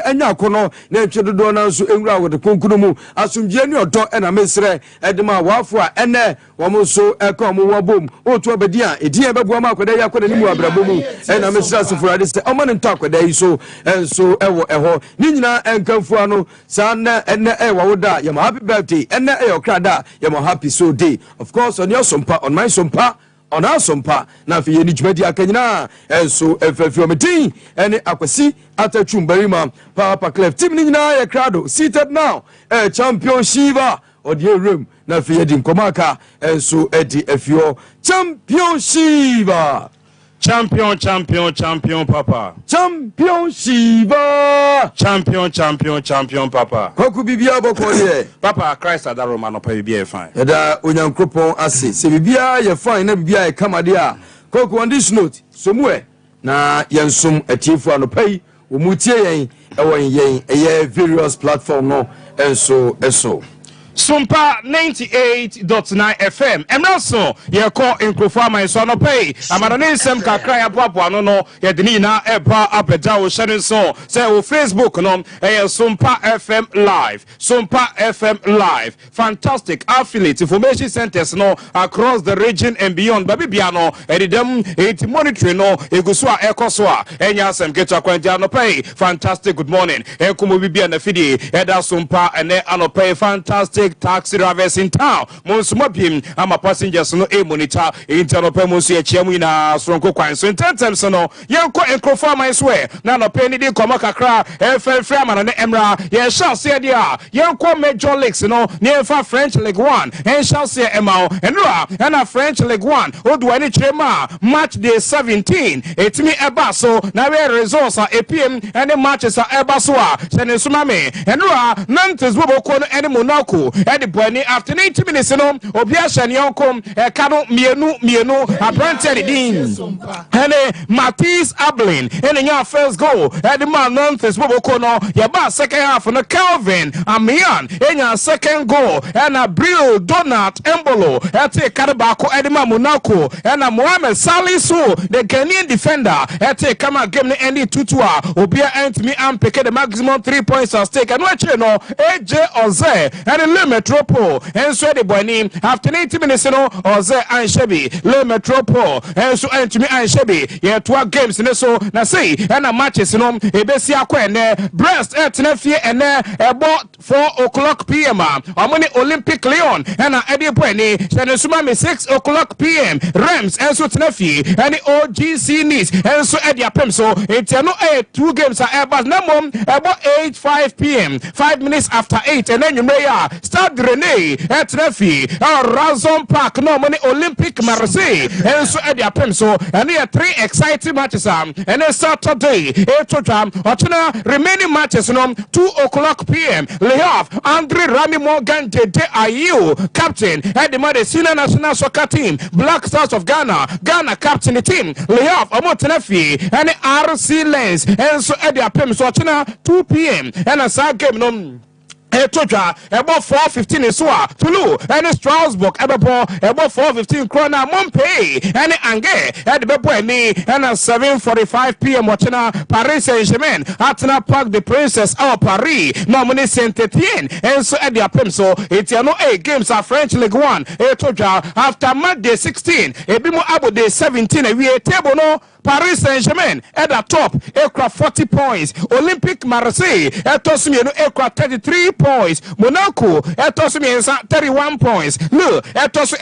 enya kono na etwedodo na nso enwura wo de konkunu mu asomdie ne odo na mesre edema wafo a ene wo mo so eka mo wobom otu obedi a edin ebebu ma akoda ya akoda ni mu abrabo mu na mesre asofurade se o mane nto akoda yi so enso ewo eho ni nyina enkamfu ano sa na ene wo da ya happy birthday ene okrada ya happy so day of course on your sompa on my sompa on our sompa na fi yeni djumedi akanyina enso efefi ometin ene akwasi atachum barima papa clef team ni nyina ya crowd seated now championship odi room na fi yedi nkomaka enso edi efio championship champion papa championship champion papa koku bibia boko ye papa Christ adaro ma no pa bibia fine da onyankopon ase se bibia ye fine na bibia ye kamade a koku on this note somwe na yensum atifu anopai omutie yen ewon yen eye various platform no eso Sompa 98.9 FM. Emraso ye call Inkrofo my son pay. Amadane sem kakra ya boabo ano no ye dini na eba apeda wo share so say wo Facebook no Sompa FM live. Sompa FM live. Fantastic affiliate information centers no across the region and beyond. Baby biano edem it monitoring no eguso a ekoso a enya sem keto akwanja no pay. Fantastic good morning. Ekumo bibia na fidi eda Sompa ene anopay fantastic taxi drivers in town. Monsumapim, I'm a passengers no a monitor, internal pemusi a chiamina, Stronko Quine. So in 10 times no, Yanko and Crofar my swear. Nano penny de Komaka cra, FL Freeman and Emra, ye shall say dia, Yanko Major Leagues no, near far French League 1, and shall say Emma, and Ra, and a French League 1, Odwani Chema, match day 17, it's me a basso, now resource a PM, and the matches are Ebasua, Senesumame, and Ra, Nantes Boboko and Monaco. Edi bwani after 90 minutes no obia shani onkom kanu mienu apprentice din ene Matisse Ablin ene nya first goal edi man Nantes Boboko no ye ba second half no Calvin Amian enya second goal ena Bril Donat Embolo ete Karabako edi man Monaco ena Mohamed Salisu the Ghanaian defender ete kama game ni endi 2-2 obia entimi ampeke the maximum 3 points at stake and watch no AJ Oze and Le Metropole and so the boy name after 90 minutes no Oze and Shebi Le Metropole and so entimi and Shebi ye 2 games in so na say and a matches no ebesi akwa Brest etnefie and about 4 o'clock p.m. Amoni Olympic Lyon and Eddie Bweni Shanasuma 6 o'clock p.m. Rams and so tnefie and OGC Nice and so Eddie Apem so it's no 2 games are about about 8:05 p.m. 5 minutes after 8 and then you may Stade Rene etnefie Razon Park no money Olympic Marseille and so Eddie Apem so and there are 3 exciting matches and then Saturday 8 remaining matches no 2 o'clock p.m. Leaf Andre Rami Morgan Dede Ayew captain at the senior national soccer team Black Stars of Ghana captain the team Leaf Omotenafi and RC Lens and so at the Apem so 2 p.m. and a side game no Etoja about 4:15 is Tulu and Strasbourg about 4:15 krona Montpellier and Angers at the Beponi and 7:45 p.m. watching Paris Saint-Germain at Parc des Princes or Paris normally Saint-Etienne and so at the Apem so it's no 8 games are French League 1 Etoja after match day 16 ebimo abo day 17 and we a table no Paris Saint-Germain at the top aircraft 40 points Olympic Marseille etosumi no aircraft 33 points Monaco etosumi 31 points Le etosu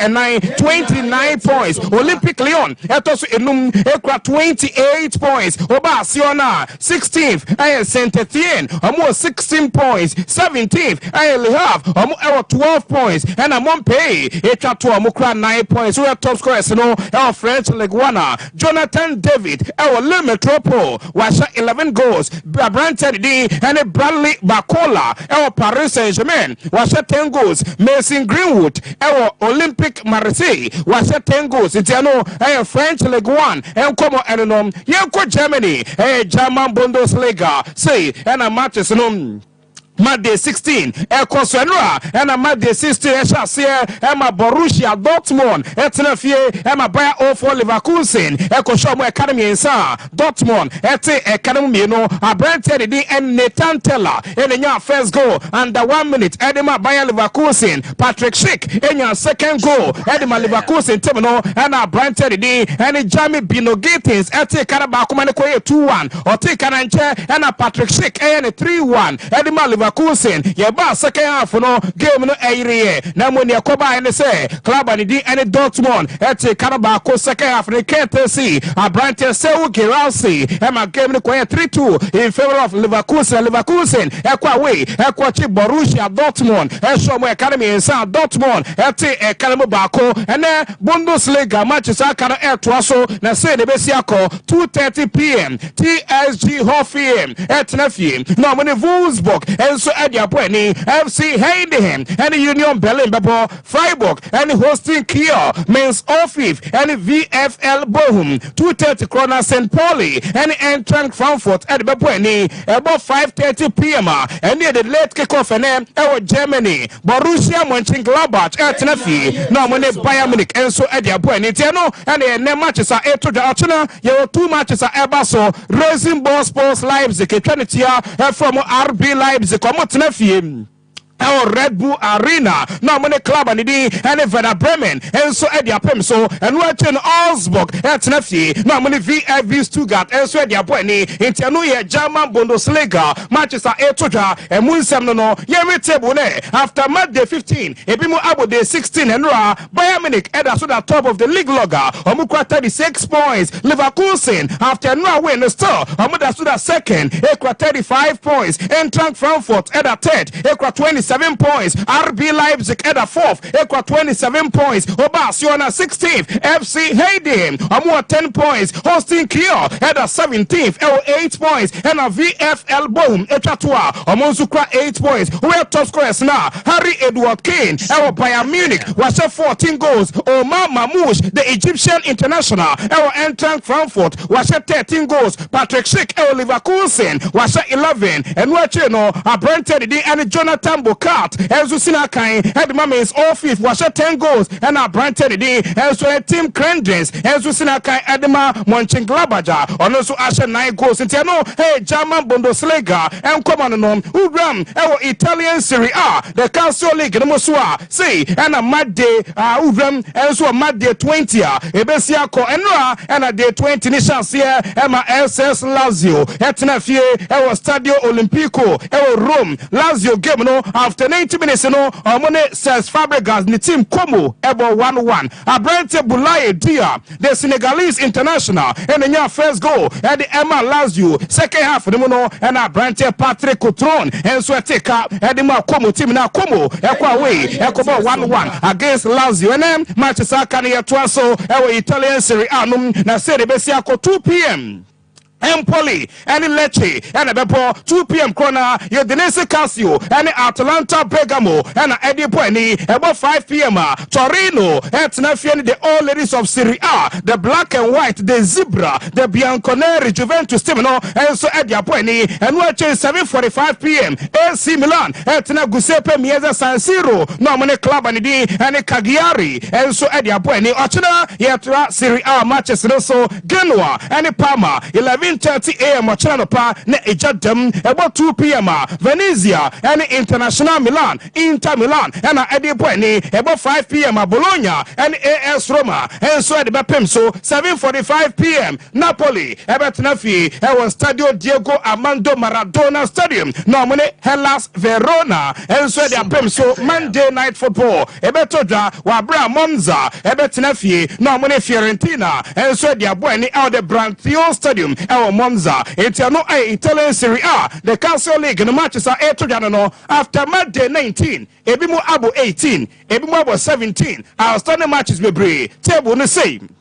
29 points Olympic Lyon etosu enum aircraft 28 points Oba Siona 16th and Saint-Etienne almost 16 points 17th and Le Havre almost 12 points and Montpellier etwa to amukra 9 points we are top scorers no our French League 1 Jonathan David our Le Metropole was 11 goals Brandon D and Bradley Bacola our Paris Saint-Germain was 10 goals Mason Greenwood our Olympic Marseille was 10 goals it's no French League 1 and come on Yanko Germany German Bundesliga say and a matches no Monday 16 Ekoswenra and a Monday 16 Eshasia Emma Borussia Dortmund Etnafie Emma Bayer 04 Leverkusen Ekoshomo Academy in Sa Dortmund Ete Academy no a Brent Teddy and Nathan Teller in your first goal under 1 minute Edema Bayer Leverkusen Patrick Schick in your second goal Edema Leverkusen Temino and a Brent Teddy and Jamie Bino Gatins Ete Karabakumaneko 2-1 or take an and a Patrick Schick and a 3-1 Edema Leverkusen Yeba second half no game no area na mo ne yakoba ene say club ani di ene Dortmund ete Karabako second half ne KTC Abrante Sewu Geralsi ema game no 3-2 in favor of Leverkusen ekwa away ekwa chi Borussia Dortmund esho mo academy in South Dortmund ete ekalemo bako ene Bundesliga matches aka no etwaso na say ne besi akọ 2:30 p.m. TSG Hoffenheim etnafie no mo ne Wolfsburg enso edia boy FC Heidenheim and Union Berlin bebo Freiburg and hosting Kiel means Ofif and VfL Bochum 2:30 Krona St. Pauli and Eintracht Frankfurt at bebo about 5:30 p.m. and near the late kickoff and Germany Borussia Mönchengladbach at Nafi no money Bayern Munich enso edia boy tiano and the matches are to the Arsenal your 2 matches are ebaso Racing Ball Sports Leipzig Eternity from RB Leipzig come to our Red Bull Arena, no money club and the and Werder Bremen, and so Eddie Pemso, and watching Augsburg at Nefti, no money VfB Stuttgart, and so Eddie Appointee, in Tianuya, German Bundesliga, Manchester Etoja, and Munsem no, Yemetebune, after Monday 15, Ebimu Abu Day 16 and Ra, Bayern Munich, at the top of the league logger, Omukwa 36 points, Leverkusen, after no win the store, Omuda Suda second, Ekwa 35 points, Eintracht Frankfurt at a third, Ekwa 27 points. RB Leipzig at a 4th. Equa 27 points. Obasiona 16th. FC Heidenheim. Amua 10 points. Hosting Kiel at a 17th. 8 points. And a VfL Bochum. Echatua. Omonzukra 8 points. Who are top scorers now? Harry Edward Kane. Our Bayern Munich was 14 goals. Omar Mamouche, the Egyptian international. Our Eintracht Frankfurt was 13 goals. Patrick Schick. Our Leverkusen was 11. And watching a Brent Teddy and Jonathan Cat Enzo Sinakai had Mammies all fifth was 10 goals and a Brent Teddy Enzo Team Krendrins Enzo Sinakai Edema Mönchengladbach on also Asher 9 goals in Tiano hey German Bundesliga and Common Ugram our Italian Serie A the Calcio League no Mosua say and a mad day Ugram Enzo a mad day 20 Ebesia ko Enra and a day 20 Nishans here Emma SS Lazio Etnafie our Stadio Olimpico our Rome Lazio game no after 90 minutes, Omone says Fabregas, the team Como, Ebo 1-1. Abrante Boulaye Dia, the Senegalese international, and the first goal, and the Emma Lazio, second half, the Mono, and Abrante Patrick Coutron, and Swateka, and the Como team now Como, Equa Way, Ecobo 1-1 against Lazio, and then Manchester Cania Tuaso, our Italian Serie A, na Serie Besiaco 2 p.m. Empoli and Lecce and a Bepo 2 p.m. corner Udinese Calcio and Atalanta Bergamo and Eddie Bueni about 5 p.m. Torino and Nafiani the all ladies of Serie A the black and white the zebra the Bianconeri Juventus Timino and so Eddie Bueni and watching 7:45 p.m. AC Milan at Giuseppe Meazza San Siro no money club and Cagliari and so Eddie Bueni Ochina Yetra Serie A matches also Genoa and Parma 11:30 a.m. Chanopa ne ejadem about 2 p.m. Venezia and International Milan Inter Milan and Eddie Bueni about 5 p.m. Bologna and AS Roma and so at the Bapemso 7:45 p.m. Napoli about Nafi and Stadio Diego Armando Maradona Stadium normally Hellas Verona and so at the Bapemso Monday Night Football Ebetoda Wabra Monza about Nafi normally Fiorentina and so at the Bueni out the Brantio Stadium Monza Italiano Italian Serie A the Calcio League the matches are 8 to after Monday 19 Ebimu Abu 18 Ebimu Abu 17 our standing matches be brave table the same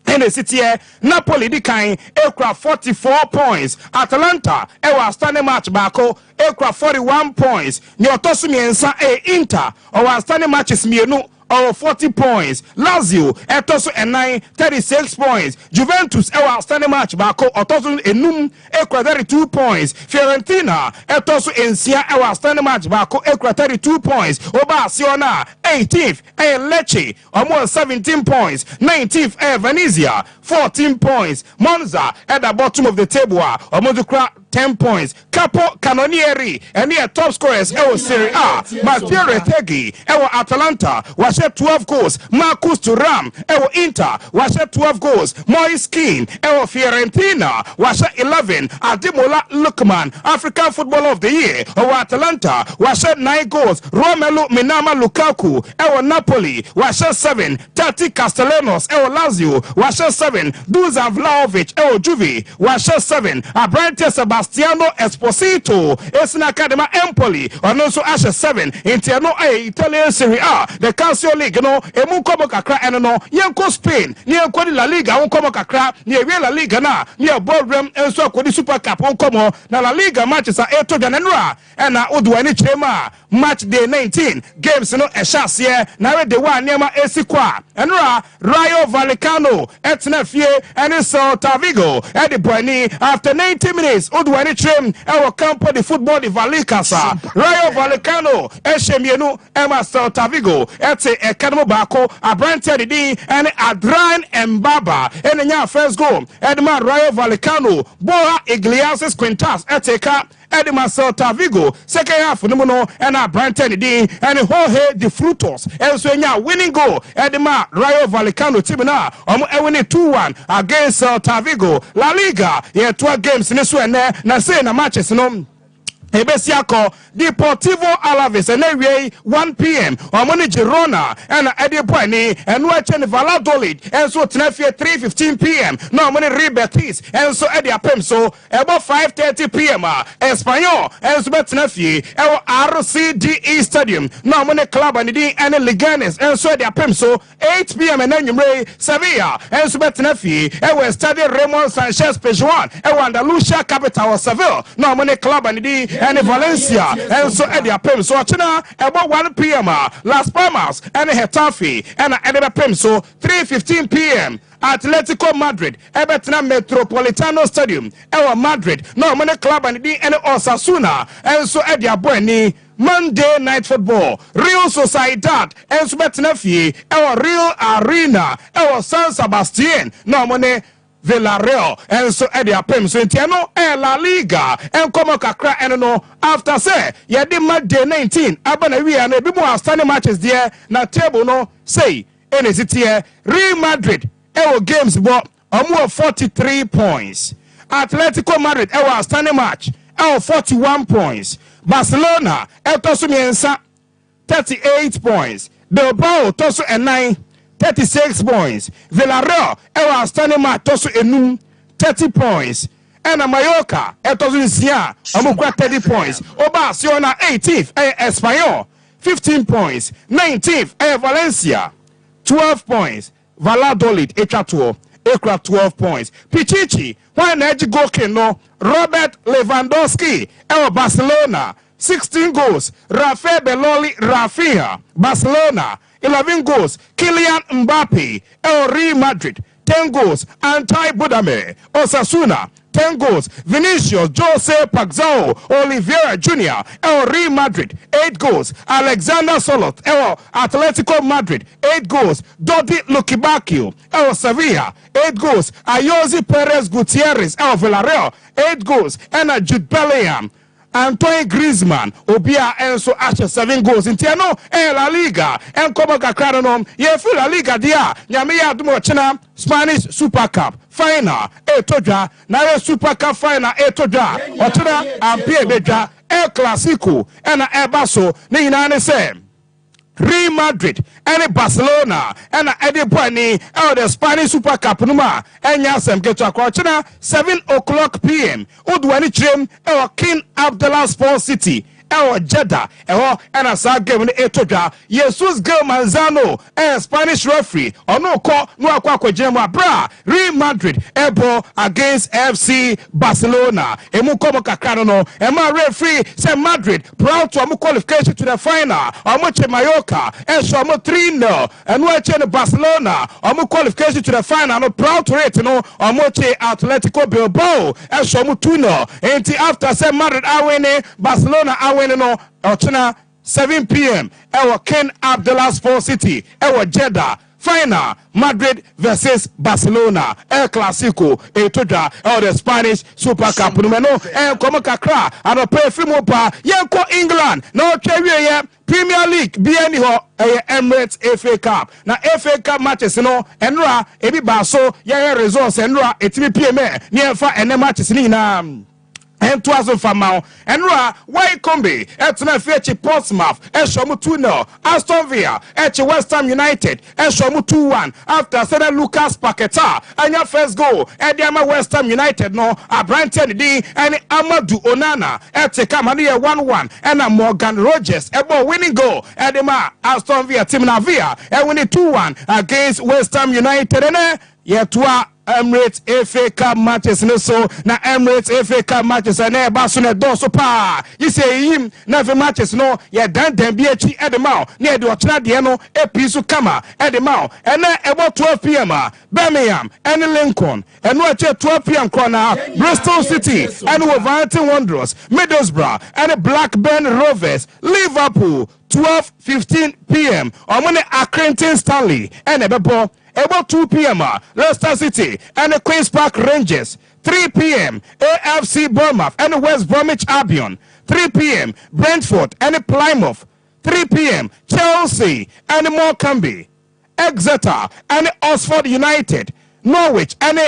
in the city Napoli di kind aircraft 44 points Atalanta ewa standing match bako aircraft 41 points Nyotosumi ensa Inter our standing matches mienu or 40 points. Lazio etoso enai 36 points. Juventus ewa outstanding match bako otoso enum ekwa 32 points. Fiorentina etoso ensia ewa outstanding match bako ekwa 32 points. Oba Siona 18th Lecce almost 17 points. 19th Venezia 14 points. Monza at the bottom of the table almost 10 points. Capo Canonieri and the top scorers Serie A. Matteo Retegui Atalanta was 12 goals. Marcus Thuram Inter was 12 goals. Moise Kean Fiorentina was 11. Ademola Lookman African Footballer of the Year Atalanta was 9 goals. Romelu Minama Lukaku Napoli was 7. Tati Castellanos Lazio was 7. Dusan Vlahovic Juve was 7. Abrante Sebastiano Esposito Esna Academa Empoli also Asha 7. Interno Italian Serie A the Calcio League no emu komo kakra eno no yenko Spain ni enko La Liga won komo kakra ni ewe La Liga na ni ballroom enso akodi Super Cup won komo na La Liga matches a eto janenra ena odwani chema match day 19 games no ehase na we the one niema esikwa enra Rayo Vallecano etna fie ene Celta Vigo at the Bueni after 90 minutes odwani chem ewo campo de football de Valicasa Rayo Vallecano eshemienu ema Celta Vigo ete ekademo bako Abrante Didi and Adrian Mbaba ene nya first goal edma Rayo Vallecano Boa Iglesias Quintas eteka Edema Celta Vigo second half no and Abrante Didi and Jorge de Frutos and so nya winning goal Edema Rayo Vallecano team na winning 2-1 against Celta Vigo. La Liga 12 games in this one na say na matches no Ebesiako Deportivo Alaves and every 1 p.m. Omoni Girona and Edipani and watching Valladolid and so Tenerife 3:15 p.m. No money Rebetis and so Edia Pemso about 5:30 p.m. Espanyol and so Tenerife RCDE Stadium no money Club and Liganes and so Edia Pemso 8 p.m. and then you may Sevilla and so Tenerife and we study Ramon Sanchez Pizjuan and Andalusia capital of Seville no money Club and Valencia and so Edia Pem so China about 1 p.m. Las Palmas and Getafe and Edia Pem so 3:15 p.m. Atletico Madrid Everton Metropolitano Stadium Madrid no money Club and Osasuna and so Edia Bueni Monday Night Football Real Sociedad and so Betnefie Real Arena San Sebastian no money Villarreal and so Edia Pem so Entiano La Liga and Como Kakra and no after say yadi Monday 19 abana we and be more outstanding matches there na table no say any city Real Madrid games but 43 points. Atletico Madrid outstanding match 41 points. Barcelona tosu miensa 38 points. Bilbao tosu 9 36 points. Villarreal outstanding match tosu enum 30 points. And Mallorca tosu nsia amukwa 30 points. Oba Siona 18th Espanyol 15 points. 19th Valencia 12 points. Valladolid Ekra 12 points. Pichichi when edge goalkeeper no Robert Lewandowski Barcelona 16 goals. Rafael Beloli Rafinha Barcelona 11 goals. Kylian Mbappe Real Madrid 10 goals. Antai Budame Osasuna 10 goals. Vinicius Jose Paxao Oliveira Jr. Real Madrid 8 goals. Alexander Solot Atletico Madrid 8 goals. Dodi Lukibakio Sevilla 8 goals. Ayozi Perez Gutierrez Villarreal 8 goals. And Jude Bellingham Antoine Griezmann Obia Enso Asher 7 goals. Intiano La Liga and Como Kakranom Yefu La Liga dia Nyamiya Dumo China Spanish Super Cup final Etoja na Super Cup final Etoja Otuna Ampie Beja El Clasico and Ebaso ni inane se Real Madrid and Barcelona and Eddie Bueni the Spanish Super Cup numa Enyasem get to China 7 o'clock p.m. Udwani Trim King Abdullah Sports City Jeddah and a sa game in Etoja Jesus Gil Manzano Spanish referee no call no Jema bra Real Madrid ebo against FC Barcelona Emukomo Kakrano Emma referee say Madrid proud to amu qualification to the final Omoche Mallorca Eshomo 3-0 and watching Barcelona amu qualification to the final no proud to it no Omoche Atletico Bilbao Eshomo 2-0 and after say Madrid awene Barcelona awene no Ochina 7 p.m. Ewa Ken Abdullah Sports City Ewa Jeddah final Madrid versus Barcelona El Clasico Etoja the Spanish Super Cup numero komo kakra and pay free mopa yenko England no chewie Premier League bieni ho Emirates FA Cup na FA Cup matches no enra ebi baso ye results enra etimi PM ni enfa ene matches ni na and 2,000 for now. And why combi? Etna Fetch Portsmouth, Eshomu 2-0, Aston Villa, West Ham United, Eshomu 2-1. After Sada Lucas Paqueta, and your first goal, Ediama West Ham United, no, a Brighton D, and Amadou Onana, Kamania 1-1, and a Morgan Rogers, a winning goal, Edema, Aston Villa, Timnavia, and winning 2-1 against West Ham United, and Yetwa. Emirates FA Cup matches no so na Emirates FA Cup matches na ba so na do so pa you say him na FA matches no ye dan bi achi edema na e de ochina de no episu kama edema na about 12 p.m. Birmingham and Lincoln and no 12 p.m. corner Bristol City and Wolverhampton Wanderers Middlesbrough and Blackburn Rovers Liverpool 12:15 p.m. on Accrington Stanley and Ebebo about 2 p.m. Leicester City and the Queen's Park Rangers. 3 p.m. AFC Bournemouth and West Bromwich Albion. 3 p.m. Brentford and Plymouth. 3 p.m. Chelsea and Morecambe. Exeter and Oxford United. Norwich and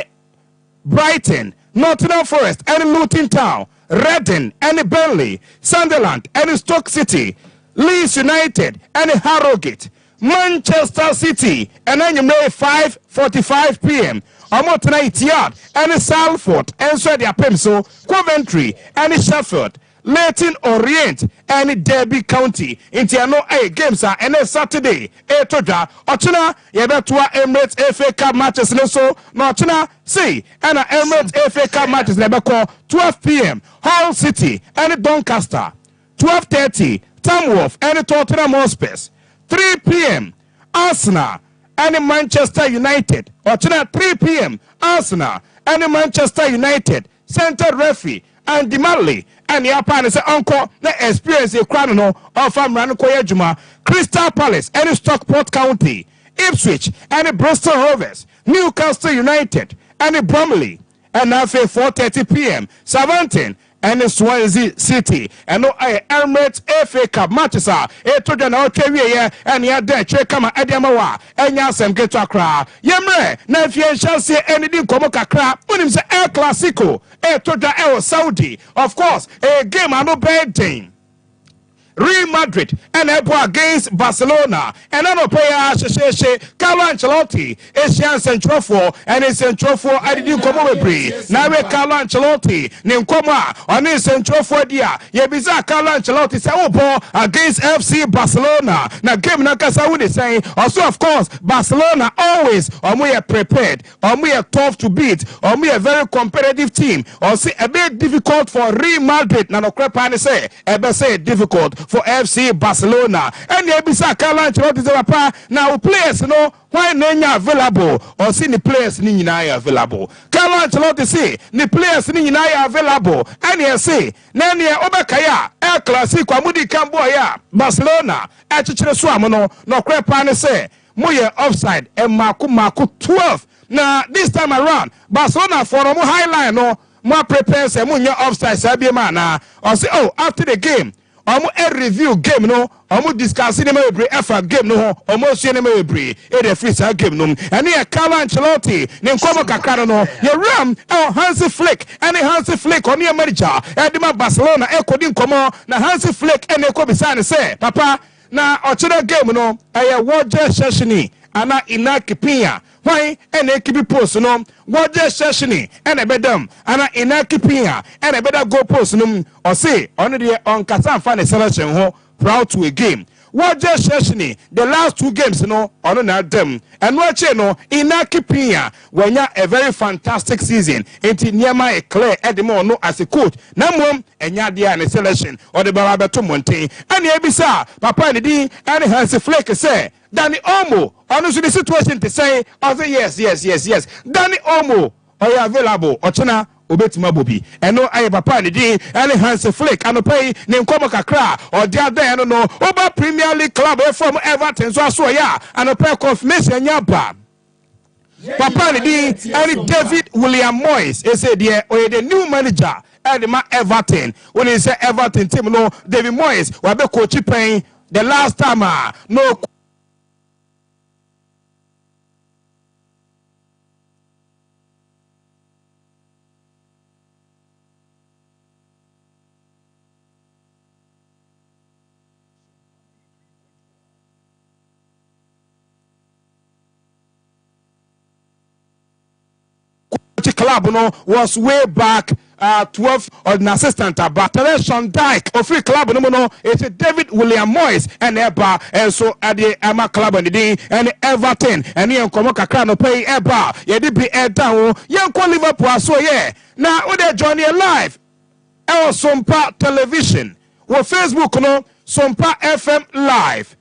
Brighton. Nottingham Forest and Luton Town. Reading and Burnley. Sunderland and Stoke City. Leeds United and Harrogate. Manchester City and then you may 5:45 p.m. Tonight yard and Salford and so their Pemso, Coventry and Sheffield, Leighton Orient and Derby County. Into no games are and Saturday. Etoja Ochina Yebetua Emirates FA Cup matches no so no Ochina see and Emirates FA Cup matches Lebeko 12 p.m. Hull City and Doncaster 12:30 Tamworth and Tottenham Hotspur 3 p.m. Arsenal and Manchester United. Or 3 p.m. Arsenal and Manchester United. Center referee and Dimali and the Japan say uncle the experience a crown no of Ramran Juma. Crystal Palace and Stockport County. Ipswich and Bristol Rovers. Newcastle United and Bromley. And now 4:30 p.m. Southampton and Swansea City and no Emirates FA Cup matches are to na otwe and ya de che kama ediamawa enya asem geto akra yemre na afie chance anything komo kakra unim se El Clasico to the Saudi of course a game no bad Real Madrid and Epo against Barcelona and an player Carlo Ancelotti Asian Central 4 and a Central 4 I didn't come over now Carlo Ancelotti Ninkoma on his Central 4 dia Yebiza Carlo Ancelotti say oh against FC Barcelona now game Nakasa would say also of course Barcelona always we are prepared we are tough to beat we are a very competitive team or say a bit difficult for Real Madrid now no crap say ever say difficult for FC Barcelona and the Ebisa Carlo Ancelotti say papa now players no why nanya available or see the players ni nyina available Carlo Ancelotti say the players ni nyina available and he say na ne obekaya El Clasico amudi kambo ya Barcelona e chichire so amono no kwepa ne say moye offside e maku 12 na this time around Barcelona for no highline no more prepare say moye offside sabi ma na or say oh after the game a review game no discuss in a game no almost in a free game no and here Carlo Ancelotti Nkomo Kakara no your ram Hansi Flick and Hansi Flick on your manager Edema Barcelona Ekodin Komo na Hansi Flick and Ekobisane say papa na ochira game no Roger Sheshini ana ina kipia why ene kibi post no woje seshini ene bedam ana ina kipia ene beda go post no or say on the on kasa fa ne selection ho proud to a game woje seshini the last 2 games no on na dem and wache no ina kipia wenya a very fantastic season enti niema e clear edemo no as a coach na mom enya dia ne selection or the baba beto monten ene ebisa papa ne din ene Hansi Flick say Danny Olmo, honestly, the situation to say, I say yes. Danny Olmo, are you available? Ochena, Obetima Bobi. And no, I papa ni di, and Hansi Flick, and pay name Kakra, or the other, I don't know, over Premier League club from Everton, so I saw ya, and a pair confirmation, yapa. Papa ni di, and David William Moyes, he said, yeah, or the new manager, and the Everton, when he said Everton team, no, David Moyes, will be coach paying the last time, no. Club no was way back 12 or an assistant but Sean Dyke of free club no it's David William Moyes and Eba and so at the Emma club and the day and Everton and you come kakra no pay Eba ye di be down young Liverpool so yeah now we dey join you live on Sompa television or Facebook no Sompa FM live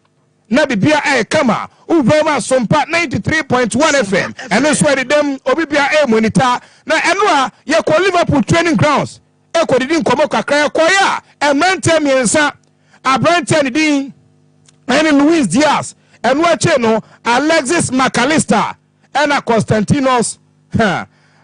na bibia kama ubema Sompa 93.1 FM and that's why them obibia monitor na enwa ye ko Liverpool training grounds e ko didin komo kakra ko ya e mente miensa abrante din and Luis Diaz and wache no Alexis McAllister and Constantinos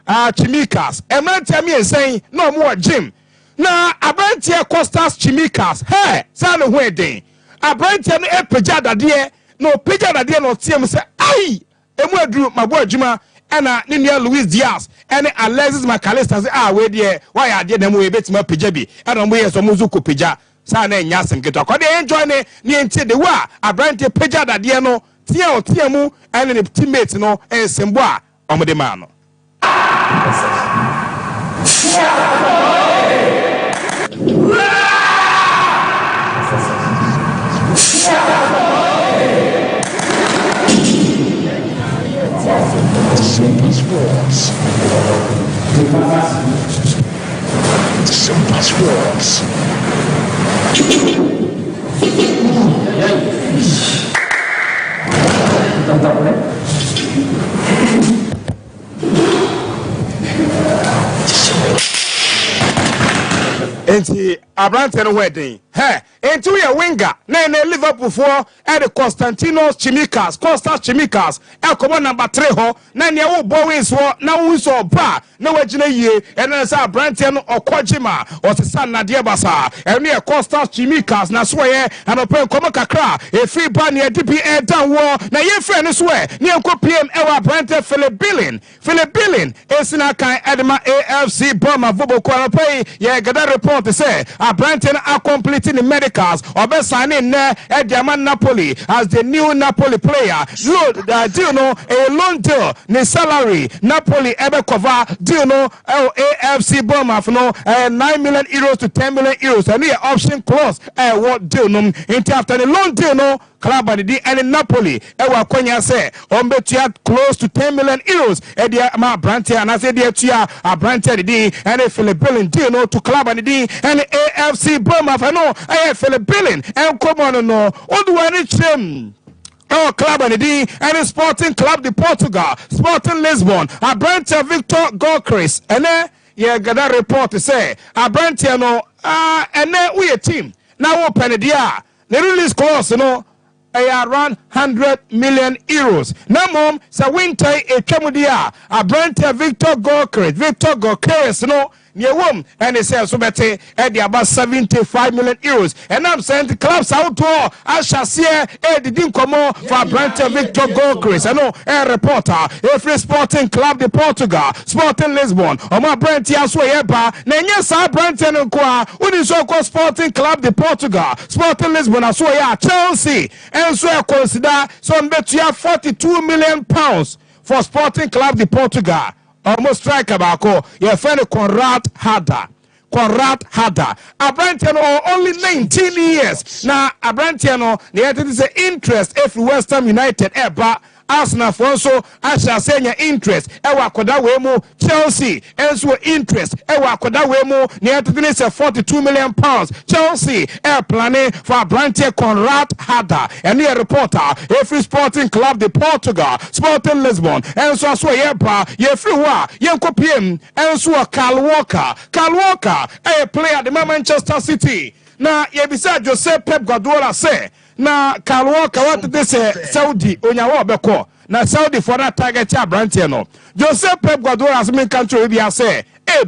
Chimikas e mente miensa no mo gym na abrante Costas Chimikas hey sanu ho edin abrante no epeja dade no peja dade no tiem say ai emu aduru mabo adwuma ana ninia Luis Diaz and Alexis McAllister say we there why ade na mu ebetima peja bi ana mo yeso mo zuko peja sa na enya asem keto akode enjoy ne enti de wa abrante peja dade no tia o tia mu and the teammate no ensembo a omode ma no Sompa Sports. Enti abrante no wedding hey enti we winger na Liverpool for the Constantinos Chimikas Costas Chimikas e komo number 3 ho na ne wo bowins ho na wo so ba na wagina yie e na say abrante no okojima o se san na de basa e ne Costas Chimikas na so ye anopen komo kakra e free ba ne DP e down wo na ye free no so e ne enko PM e wa abrante Philip Billing esina kan edema AFC Boma Vobo ko pay ye gada report say abrante are completing the medicals or be signing there at German Napoli as the new Napoli player. Do you know a loan deal? The salary Napoli ever cover. Do you know AFC Bournemouth no 9 million euros to 10 million euros and the option clause what do you know into after the loan deal no club and the and Napoli ewa kwenya say ombetia close to 10 million euros e dia ma brante and I say dia tia brante the and Philip Billing do you know to club and the and AFC Bournemouth no Philip Billing and come on no odu ani chem club and the and Sporting Club de Portugal Sporting Lisbon Abrante Victor Gokris and ye gada report say Abrante no and we a team now open dia the release clause no around 100 million euros. Now, mom, so winter a chemudia, a brand Victor Gokres, no, near wom and it says so better at the about 75 million euros. And I'm saying the clubs out to I shall see didn't come on for Brentford Victor Gokris. I know a reporter, every Sporting Club de Portugal, Sporting Lisbon, or my Brentford as well. Yes, I Brentford and Qua, what is so called Sporting Club de Portugal, Sporting Lisbon as well. Chelsea, and so I consider some bet you have 42 million pounds for Sporting Club de Portugal. Almost strike about your friend Conrad Harder. Abrantiano only 19 years. Now Abrantiano, the is interest if West Ham United ever. Arsenal for also I shall say your interest. Ewa koda wemo Chelsea and so interest. Ewa koda wemo near to finish 42 million pounds. Chelsea planning for Brantia Conrad Harder and near reporter every Sporting Club de Portugal, Sporting Lisbon and so yepa ye free wa yen kopiem and so Carl Walker a player the Manchester City. Now ye beside Joseph Pep Guardiola say na Carl Walker what they say Saudi onyawo beko na Saudi for that target Brantia no Joseph Pep Guardiola as me country be say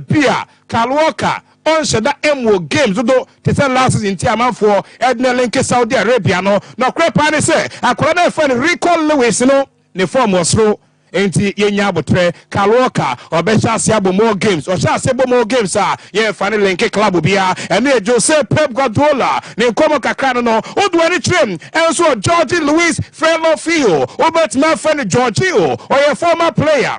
bia Carl Walker on shada MO games do te say last season tiaman for Edna Link Saudi Arabia no crepa ne say akola na fan Rico Lewis no ne form was slow enti yenya botre Kaloka obesha siabo more games o sha sebo more games ye fane link club bia ene Joseph Pep Guardiola ne komo kakra no odwani trem enso George Luis Frelofio obetima fane Giorgio or a former player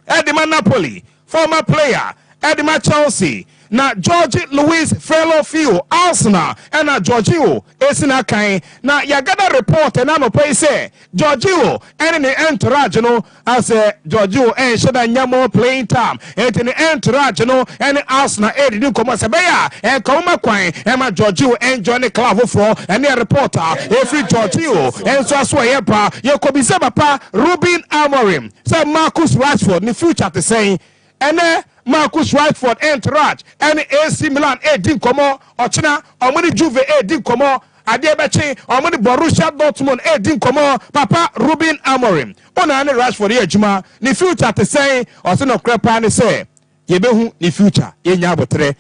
Edema Napoli former player Edema Chelsea na George Luis Frelofio Arsenal and na Giorgio esina kan na yagada report na no pay say Giorgio and the entourage no as Giorgio and shoulda nyamo playing time and the entourage no and Arsenal didn't come as beya and come kwan and ma Giorgio and Johnny Clavo for and the reporter every Giorgio and so as we pa ye ko bi say papa Ruben Amorim say Marcus Rashford in future to say and Marcus Rashford entourage and AC Milan didn't come on Ochina or money Juve didn't come on Adebachi or money Borussia Dortmund didn't come on Papa Ruben Amorim on any Rashford here Juma the future to say or son of Crepani say Yebehu the future ye nyabotre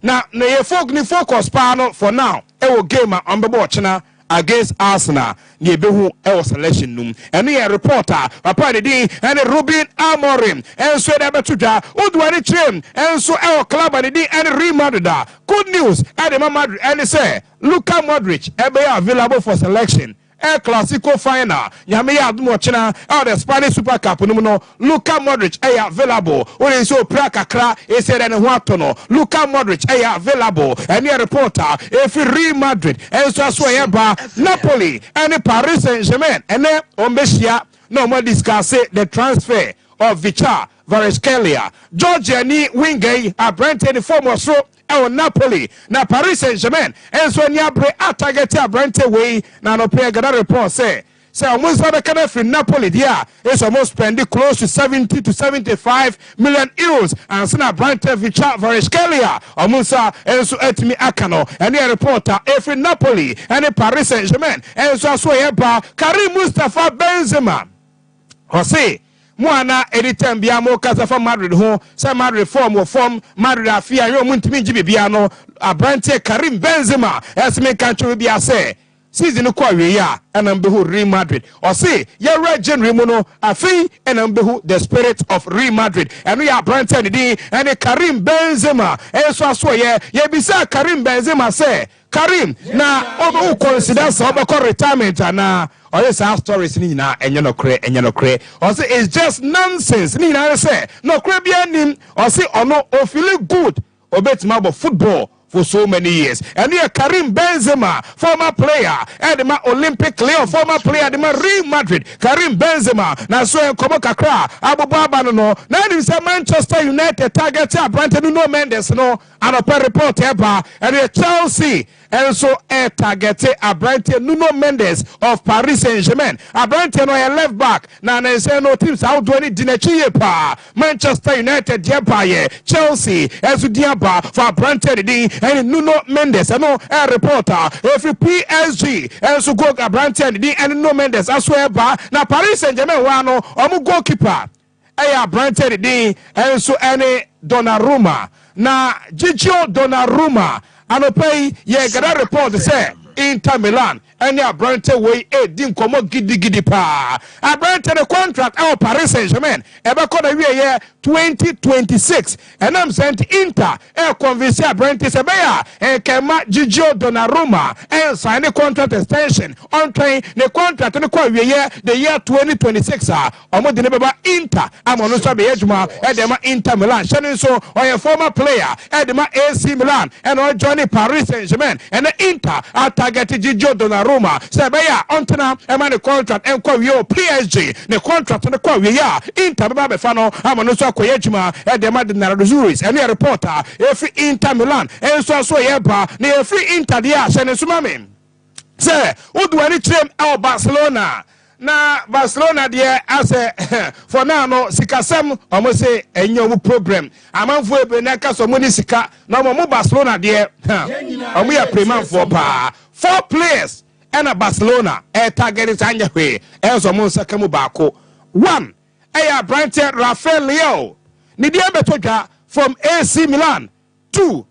now ye folk ni focus pano for now will game on the China against Arsenal near Behu El selection room and near reporter Papa the Dean and Ruben Amorim and so that Batuja Udwani Trim and so our club and the Dean and Real Madrid. Good news at the Madrid and they say Luka Modric available for selection. El Clasico final. Yamia Dumochina or the Spanish Super Cup. No, Luka Modric available. Only so Prakakra is said and Watono. Luka Modric available. And your reporter if Real Madrid and so Napoli and Paris Saint-Germain and then Ombesia no more discuss the transfer of Vichar Vareskhelia. Georgia ni Wingay Brent former so Napoli na Paris Saint-Germain and so Niabre target Brent way na no pay gada report say almost the kind of Napoli there is almost spending close to 70 to 75 million euros and so na Brent Vichar Vareskhelia almost and so etimi akano and the reporter every Napoli and the Paris Saint-Germain and so Karim Mustafa Benzema or say Mwana anytime biamo kasa fa Madrid ho say Madrid form Madrid afia yo muntimi jibi biano Abrante Karim Benzema esme country bia say season ko awie ya enambehu Real Madrid or say ye red January mono afi enambehu the spirit of Real Madrid and we are Abrante the and Karim Benzema so ye bisa Karim Benzema say Karim na obo consider so obo retirement na or yes our stories ni na enye no kre or say it's just nonsense ni na say no kre bia nim or say ono o feel good obetima about football for so many years and here Karim Benzema former player and the Olympic Lyon former player the Real Madrid Karim Benzema na so enkomo kakra abobaba no na nim say Manchester United target Brandon Nuno Mendes no and a report eba and Chelsea and so targeted Abrante Nuno Mendes of Paris Saint-Germain. Abrante no a left back. Na say no teams out do any dinechi pa. Manchester United diapa Chelsea as diapa for Abrante and Nuno Mendes. And no a reporter every PSG and so go Abrante and Nuno Mendes as well ba. Na Paris Saint-Germain wano omu goalkeeper. Abrante and so any Donnarumma. na Gigio Donnarumma anopei ye gada report say Inter Milan any abrante way din komo gidi pa abrante the contract our Paris Saint-Germain ebe ko na wie 2026 and I'm sent Inter convince abrante se be ya kema Gigio Donnarumma sign the contract extension on train the contract ne ko wie the year 2026 omo de ne beba Inter amono so be ejuma dem Inter Milan shane so or former player dem AC Milan and or join Paris Saint-Germain and Inter target Gigio Donnarumma say be ya ontena e ma the contract en kwa wi o PSG the contract ne kwa wi ya Inter be fa no amono so akoye adwuma e de ma de Narazuris and the reporter every Inter Milan en so ye ba na every Inter dia se ne suma me say odu ani trem e Barcelona na Barcelona there as for now no sikasem omo say enyo mu problem amanfo ebe na ka so mo ni sika na mo Barcelona there omo ya preman for pa 4 players and a Barcelona target is anya hwe so mo saka mu baako 1 Brighton Rafael Leo ni dia betodwa from AC Milan 2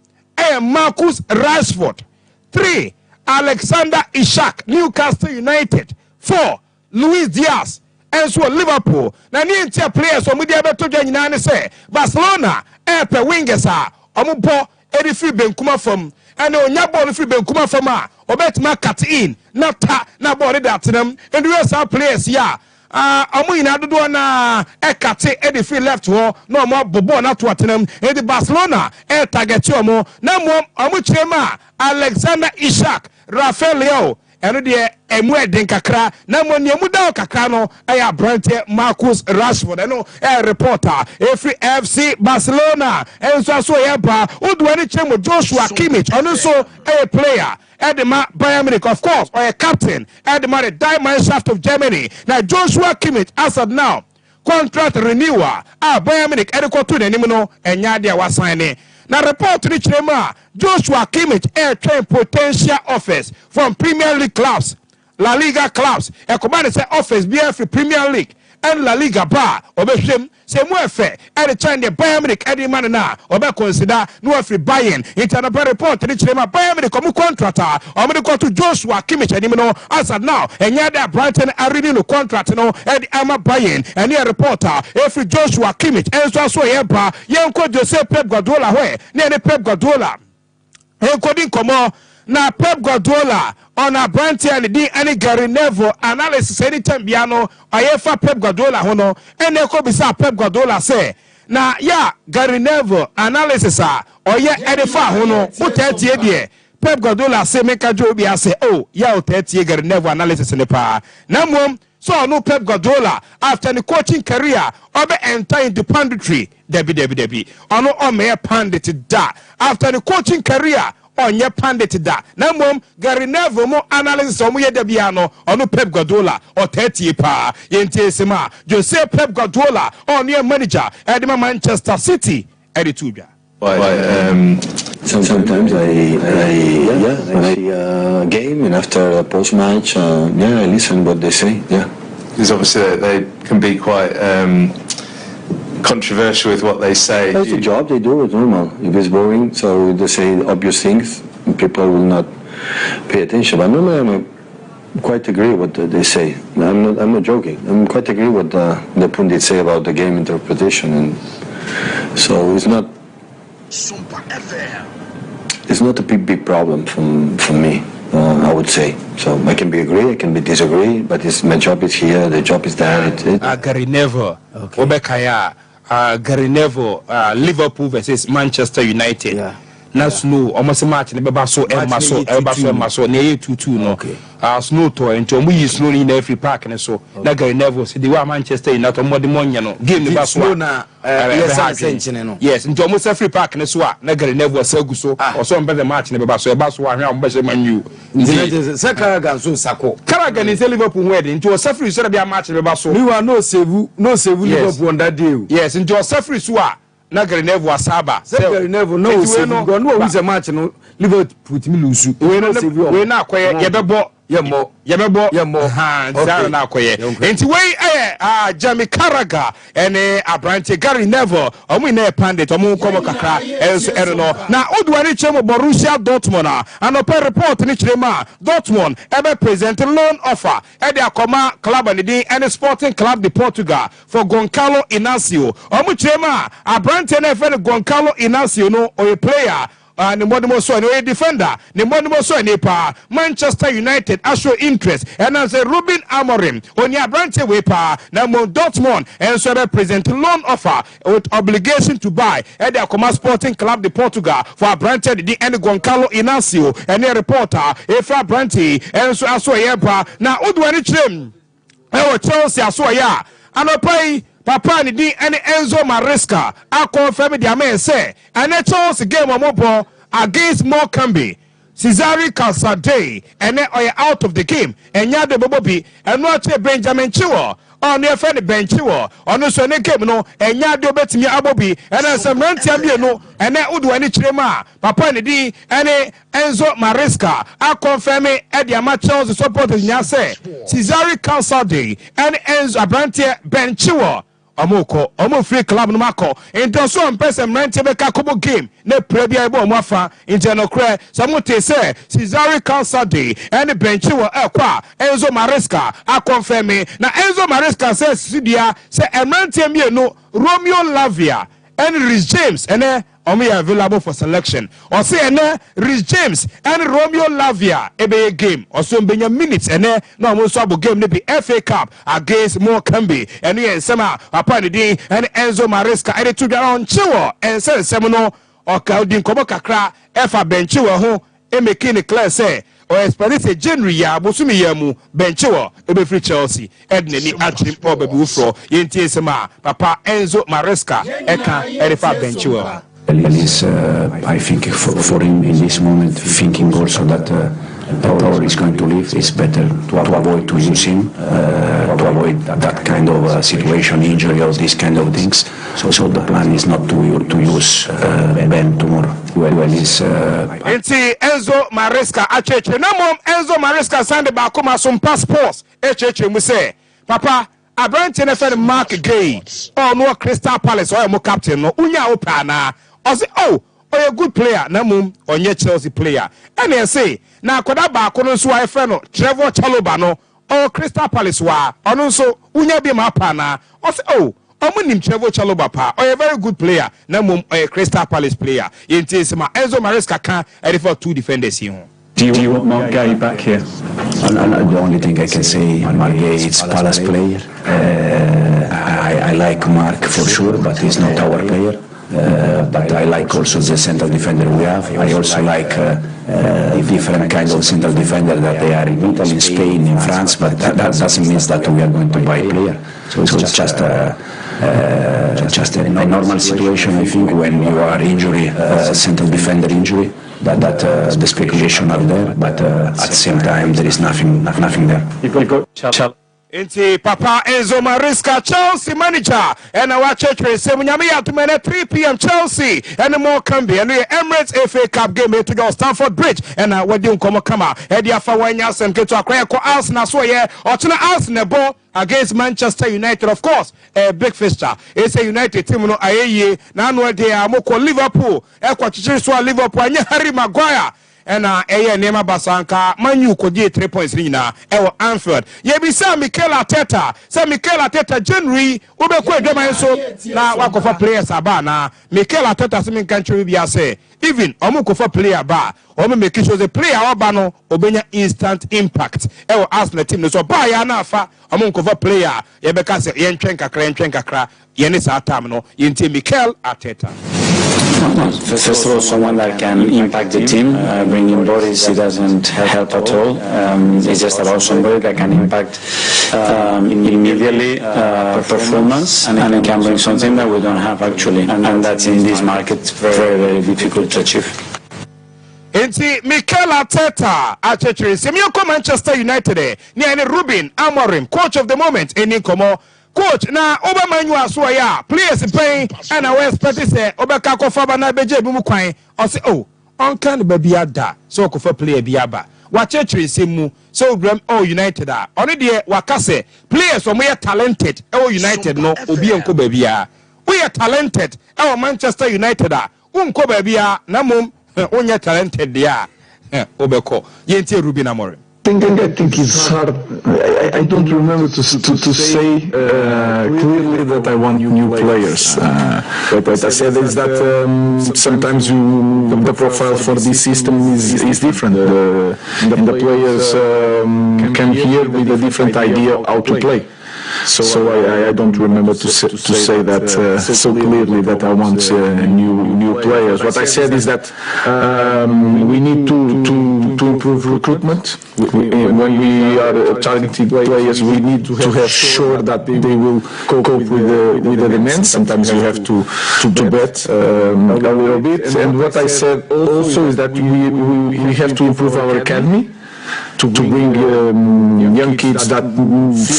Marcus Rashford 3 Alexander Isak Newcastle United 4 Luis Diaz and so Liverpool na ni ntia players so mudi abetodwa nyina ne say Barcelona pe wingers omubo edifri benkuma fam and onya ball free benkuma fam obetima cut in na ta na ball that them and the rest of players ya omo ina dodo na ekate edifri left ho no mo bobo na to atenam and the Barcelona target omo na mo omo chema Alexander Isak Rafael Leo eno de emu eden kakra na mo nemu da kakra no Brighton Marcus Rashford eno reporter every FC Barcelona enso so ye ba odu ani chemo Joshua Kimmich ono so player Edema Bayern Munich, of course, or a captain Edema the diamond shaft of Germany. Now Joshua Kimmich as of now contract renewal Bayern Munich ediko to the nimino and yadia was signing. Now report to the Joshua Kimmich train potential offers from Premier League clubs, La Liga clubs, and command say offers BF Premier League and La Liga bar obeshem say mo efe e the China Bayern Munich e the man na obe consider no efe Bayern internal report to the Bayern Munich come contractor o me go to Joshua Kimmich and no as of now enya da Brighton already no contract no e the ama Bayern and the reporter every Joshua Kimmich enso so ye ba yenko Joseph Pep Guardiola hwe na Pep Guardiola encoding komo na Pep Guardiola on a branch and the any Gary Neville analysis anytime biano ayefa Pep Guardiola hono ene ko bisa Pep Guardiola say na ya Gary Neville analysis oye edefa hono utetie die Pep Guardiola say make a job ya say oh ya utetie Gary Neville analysis ne pa na mom so no Pep Guardiola after the coaching career obe enter in the punditry debi ono o me pandit da after the coaching career onye pandit da na mom Gary Neville mo analysis omo ye da bia no ono Pep Guardiola o 30 pa yente sema Jose Pep Guardiola on your manager edema Manchester City editubia. Sometimes I see a game and after a post match I listen what they say. Because obviously they can be quite controversial with what they say. That's the job they do. It's normal. If it's boring, so they say obvious things, people will not pay attention. But normally I quite agree with what they say. I'm not joking. I'm quite agree with the pundits say about the game interpretation, and so it's not. It's not a big problem for me. I would say. So I can be agree, I can be disagree, but my job is here. The job is there. Gary Neville, Obekaya. Gary Neville, Liverpool versus Manchester United. Yeah. Na slow almost match ne beba so maso na 2-2 no slow to ento mu yi slow in every park ne so na Gary Neville say the way Manchester United mo de monye no game ne ba so na yes no yes ento mo every park ne so na Gary Neville say gu so o so mbe the match ne beba so e ba so ahwe am be say manu se Carragher so sako Carragher ni say Liverpool wed ento o safri so be match ne beba so we were no save Liverpool on that day yes ento o safri so na Gary Neville asaba Gary Neville no save go no win the match no Liverpool put me lose we na akoye ye bebo Yemo. Ha, Zara na koye. Enti we Jamie Carragher ene Abrante Gary Neville omu na pandit omu komo kakra enso no. Na odwani chemo Borussia Dortmund anope report ni chirema Dortmund ebe present loan offer e de akoma club and the any Sporting Club de Portugal for Goncalo Inacio. Omu chirema Abrante na fe Goncalo Inacio no a player and the modern so a defender, the modern so pa Manchester United as show interest, and as a Ruben Amorim on your branch away pa now Dortmund and so represent loan offer with obligation to buy at the Acoma Sporting Club de Portugal for granted the end Goncalo Inacio and a reporter Efra Branty and so as well now Udwani Chim Chelsea as well and I pay Papa ni di any Enzo Maresca I confirm the amen say and a chance game of mobile against Morecambe Cesare Calzadei and then out of the game and ya de Bobobi and not Benjamin Chiwo on your friend Benchiwo on the Sunday game no and ya do bet me Abobi and then some Rantiam no and then Udwani Chirema Papa ni di any Enzo Maresca I confirm at the amateurs supporters ya say Cesare Calzadei and Enzo Abrante Benchiwo Omo free club no mako into so person rent be kakobo game na prebia ebo omafa into no cre samote say Cesare Calzadei and Benchiwo ekwa Enzo Maresca a confirm na Enzo Maresca says sidia say emrante mienu Romeo Lavia and Rhys James and Omi available for selection. Or say Rhys James and Romeo Lavia ebe game. Or so benya minutes and no mo so game ne be FA Cup against Morecambe. And we sema apani din and Enzo Maresca and to down chiwo and say semono or kaudin kobo kakra efa benchiwo ho e make it clear say or experience January ya bosumi ya mu benchiwo ebe free Chelsea edne ni atrim obabi ufro yenti sema papa Enzo Maresca eka efa benchiwo. Is, I think for him in this moment, thinking also that Paul is going to leave, it's better to avoid to use him, to avoid that kind of situation, injury, or these kind of things. So the plan is not to use Ben tomorrow. Well, is Enzo Maresca, Acheche. No mom, Enzo Maresca signed the Bakuma some passports. Acheche, we say, Papa. Abrante NFL Mark Gay, oh no Crystal Palace, or more captain, no Unya Opana. I say, oh, a good player, na mum, or your Chelsea player. And they say, now could I back on so I friend Trevor Chalobano, or Crystal Palace wa, or also Unya be my pana. I say, oh, I'm winning Trevor Chalobapa, or a very good player, na mum, or a Crystal Palace player. In my Enzo Maresca can for two defenders here. Do you want Mark Gay back here? The only thing I can say, Mark Gay is Palace player. I like Mark for sure, but he's not our player. But I like also the central defender we have. I also like different kind of central defender that they are in Italy, in Spain, in France, but that doesn't mean that we are going to buy a player. So it's just a normal situation, I think, when you are injury, central defender injury, that the speculation are there, but at the same time there is nothing there. Inti Papa Enzo Maresca, Chelsea manager, and our church race, Munyamiya to men at 3 p.m. Chelsea, and the Morecambe, and the Emirates FA Cup game to go Stamford Bridge, and what do you come Eddie Afawanya, and get to acquire Arsenal, so yeah, or to Arsenal ball against Manchester United, of course, a big fixture. It's a United team, no aye, now they are Moko Liverpool, Equatorial Liverpool, and Harry Maguire. And Nema Basanka, Manu could get 3 points Nina, Ewa Anfield. Ye be Sam Mikel Arteta, January, Ubekwe Demaso, now walk of players abana, Mikel Arteta, Simin country be say, even Omuko for player bar, or make sure the player Obano, Obenya instant impact. Ewa ask the team, so buy anafa, Omuko for player, Yebeka say, Yenchenka, Yenisa Tamino, Yenti Mikel Arteta. First of all, someone that can impact the team, bringing bodies, it doesn't help at all. It's just about somebody that can impact immediately performance and it can bring something that we don't have actually. And that's in this market very, very difficult to achieve. Enti Mikel Arteta actually Semiyoko Manchester United ni Ruben Amorim, coach of the moment, eni komo. Coach, na Obama you so ya players pay and I expect say Obeka ko fa ba na beje bi mu kwan o say oh on kan ba bia da so ko fa player bia ba wachechre semu so gram all United a oni de wakase players omo ye talented all United no obi enko ba bia we are talented our Manchester United a unko ba bia na mom onye talented dia obeko yentie Ruben Amorim. I think it's hard. I don't remember to say clearly that I want new players. What I said is that sometimes the profile for this system is different. And the players come here with a different idea how to play. So I don't remember to say that so clearly that I want new players. What I said is that we need to improve recruitment. When we are targeting players, we need to have sure that they will cope with the demands. Sometimes you have to bet a little bit. And what I said also is that we have to improve our academy. To bring young kids that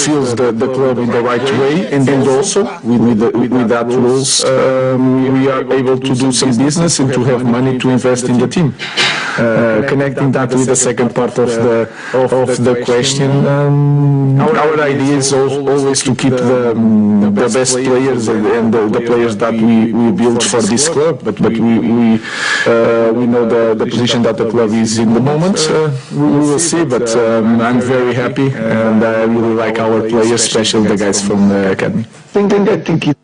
feels the club in the right way, and also with that rules, we are able to do some business and to have money to invest in the team. Connecting that with the second part of the question, our idea is always to keep the best players and the players that we build for this club. But we know the position that the club is in the moment. We will see, but I'm very happy and I really like our players, especially the guys from the academy. I think it.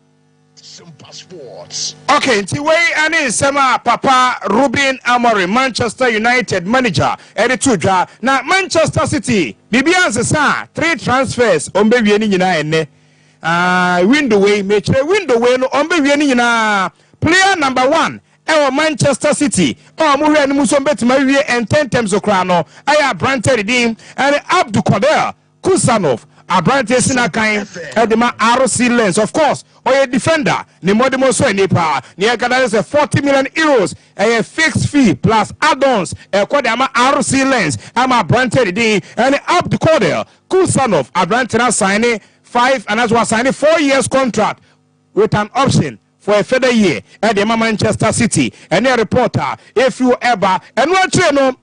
Okay, Tiway and Sema Papa Ruben Amorim, Manchester United manager, Editudra. Now Manchester City, Bibian's sa 3 transfers on baby window way, make window way no on baby player number 1. Our Manchester City, Mure and Musombet Marie and 10 times Okrano, Aya Brante Redeem, and Abdul Kader Kusanov, Abrante Sinakain, Edema RC Lens, of course, or a defender, Nimodimo Soenipa, near Canada 40 million euros, a fixed fee plus add-ons, a Kodama RC Lens, Ama Brante Redeem, and Abdul Kader Kusanov, Abrante signing 5 and as well signing 4 years contract with an option for a further year at the Manchester City. And a reporter, if you ever, and what you know,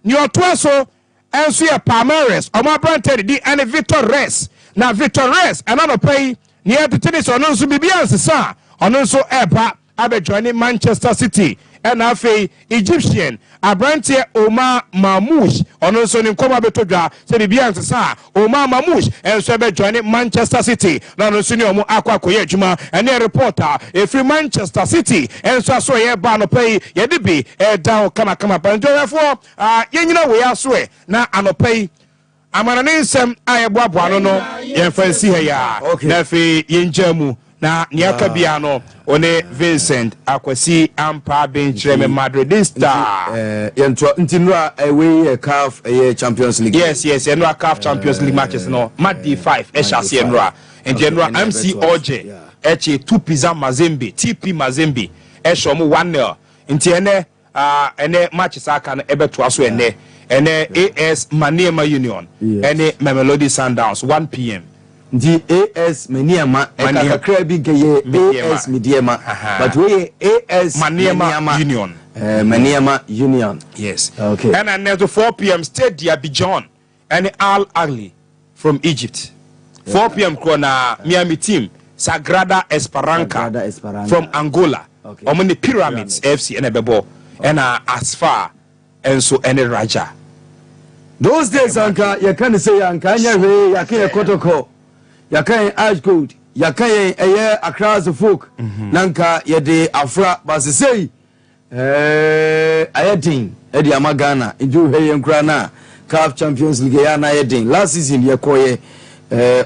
your torso, and see a Palmeiras, or my brand and a Victor Res. Now, Victor Res, another pay near the tennis on also Bibian's son, on also ever, I've joining Manchester City. And I say Egyptian, Abrantia Omar Mamouche, on also in Koma Betoga, say Bibian's son, Omar Mamouche, and so joining Manchester City. Now, no senior Aqua Koyejuma, and a reporter, if you Manchester City, and so I saw a ban pay, Yedibi, down, come up, and therefore, you know, we are swear, now I pay. I'm an name, I am Wabuano, and fancy here, Nefi, Yinjamu. Na niaka biano one Vincent akwasi ampa benchre Madridista yentro ntinura away CAF Champions League. Yes enura CAF Champions League matches no mat D5 eshase enura enura MC Oje eche 2 pizza Mazembe TP Mazembe esho mo 1-0 nti ene matches aka no ebeto aso ene AS Maniema Union ene Mamelodi Sundowns 1 p.m. The AS Maniema kakra bi geye AS Mediema but we AS Maniema Union Maniema Union. Yes. Okay. And at 4 p.m. Stade Abidjan and Al Ahly from Egypt. 4 p.m. Kona Miami team Sagrada Esperanca from Angola. Okay. The Pyramids FC and Ebebo and Asfar and so and Raja. Those days Anka you can say Anka nya yakaya kotoko yakan Ash Gold yakan across the folk nanka yede afra basesei ayedin edi amagana inju heye nkura na CAF Champions League ya na ayedin last season ye koye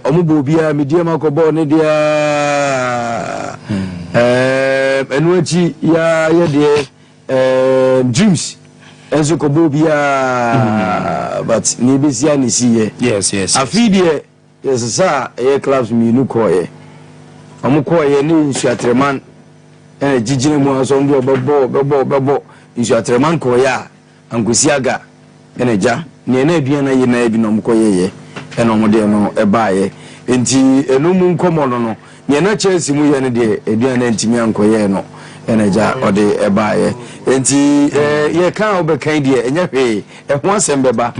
omubo bia mediema ko ball ne dia enuachi ya yede dreams enzo ko bo bia but ni besia ni siye yes afidie yes sir clubs mi nu koye amukoye ni nsuatreman jijire mu aso ndo bebo nsuatreman koya angosiaga eneja ne na aduana ye na bi no mkoye ye eno omode no ebaaye enti enu mu nkomo no ne na Chelsea mu ye ne de aduana ntimi ankoye no Eneja or the Ebaye. Enti ye kan obekan de enye hwe ho asem beba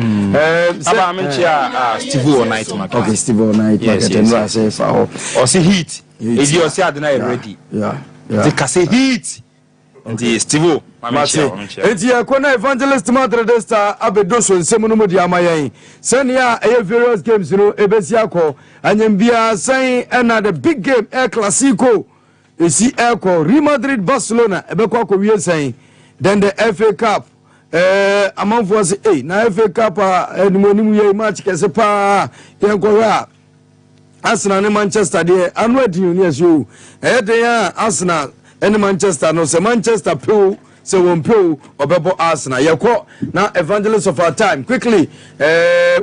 aba menchia Steve all night market. Okay, Steve all night market and I say fa ho or see heat edi o see adena ready yeah the kase heat ndi Steve enti yakona evangelist Madrid Star abedoso nsem no modi amayen senia eye various games no ebesi akọ anyambia san na the big game El Clasico esi eko Real Madrid Barcelona ebekọ akọwie san. Then the FA Cup amanfo say na FA Cup enimonimu ye match kese pa yenkoya Arsenal ne Manchester de anwadi ni aso den ya Arsenal and Manchester no se Manchester pro se won pro obebo Arsenal yekọ na evangelist of our time quickly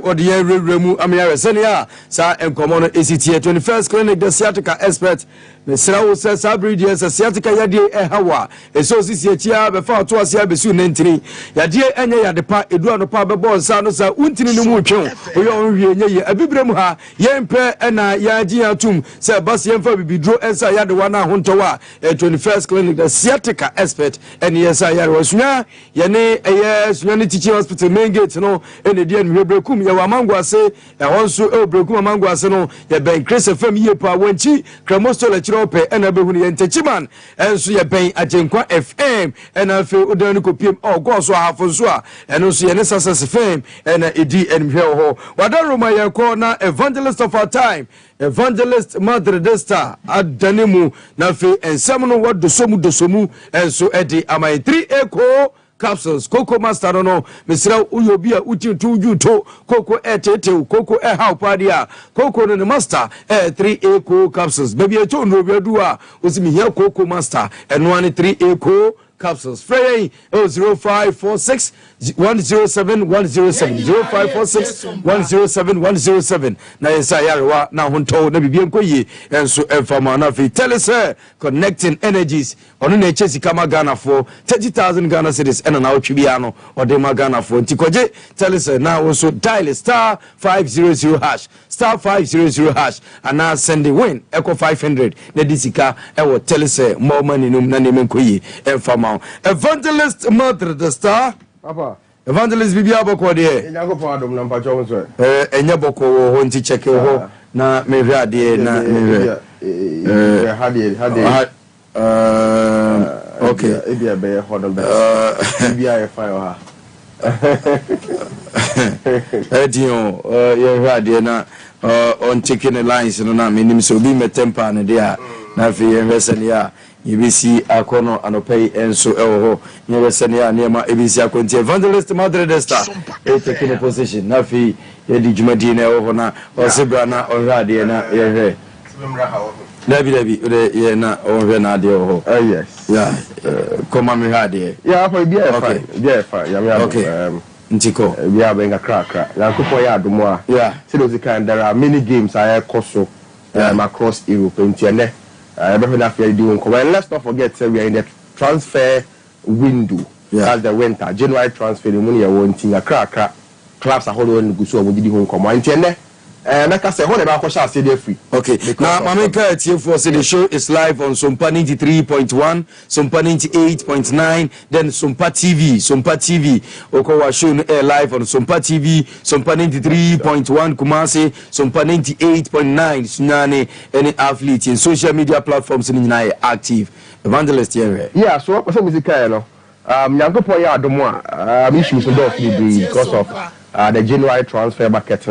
odi ye remu amia senia sa enkomo no ECT 21st clinic the sciatica expert Mesrawo se sabri se sciatica yade hawa eso sisi etia be fa to ase abesu nentini yade enye yade pa edu anopa bebo nsa no sa untini no mu twon oyo onwie nye ye abibrem ha yempe na yaji atum se bas yemfa bibidro ensa yade wana hontowa 21st clinic the sciatica expert ene yesa yare wasua yene eye sunya ne teaching hospital main gate no ene die no hebrekum ye wa mangwase ehonso ebrekum mangwase no ye ben Chris FM ye pa wanchi kramostola ope ena behunu ye ntechiman enso ye ben agenkwa FM ena fe odan ko piem go so hafo so a eno so ye ne success FM ena edi enhwe ho wadaroma ye ko na evangelist of our time evangelist Madrid Star adanemu na fe ensem no dosomu enso edi amai 3 echo capsules Coco Master no mesra uyobia utintu ujuto Coco etete Coco how padia Coco no master 3 eco capsules baby eto no biadua osimi here Coco Master and 3 eco capsules free 0546 107 107 0546 107 107 na yesa yarewa na honto na bibie nkoyi enso enfama na fi tell us connecting energies ono na echesi kama Ghana for 30,000 Ghana cedis ena na otwibia no ode ma Ghana for ntikoje tell us na also dial star 500 hash star 500 hash and send the win echo 500 na disika ewo tell us more money num na nem nkoyi enfama evangelist Madrid Star papa evangelist bibia aboko de enyango pa adom na mpacho nso enye boko ho nti check ho na mehwe ade na mehwe hade okay ebia be hodol be bibia e fire ha edion ye hwe ade na on taking the lines no na menim so bi metempa ne de a na fe ye hwesene ya yebisi akono anopei enso ewo nyebesene ya niema ebisi akonti evangelist Madrid Star taking a position na fi yedi jumadi na ewo na osebra na orade na yehwe dabi ye na onhwe na ade ewo yes yeah koma me hade yeah for be fine ya okay ntiko bia benga krakra na kupo ya adomo a yeah see those kind there are many games I koso across Europe ntene and let's not forget we are in the transfer window. That's the winter January transfer the money wanting a crack clubs are holding go so we did home come and like I say hold about question say they free. Okay, now Mameka TF4 say the show is live on Sompa 93.1, Sompa 98.9, then Sompa TV Okowa show live on Sompa TV, Sompa 93.1 Kumasi, Sompa 98.9 Sunyane, any athlete in social media platforms in United active. Evangelist here. Yeah, so what person music no nyanko po ya adomo a issues do because of the January transfer market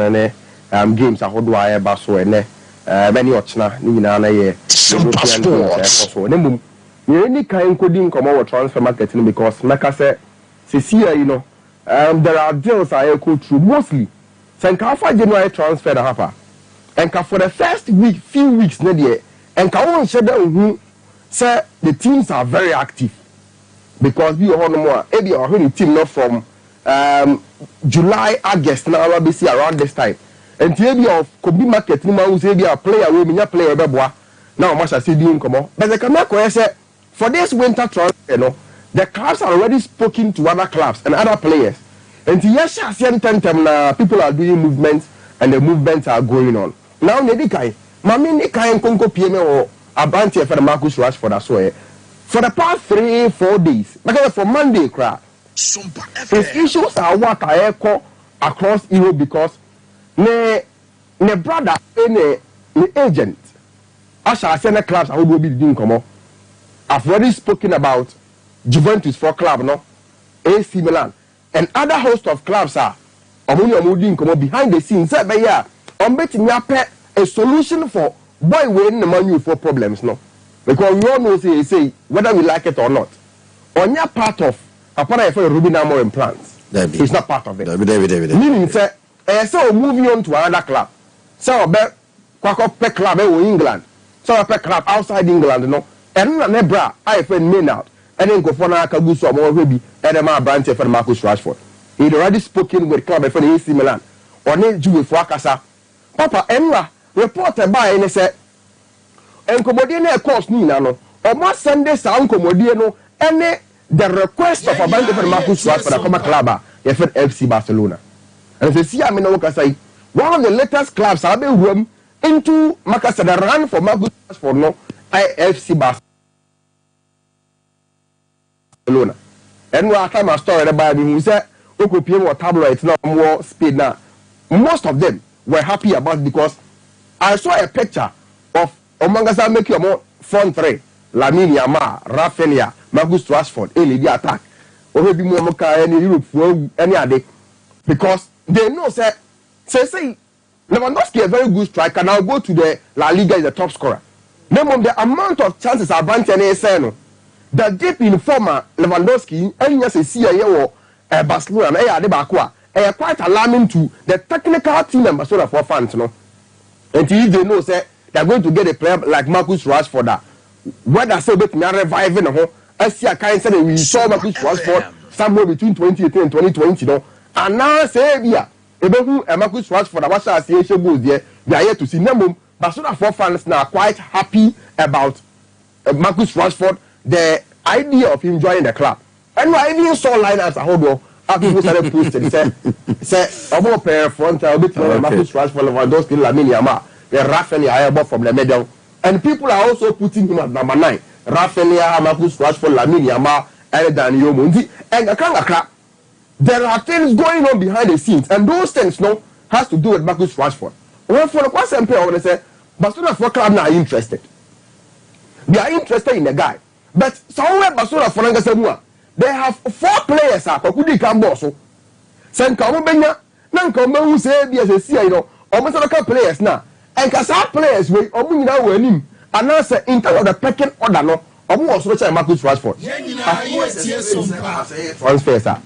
games ahodo a eba so ene bani ochna ni nyina na ye Sompa Sports so nemum ye ni kan kodi nkomo wo transfer market because meka say here you know there are deals I go through mostly senka for January transfer da happen enka for the first few weeks na there enka won sheda ohu say the teams are very active because we are more ebi our team not from July August now we see around this time. And the of could be market ni ma say be a player we minya player beboa now much as doing come on but the camera say for this winter transfer you know the clubs are already spoken to other clubs and other players and yes na people are doing movements and the movements are going on now ne di kai mami ni kai konko pie me o abanti e for Marcus Rashford as well for the past 3-4 days, because for Monday, his issues are what I echo across Europe because ne brother ne agent I shall send a clubs I will be doing come on. I've already spoken about Juventus for club no AC Milan and other host of clubs are doing come on behind the scenes say be ya on betting ya a solution for boy winning the money for problems no because we all know say whether we like it or not on your part of apart from Ruben Amorim implants it's not part of it meaning say so moving on to another club so be kwakọ club in England so pe club outside England no and na nebra I friend Maynard and then go for na akagu so mo hwe bi and ma branch for Marcus Rashford he already spoken with club for AC Milan on juwe for akasa papa enwa reporter by ne say enkomodie na course ni na no o mo Sunday sa enkomodie no ene the request of a branch for Marcus Rashford come club FC Barcelona and say see am no kasa one of the latest clubs have been room into Macasa the run for Marcus Rashford no FC Barcelona. And we are time a story about him who said Okopiem or tabloids no more speed now. Most of them were happy about it because I saw a picture of Omangasa make your more front three. Lamine Yamal, Rafinha, Marcus Rashford, Lady attack. Or maybe more any Europe for any other because they know say Lewandowski a very good striker now go to the La Liga is the top scorer. Remember the amount of chances advantage and say the deep in former Lewandowski and yes see a Barcelona and quite alarming to the technical team and Barcelona for fans no. And if they know say they are going to get a player like Marcus Rashford that whether say bet me reviving no I see a kind say we saw Marcus Rashford somewhere between 2018 and 2020 no and now say yeah Ebehu Marcus Rashford what I say goes there they are here to see Nemo Barcelona for fans now quite happy about Marcus Rashford the idea of him joining the club and I even saw lineups a whole after people started posting say about pair front a bit Marcus Rashford Lewandowski Lamine Yamal the Rafinha from the middle and people are also putting him at number 9 Rafinha Marcus Rashford Lamine Yamal and Daniel Mundi and Akanga. There are things going on behind the scenes, and those things no has to do with Marcus Rashford. Well, for the question, I want to say, Barcelona for club now interested. They are interested in the guy, but somewhere Barcelona for Nangasemua, they have 4 players. Kokudi Kamboso, Sankamu Benya, Nankamu who say be as a CIO, almost a couple players now, and Kasa players we Omuna winning, and now say in terms of the pecking order no, Omu also Marcus Rashford. Transfer sir.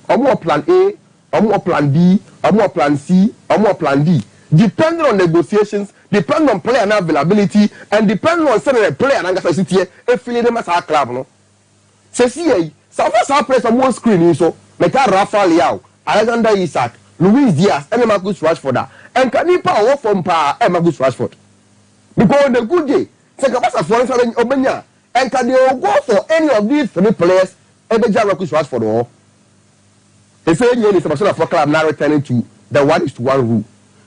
Or plan A, or more plan B, or more plan C, or more plan D. Depending on negotiations, depending on player availability, and depending on sending a player and city, a feeling them as our club. No, say see, some of us players on one screen, so Meta Rafa Leao, Alexander Isak, Luis Diaz, and Marcus Rashford, and Kanipa or from Pa and Marcus Rashford. Because the good day, say Kabasa for instance, Obenya, and can they go for any of these 3 players, Ebeja Marcus Rashford or. They say you need Barcelona for club now returning to the 1:1 rule.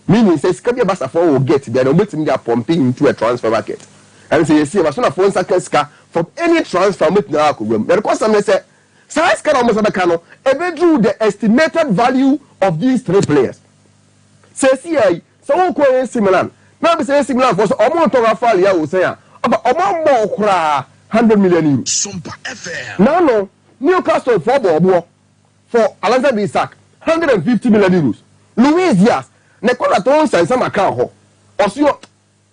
Meaning says Kabia Barcelona will get they are making their pumping into a transfer market. And say you see Barcelona for Sanka from any transfer with now room. The question they say size can almost Abacano even drew the estimated value of these 3 players. Say see so ko AC Milan. Now say AC Milan for amount of Rafa Leao say about more 100 million euros. Sompa FM. No Newcastle for Bobo. For Alexander Isak, 150 million euros. Luis Diaz, Nekola Tons and some account. Also,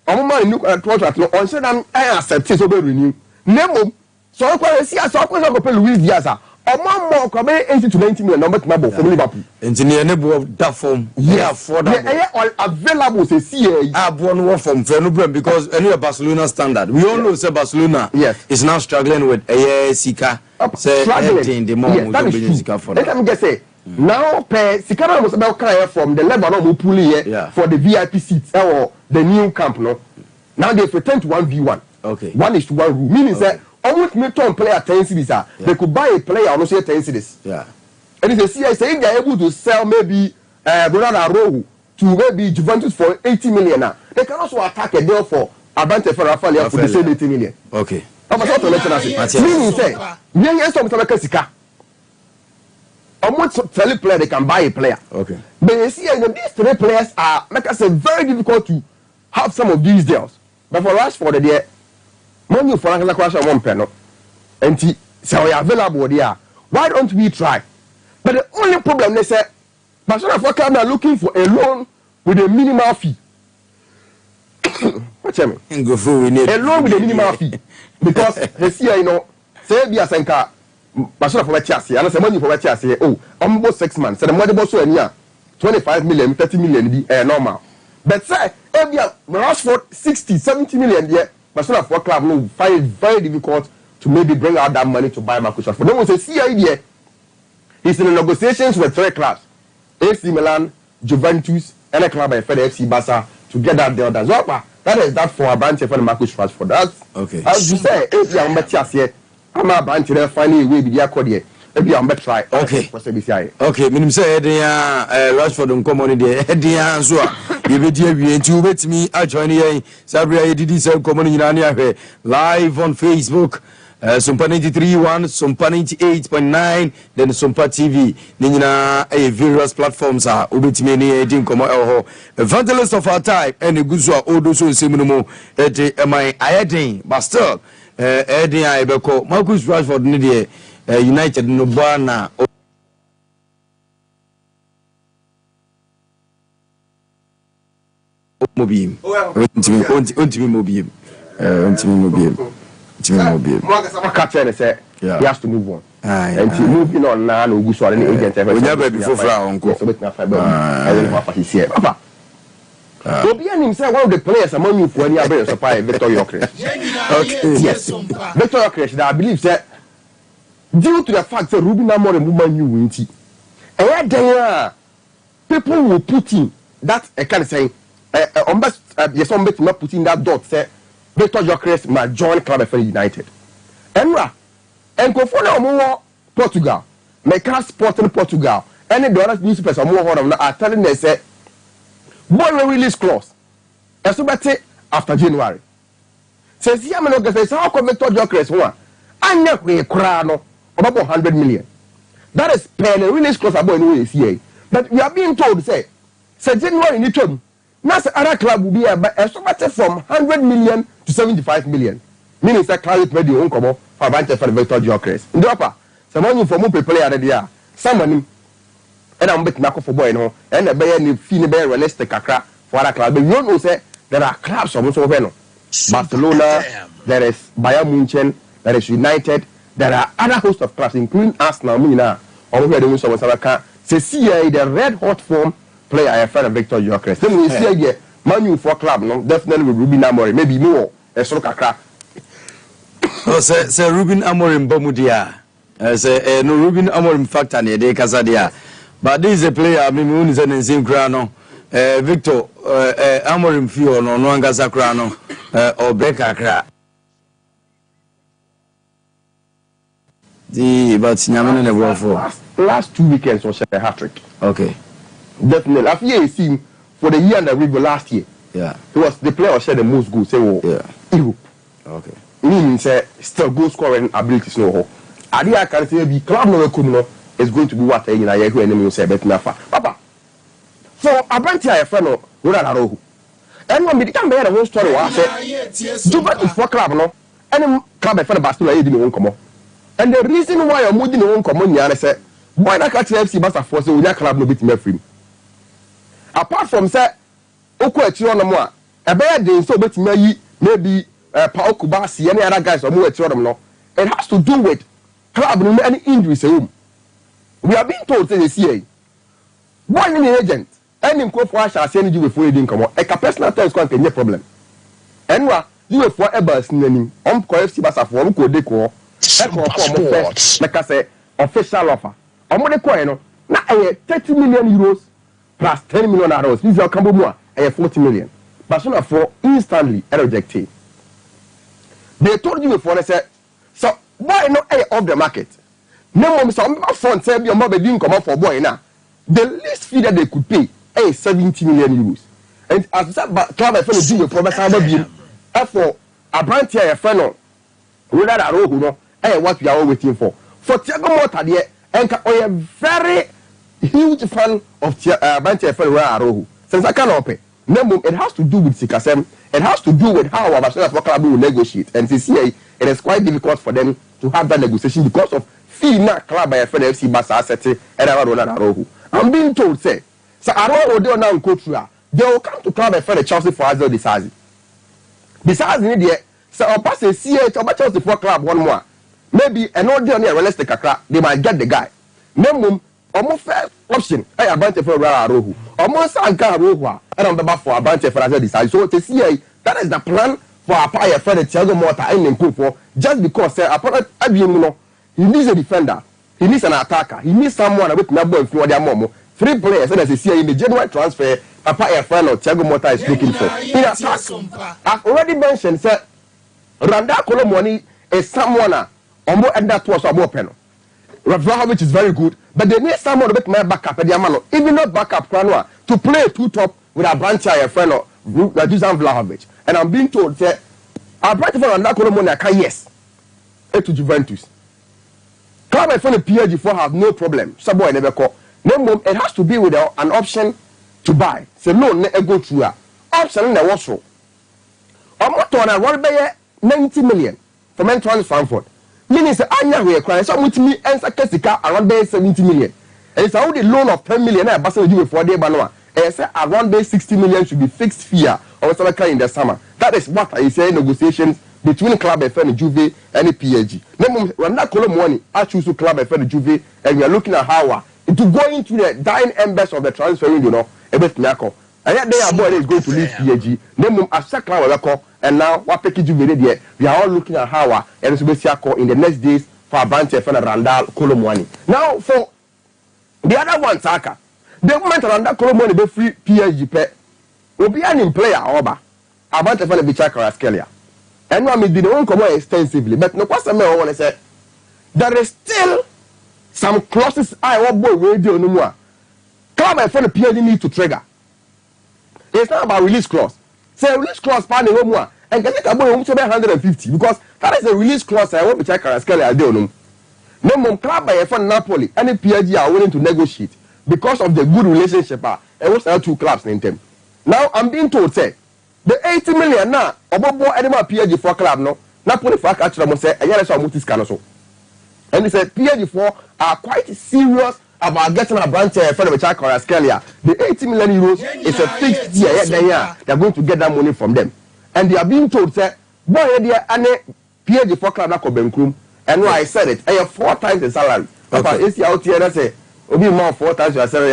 Omama in contract on said I accept it over renew. Nemo, so I see a so Luis Diaz. Omama come 80 to 90 million number to from Liverpool. Engineer Nebo of that form. Yeah, for that. Available to see a one from Fenubren because any Barcelona standard. We all know say Barcelona is now struggling with a Sika. Struggling the more that is true. Let me just say now Sikara was about cry from the Lebanon Mupuli for the VIP seats or the new camp no. Now they pretend to 1v1. Okay. 1:1 rule. Meaning that almost me turn player 10 cities they could buy a player on say 10 cities. Yeah. And if they see if they are able to sell maybe Ronald Arroyo to maybe Juventus for 80 million now, they can also attack a deal for Abante for Rafael for the same 80 million. Okay. I'm not meaning say, young some Sika. Almost tell player they can buy a player. Okay. But you see, these 3 players are, like I said, very difficult to have some of these deals. But for Rashford, the money for another question one penny. And so we are available there. Why don't we try? But the only problem they say, Barcelona for club are looking for a loan with a minimal fee. What you mean? Go through, we need a loan with a minimal fee. Because they see, say be a senka, Barcelona for Chelsea, and I say money for Chelsea. Oh, almost 6 months. So the money was so near 25 million, 30 million be normal. But say, every Rashford 60, 70 million there, Barcelona for club no find it very difficult to maybe bring out that money to buy Marcus Rashford. Then we say, see idea. He's in the negotiations with 3 clubs: AC Milan, Juventus, and a club by FC Barca to get that deal done. So that is that for a branch for Marcus Rashford. That's okay. As you say, if you are better here, I'm a branch there finally we be there code here. If you are better try. Okay. Okay. Minim say Rashford nko money there. Hedia so you be there we enti ubet me a join here. Sabria didi say nko money nyina na ahwe live on Facebook. Sompa 93.1, Sompa 98.9, then Sompa TV. Nina various platforms are ubetime ni edin komo elho. Evangelist of our time and guzwa odo so nsemuno my ayedin but still edin ayebeko Marcus Rashford ni de United no bana mobim. Ontimi mobim. Captain say he has to move on. And he moving on now, no good. So any agent ever. We never before Flower Uncle. So I don't know what he's here. Papa. Obian himself one of the players among you for any other supply Victor Gyökeres. Okay. Yes. Victor Gyökeres, I believe that due to the fact that Ruben Amorim woman you win tea. And there people will put in that I can say yes, some bet not putting that dot say Victor Gyökeres ma join Club FM United. Emra, and go for now Portugal, make us sport in Portugal. Any the other newspapers are more are telling they say, boy release clause. And so that's after January. Says here, I'm not say how come Victor Gyökeres one? I never a crown about 100 million. That is pen and release clause about anyway CA. But we are being told say January in term. Now the other club will be a from 100 million to 75 million. Meaning that club made the own come for Victor Gyökeres. In the upper, someone from Mupe player there, someone and I'm betting for boy no, and a bear need fee bear realistic for other club. But you know say there are clubs almost over no. Barcelona, there is Bayern Munich, there is United, there are other host of clubs including Arsenal, Mina, or where the Musa was say the red hot form player I friend of Victor Gyökeres. Then we see again Manu for club no definitely with Ruben Amorim maybe more a sort of crack. Oh say Ruben Amorim bomudia. Say no Ruben Amorim factor near de Casadia. But this is a player I mean who is an insane crano. Victor Amorim fio no angasa crano or Becca crack. The but Nyamene never for last 2 weekends was a hat trick. Okay. Definitely. After you see for the year that we go last year. Yeah. It was the player who shared the most goals. Say, Europe. Okay. Meaning, say, still goal scoring abilities no. I can say the club no is going to be what I hear enemy say bet nafa. Papa. For Abranti I friend no Ronald Araujo. And when we can bear the whole story was say Juventus for club no. Any club I friend Barcelona you didn't come. And the reason why you're moving on come on here say why not catch FC Barca for say we club no bit me free. Apart from say oko etiro no mo a e be dey so betimi yi maybe Paul Kubasi any other guys or mo etiro no it has to do with club no any injuries home. We are being told say this year one in agent any nko for asha say ni before edin come e ka personal terms kan kenye problem enwa you for ebas nani ko FC Barca for ko de ko e ko mo first like I say official offer omo de ko no na 30 million euros plus 10 million euros. This is our Cambodia, 40 million. Barcelona for instantly rejected. They told you before, they said, so why not off the market? No more, some front say your mother didn't come up for boy now. The least fee that they could pay is 70 million euros. And as that club I feel do with Professor Ababim, for a brand here, a friend Ronald Arohu no what we are all waiting for Thiago Motta there and a very huge fan of Banche Ronald Arohu since I can't pay. It has to do with Sikasem. It has to do with how our Barcelona Football Club will negotiate. And CCA, it is quite difficult for them to have that negotiation because of fee not club by FC Barca City and Ronald Arohu. I'm being told, say, so Arohu they will now go through. They will come to club by Chelsea for Azul Disazi. Disazi in the so I'll pass a CH or Chelsea Football Club one more. Maybe an ordinary realistic they might get the guy. Minimum almost first option. I have Banche for Arohu. Almost I got Arohu. I don't remember for a Banche for Azul Disazi. So to see that is the plan for a player friend Thiago Motta and for just because upon he needs a defender, he needs an attacker, he needs someone with number and for their mom. 3 players and as you see in the January transfer, a player friend of Thiago Motta is looking for. In attack, I've already mentioned sir, Randa Kolomoni is someone or more and that was a more penal. Vlahovic is very good, but they need someone with my backup at the even not backup to play 2 top with a branch a friend of Dusan Vlahovic. And I'm being told that our branch for Randa Kolomoni can yes to Juventus. Club I found a PSG4 have no problem. Subway never call. No, it has to be with an option to buy. So no, go through option in the washroom. I'm not on a one 90 million from Antoine Frankfurt. Meaning, I we are crying. So with me and Sakesika around 70 million. And it's only loan of 10 million. I basically do it for day Banoa. And I say around 60 million should be fixed fee or something in the summer. That is what I say negotiations between Club FM and Juve and the PSG. When that column money, I choose to Club FM and Juve, and we are looking at how to go into the dying embers of the transfer window, a bit Nako. And yet they are going to leave PSG. Then as a club and now what package Juve there, we are all looking at how and Subesiako in the next days for Banche and Randall Kolomwani. Now for the other one, Saka, the moment Randall Kolomwani be free PSG pay will be an in player over Abante and Bichaka Raskelia. And I did not come extensively, but no question I want to say there is still some clauses I want boy radio no more. Club and friend PSG need to trigger. It's not about release clause. Say release clause pan no more and get it about 150 because that is a release clause I want to check Raskelia I don't know. No more club by friend Napoli and PSG are willing to negotiate because of the good relationship and what's the 2 clubs in them. Now I'm being told say the 80 million now, Obobo Edema PSG4 club no, Napoli for catch them say, and yes, I'm multi so. And he said PSG4 are quite serious about getting a branch for the Chaka Raskelia. The 80 million euros is a fixed year. They are going to get that money from them. And they are being told, say, boy, they are any PSG4 club na Benkum. And why I said it, I have 4 times the salary. But it's out here, that's it. Obi more 4 times your salary.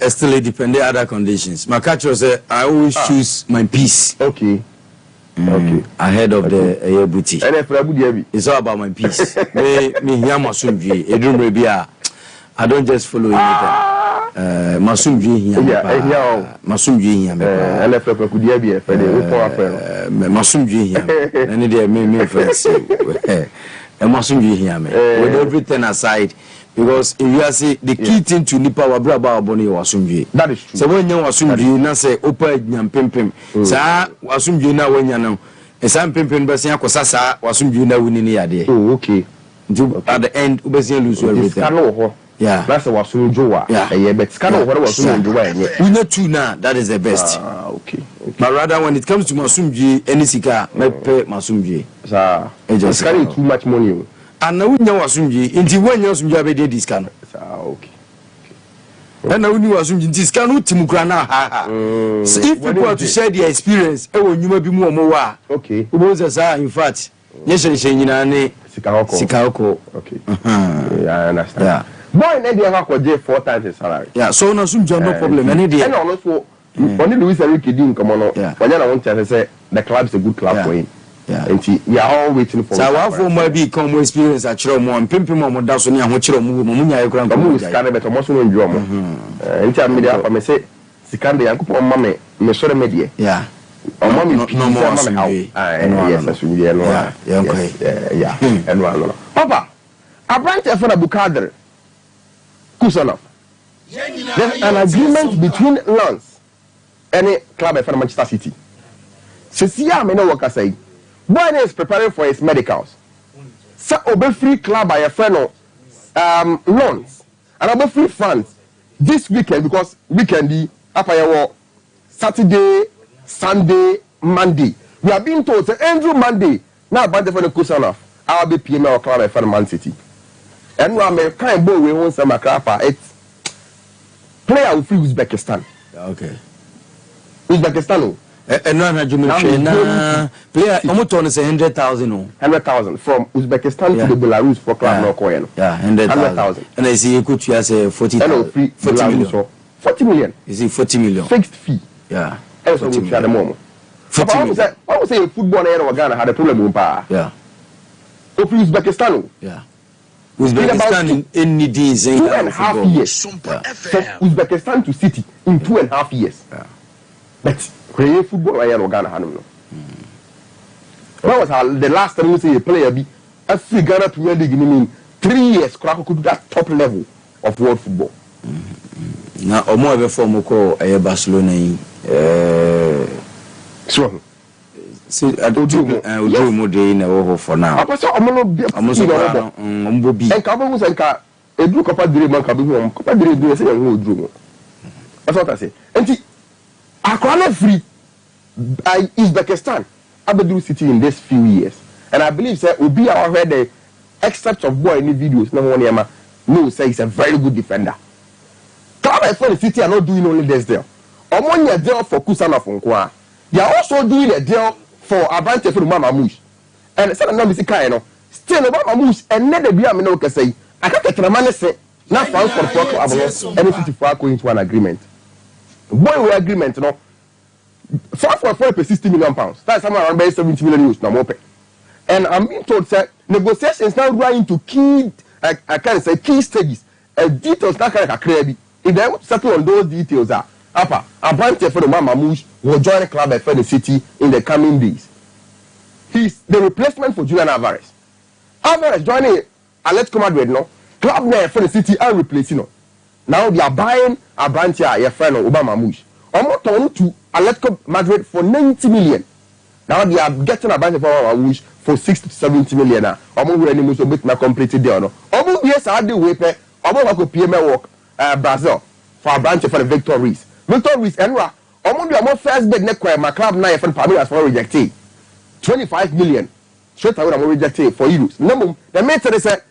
Still it depends on other conditions. My catch was I always choose my peace. Okay. Okay. Ahead of the booty. It's all about my peace. Me here masumji. Edrum bia. I don't just follow anything. Masumji here. Masumji here. LFP could be for the masumji here. Any day me friends. Masumji here. With everything aside. Because if you see the key thing to nipa wabra ba aboni wasumdwe. That is true. So when you wasumdwe na say opa nyam pimpim. Sa wasumdwe na wanya na. Esa pimpim be se akosa sa wasumdwe na wuni ni yade. Oh, okay. At the end ubesi lose everything. Yeah. That's a wasumdwe wa. Yeah, but scano what wasumdwe wa. We know two now, that is the best. Okay. But rather when it comes to masumdwe any sika me pay masumdwe. Sa it's carry too much money. And now we know asumji inti when you asumji abede discount. Okay. And now we know asumji discount timukra na ha. So if people are to share their experience, e wo nyuma bi mu omo wa. Okay. Uboza sa in fact, nyeshe nyina ne Sikahoko. Okay. Yeah, I understand. Yeah. Boy na dey akwa je 4 times the salary. Yeah, so na asumji no problem any day. And also only Luis Enrique din come on. When you want to say the club is a good club for him. Yeah. And we are all waiting for. So our for maybe come experience at chiro mo pimpim mo da so ni ahwo chiro mo nya ekura nko mo scan beto mo so no ndwo mo. Nti am media pa me say sikande yankopon ma me sore medie. Yeah. O ma me no mo ma me how. Yes asumi ye no. Yeah. And no. Papa, Abrante for Abukadr Kusanov. There's an agreement between Lens and a club for Manchester City. Sesia me no work say boy is preparing for his medicals. So obe free club by a friend loans and obe free funds this weekend because weekend up Saturday, Sunday, Monday. We are being told that Andrew Monday now about the Kusanov. I'll be PML club at Man City. And we are kind boy we want some crap. It's player will free Uzbekistan. Okay. Uzbekistan. And no, player almost on 100,000. 100,000 from Uzbekistan to the Belarus for club no coin. Yeah, 100,000. And I see you could say 40 million. 40 million. Is it 40 million? Fixed fee. Yeah. That's what we at the moment. I would say football in Ghana had a problem with power. Yeah. Of Uzbekistan. Yeah. Uzbekistan in needs 2.5 years. From Uzbekistan to City in 2.5 years. Yeah. But create football in Ghana had no. That was the last time we see a player be a free Ghana Premier League in 3 years. Krakow could do that top level of world football. Now, or more before Moko, Barcelona. So, see, I don't do more day in a for now. I was almost and Cabo was a do Copa Dream and Cabo, Copa Dream, do a dream. That's what I say. And I can't free Uzbekistan, Abadu City in this few years. And I believe that will be our head excerpts of boy in the videos. No one no say he's a very good defender. Club for the City are not doing only this deal. Among your deal for Kusana Funkwa. They are also doing a deal for Abante for Mama Mush. And some of them is kind still Mama Mush and never be a minoka say, I can't get a man say, not found for the club and City for going into an agreement. Boy, we agreement, no. 60 million pounds. That's somewhere around 70 million euros now. And I'm being told that negotiations now running to key, I can't say key stages, details that kind of crazy. If they want to settle on those details, Abante for the Mama Mush will join the club at the City in the coming days. He's the replacement for Julian Alvarez. Alvarez joining Atletico Madrid, no club there for the City and replacing. No. Now they are buying Abante, your friend Obama Mush. Almost on to Atletico Madrid for 90 million. Now they are getting Abante for Obama Mush for 60 to 70 million. Almost any most of it now completed there. No. Almost yes, I do wait. Almost like a PML work Brazil for Abante for the Victor Ruiz. Victor Ruiz and almost the first bid neck my club now for Palmeiras for rejected 25 million. Straight away I'm rejected for euros. No, the matter said,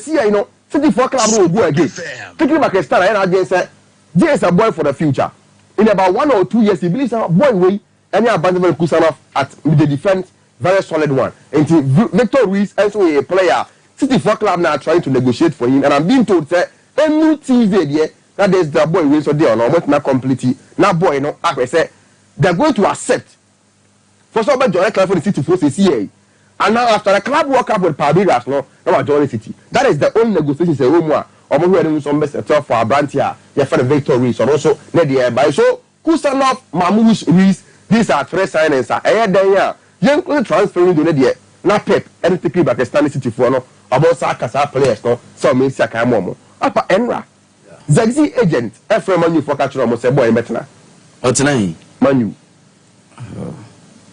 you know, 54 club will go again. Thinking about a star and again said, there is a boy for the future. In about 1 or 2 years, he believes a boy way and you abandon Kusanov at the defense, very solid one. And Victor Ruiz also a player. 54 club now trying to negotiate for him, and I'm being told that a new TV there that there's the boy way so they are not not completely. Now boy, no, I say they're going to accept. For some join club for the City for CCA. And now after the club work up with Palmeiras, no, now join the City. That is the only negotiation say Roma. Almost where some best for Abrantia, your friend Victor Ruiz, or also Nadia by so Kusanov, Mamouche Ruiz, these are three signings. I there, young transferring to Nadia, not Pep, and the people back standing City for no, about Sakasa players, no, so means Sakamomo. Upper Enra. Zagzi agent, Ephraim Manu for catching almost a boy in Betna. What's the name? Manu.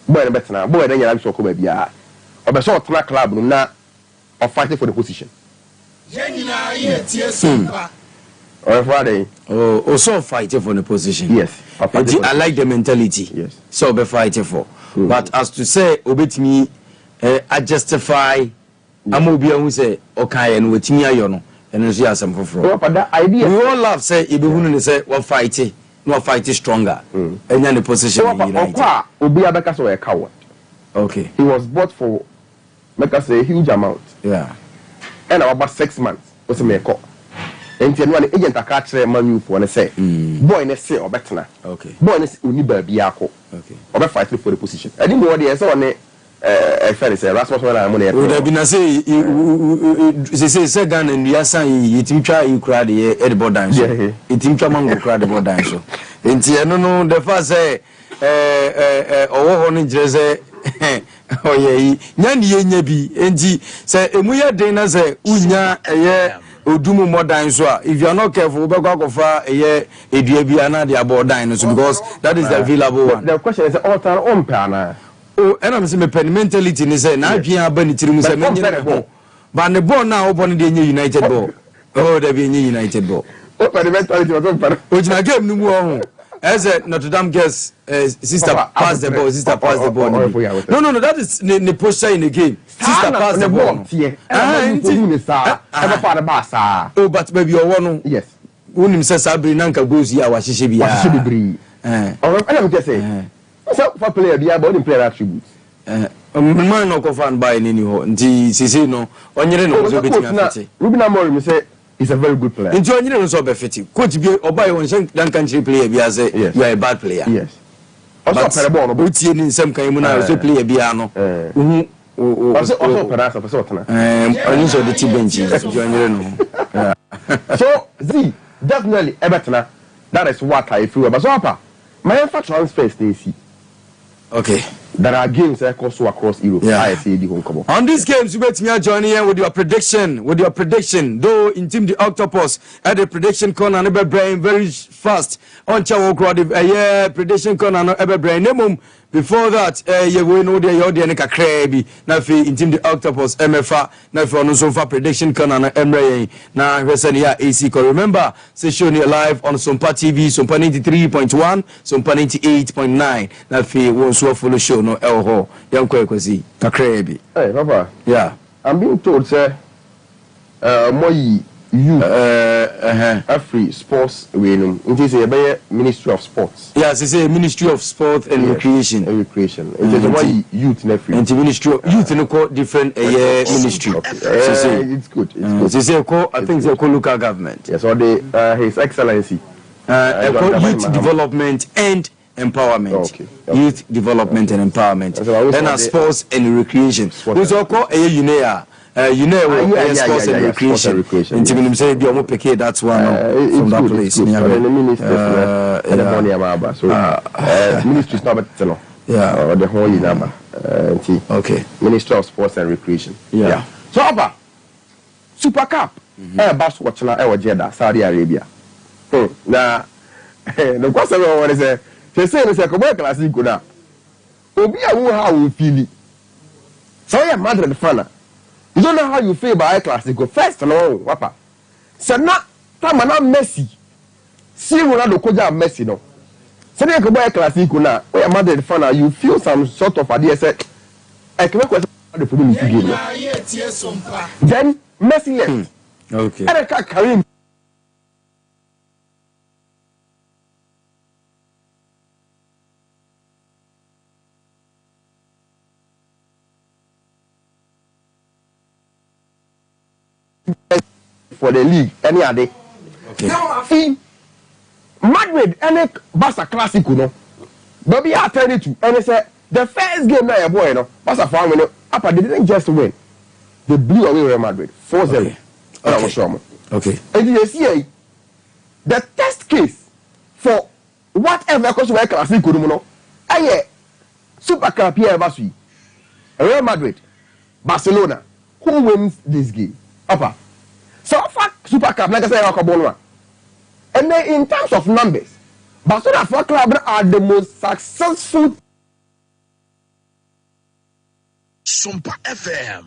Boy in Betna, boy, then you're so cool, baby. Or the short track club, not of fighting for the position. Or Friday. Oh, also fighting for the position. Yes. I like the mentality. Yes. So be fighting for. But as to say, obey me, I justify. I'm obi who say, okay, and with me, you know, and you see some for. But that idea. We all love say, if you want to say, we're fighting stronger. And then the position. Obi Abeka so a coward. Okay. He was bought for, make us say, a huge amount. Yeah. And about 6 months was a make up. And then one agent a catch Manu for and say, boy, let's say or better. Okay. Boy, let's uniba biako. Okay. Or fighting for the position. I didn't know what they saw on it. I felt it's a Rasmus when I'm on it. Would have been a say, they say, Gun and Yasan, you think you cried the edible dance. You think Mango cried about dance. And no, the first say, oh, on Jesse. Oh, yeah, Yan Yabi, and say, Emuya Dana say, Unya, a year, Udumu more dinosaur. If you are not careful, Bagofa, a year, a Diabiana, the about dinosaur, because that is the available one. The question is, all time on Pana. Oh, and I'm saying my mentality is say na adwen aba ni tiri mu say menye ball. But the ball now open the United ball. Oh, there be United ball. Oh, but the mentality was open. Which na game no more. As a Notre Dame girls, sister pass the ball, sister pass the ball. No, that is the posture in the game. Sister pass the ball. Oh, but maybe you want yes. Unim says Sabri Nanka goes here, Washibi. Or I don't say. So for player, the body player attributes. Man, no confirmed by any ho. She no. On your nose, Ruben Amorim say. He's a very good player. Into you know so befitting. Could be or buy one country player be as a you are a bad player. Yes. Also but in some kind of play a piano. Also Perasa for Sotana. Also the T-benches. So Z definitely Everton. That is what I feel about Zopa. My transfer Stacy. Okay. There are games also across Europe. I see the home come. On these games, you bet me joining here with your prediction. Though in team the Octopus at the prediction corner, never brain very fast. On Chawo crowd, prediction corner, never brain. Before that, you will know the Yodianica Krabi. Now, in team the Octopus, MFA, now for no so far prediction corner, Emre. Now, Resania AC. Remember, session here live on Sompa TV, Sompa 93.1, Sompa 98.9. Now, for one so follow show. No elho young kwezi Krabi. Hey papa, yeah, I'm being told sir more you free sports wenum it is a Ministry of Sports. Yes, it's a Ministry of Sport and Recreation. It is more youth in free. And the Ministry of Youth in a different ministry. It's good. It's a call, I think it's a local government. Yes, or the His Excellency Youth Development and Empowerment. Youth Development and Empowerment. Then sports and recreation. Who's all called a UNEA. Sports and recreation. In Timinum say be almost PK, that's one from that place. Ministry is not better. Yeah, the whole number. Okay. Ministry of Sports and Recreation. Yeah. So Abba, Super Cup. Bas watching Jeddah, Saudi Arabia. Now, the question what is it? They say it's a commercial classic now. Obi how we feel it. So you're Madrid fan. You don't know how you feel about a classic. First and all, Papa. So now, time na Messi. See Ronaldo koja Messi no. So you go buy a classic now. We are Madrid fan. You feel some sort of idea. Say, I can make the problem game. Then Messi left. Okay. And I can't carry him. For the league, any other. Okay. Now, see, Madrid, any Barca Classic, you know. Baby, I tell you to, and they say the first game now, boy, you know, Barca fan, you know, Upper they didn't just win, they blew away Real Madrid 4-0. Okay. And you see, the test case for whatever comes to Classic, you know, Super Cup here, Real Madrid, Barcelona, who wins this game? Upper. So far, Super Cup, like I said, and then in terms of numbers, Barcelona for club are the most successful. Sompa FM.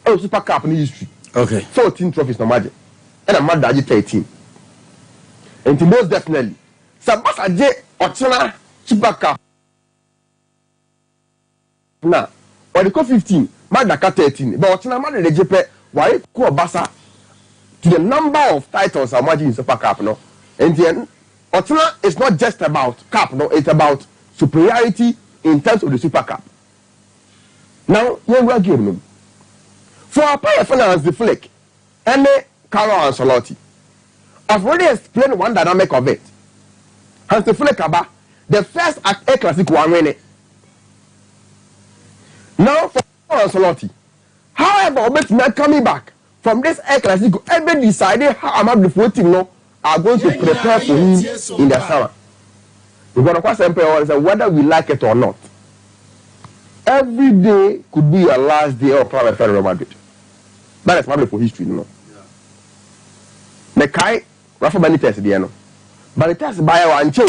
Oh, Super Cup in history. Okay. 14 trophies no magic. And I'm mad 13. And most definitely, Sabasa J. Ochana Super Cup. Now, when you go 15, Madaka 13, but Ochana Mad the JP, why you call Basa to the number of titles I'm watching in Super Cup, no? And then Ochana is not just about Cup, no, it's about superiority in terms of the Super Cup. Now, you will give them. For our player finance the flick, and Carlo Ancelotti, I've already explained one dynamic of it. Hans the flick about the first at A Classic one minute. Now for Ancelotti, however, Obetuna coming back from this Air Classico, every decided how I'm the 14 no are going to prepare for him in the summer. We're going to question whether we like it or not. Every day could be your last day of Real Madrid. That is probably for history, you know. The Kai Rafa Benitez the no. Benitez buy one show.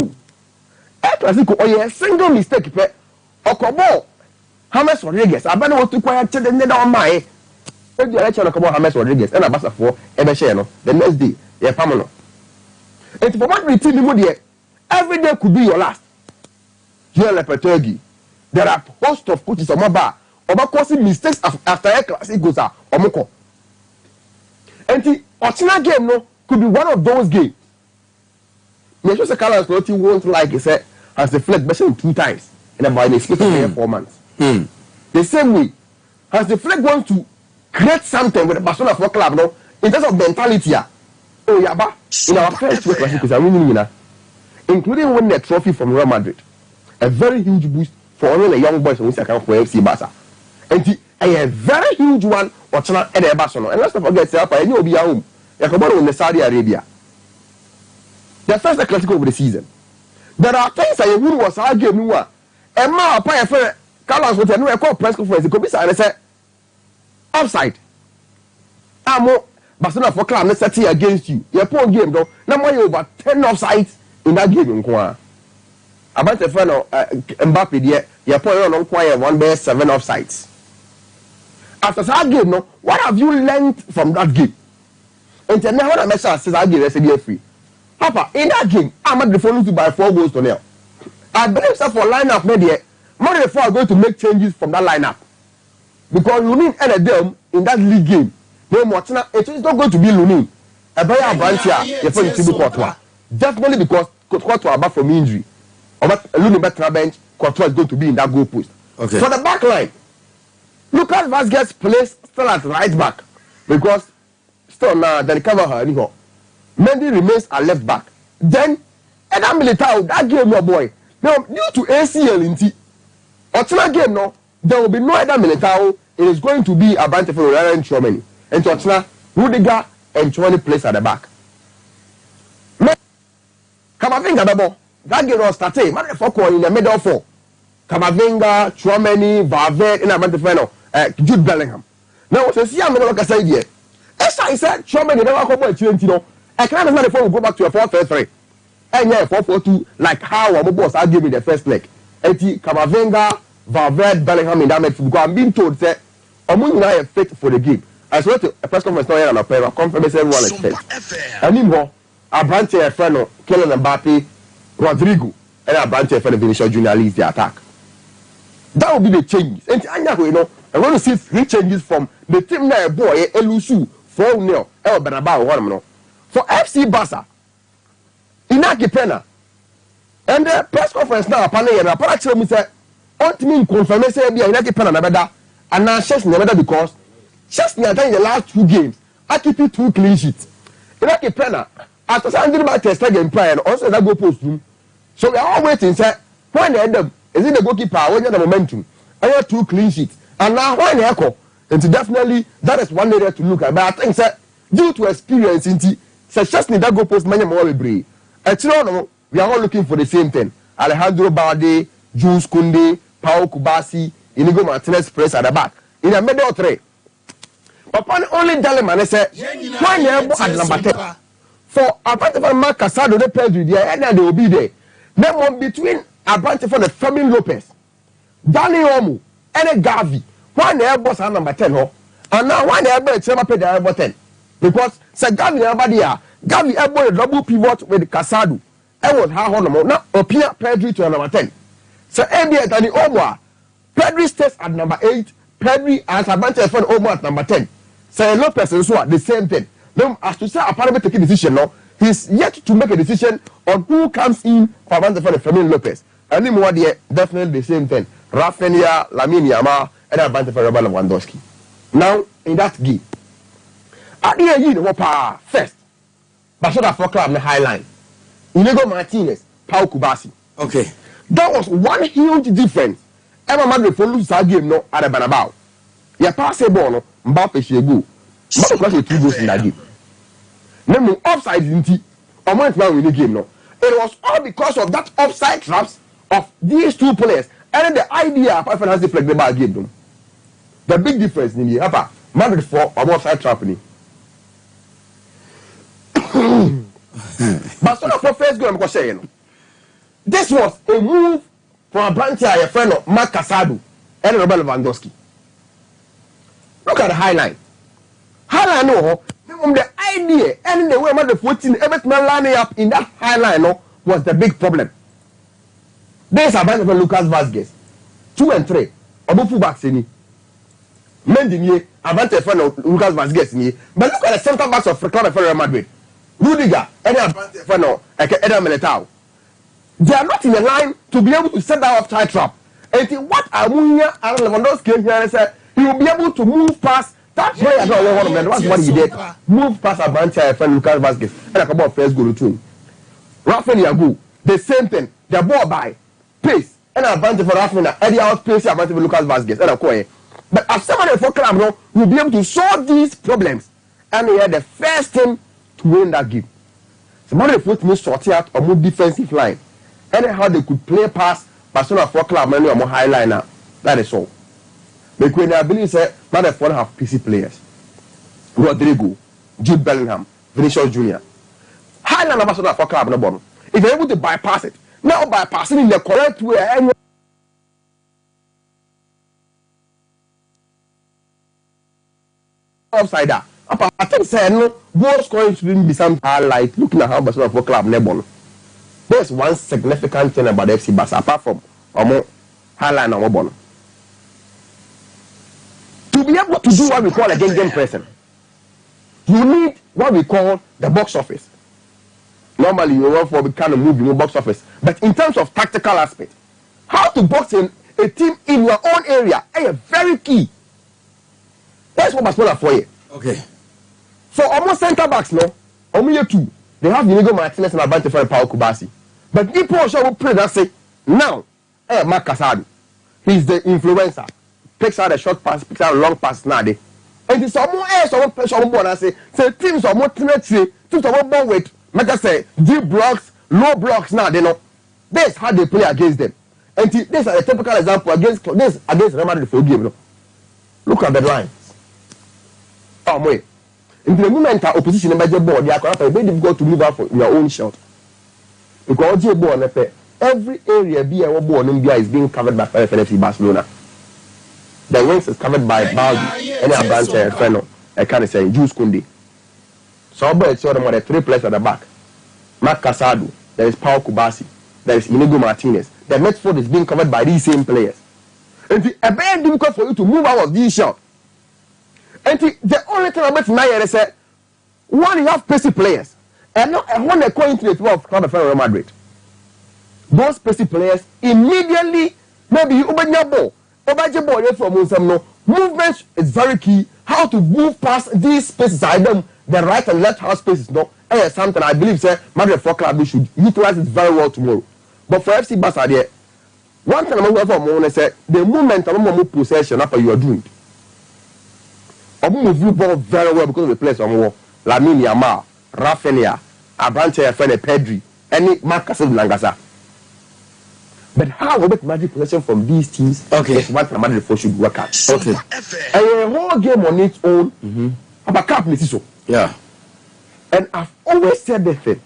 Classico or a single mistake pe Okobo James Rodriguez. I better want to quiet the net on my. If you election Okobo James Rodriguez and a bassa for Ebesheno the next day, yeah, Pamano. And for what we tell you, every day could be your last. Here, Lepetergi. There are a host of coaches on my bar about causing mistakes after a classic goes out. Omoko. And the Ochina game no could be one of those games. Make sure Carlos Lotti won't like he said has deflected better 2 times in about a space of 4 months. The same way has the flag wants to create something with the Barcelona for club no in terms of mentality. Oh Yaba in our first 2 classics are winning winner, including winning a trophy from Real Madrid. A very huge boost for all the young boys who can for FC Barca. And a very huge one or China and Barcelona. And let's not forget Serie and you'll be home. You come on in Saudi Arabia. The first Classico of the season. There are things I who was arguing more. And my friend Carlos with a new press conference. The commissioner said offside. Amo Barcelona for club let's set against you. Your poor game though. Now more over 10 offsides in that game. About the friend of Mbappe there, your point on quiet 1 by 7 offsides. After that game, no, what have you learned from that game? And then when I message says I give SBA free. Papa, in that game, I'm at the phone to buy 4 goals to nil. I believe that for lineup media, more than 4 are going to make changes from that lineup. Because Lunin and them in that league game, it is not going to be Lunin. A better branch here, you're going to be Courtois. Definitely because Courtois are back from injury. Or Lunin better bench, Courtois is going to be in that goal post. Okay. For the back line, Lucas Vazquez plays still at right back because still now they cover her anyhow. Mendy remains at left back. Then Eda Militao that game your boy. Now due to ACL in T, Otina game no, there will be no Eda Militao. It is going to be a bunch of Ryan and Chouameni. And to Otina, Rudiger and Chouameni plays at the back. Kamavinga Bebo, that game was starting. Man, in the middle 4. Kamavinga, Chouameni, Valverde, and a bunch of Jude Bellingham. Now, what's the same like I said here? As I said, Chouameni never come back to I can't understand if we go back to a 4-3-3. And yeah, 4-4-2, like how our boss argued in the first leg. Eti Kamavinga, Valverde, Bellingham in that midfield. Because I'm being told that Omun now is fit for the game. I saw a press conference now here on a pair of conference everyone expects. And meanwhile, our branch a friend of Kylian Mbappe, Rodrigo, and our branch a friend of Vinicius Junior leads the attack. That will be the changes. And I know, I want to see 3 changes from the team now, boy, Elusu, 4-0, El Benabao, 1-0. For FC Barca, Inaki Pena, and the press conference now, Panay and Aparacho, Mr. Ultimate confirmation, Inaki Pena, Nevada, and now Chelsea Nevada because Chelsea in the last 2 games, I keep 2 clean sheets. Inaki Pena, after sending back to a second player, and also that go post room. So we are all waiting, sir. When they end up, is it the goalkeeper? When you have the momentum, I have 2 clean sheets, and now when they echo, and definitely that is one area to look at. But I think, sir, due to experience in just need that go post many more brave. We are all looking for the same thing. Alejandro Balde, Jules Koundé, Pau Kubasi, Inigo Martinez press at the back. In the middle 3. Upon only Deleman said, why never at number 10? For a bunch of Mark Casado, they played with there, and they will be there. Then one between a bunch of the Fermin Lopez, Danny Omu, and a Gavi. Why never boss at number 10? And now why never pay the number 10? Because Sir Gavi everybody here. Gavi able a double pivot with Casado. I was how on now appear Pedri to number 10. So Abia and the Omwa. Pedri stays at number 8. Pedri and a bunch of friend Omwa at number 10. So Lopez and so the same thing. Then as to say apparently taking decision now, he's yet to make a decision on who comes in for a bunch of friend Fermin Lopez. And then more there, definitely the same thing. Rafinha, Lamine Yamal, and a bunch of Robert Lewandowski. Now in that game. At the end, you know, first, Barcelona for club the high line. Inigo Martinez, Pau Kubasi. Okay. That was one huge difference. Emma Madrid for lose that game no at the Banabao. You pass a ball, no, Mbappe she go. Mbappe plus 2 goals in that game. Then offside in T. Or went well in the game no. It was all because of that offside traps of these 2 players. And the idea apart from has the flag the ball game them. The big difference in the Madrid for offside trap. Barcelona for first goal I'm saying. This was a move from a branch a friend of Mark Casado and Robert Lewandowski. Look at the highline. Highline no the idea and the way the 14 everything lining up in that highline no was the big problem. There's a bunch of Lucas Vazquez 2 and 3 Obu fullbacks in Mendy advantage for Lucas Vazquez ni. But look at the centre backs of Real Madrid. Rudiger, any advantage for Eder Militao. They are not in a line to be able to set that off tight trap. And what Amunia and Lewandowski came here and said he will be able to move past that player. That's what he did. Move past advantage for Lucas Vazquez and a couple of first goal too. Rafinha the same thing. The ball by pace and advantage for Rafinha. Eddie out pace advantage for Lucas Vazquez and a coin. But as somebody for club will be able to solve these problems, and they are the first team to win that game. Somebody put me sorting out a more defensive line, and how they could play past Barcelona for club many more high liner. That is all. Because I believe that not four have PC players. Rodrigo, Jude Bellingham, Vinicius Junior. High liner Barcelona for club no bottom. If you're able to bypass it, now bypassing in the correct way, and upside down. I think say no goal scoring shouldn't be some highlight. Looking at how Barcelona for club nebon. There's one significant thing about FC Barca apart from highlight and one. To be able to do what we call a game pressing, you need what we call the box office. Normally you want for the kind of move in the box office, but in terms of tactical aspect, how to box in a team in your own area is very key. That's what Barcelona for you. Okay. For almost centre backs, no, only 2. They have Inigo Martinez and advantage for Pau Kubasi. But people will play that say, now, Mark Casado, he's the influencer. Picks out a short pass, picks out a long pass now. And it's someone and say teams are more teams are more with, make us say, deep blocks, low blocks now, they know. That's how they play against them. And this is a typical example against Real Madrid for game. No? Look at the line. Wait. In the moment opposition in the ball, they are very difficult to move out for your own shot. Because every area be a ball in is being covered by FC Barcelona. The wings is covered by Baldi, and a branch Feno, I can't say Jules Kunde. So it's sort of more 3 players at the back. Mark Casado, there is Pau Kubasi, there is Inigo Martinez. The midfield is being covered by these same players. And it's very difficult for you to move out of these shots. And the only thing about tonight is that one, you have pacey players, and when they go into the 12 club of Real Madrid, those pacey players immediately maybe you open your ball from no movement is very key. How to move past these spaces, the right and left hand spaces, no, and something I believe say Madrid for club should utilize it very well tomorrow. But for FC Barca, there one thing I'm going for say the movement of possession after you are doing. Move you ball very well because of the players on war. Lamine Yamal, Rafinha, Abrante Fene Pedri, any Marcus Langasa. But how will magic possession from these teams? Okay, is what Madrid should work out. Okay, a whole game on its own. About cap so. Yeah, and I've always said the thing.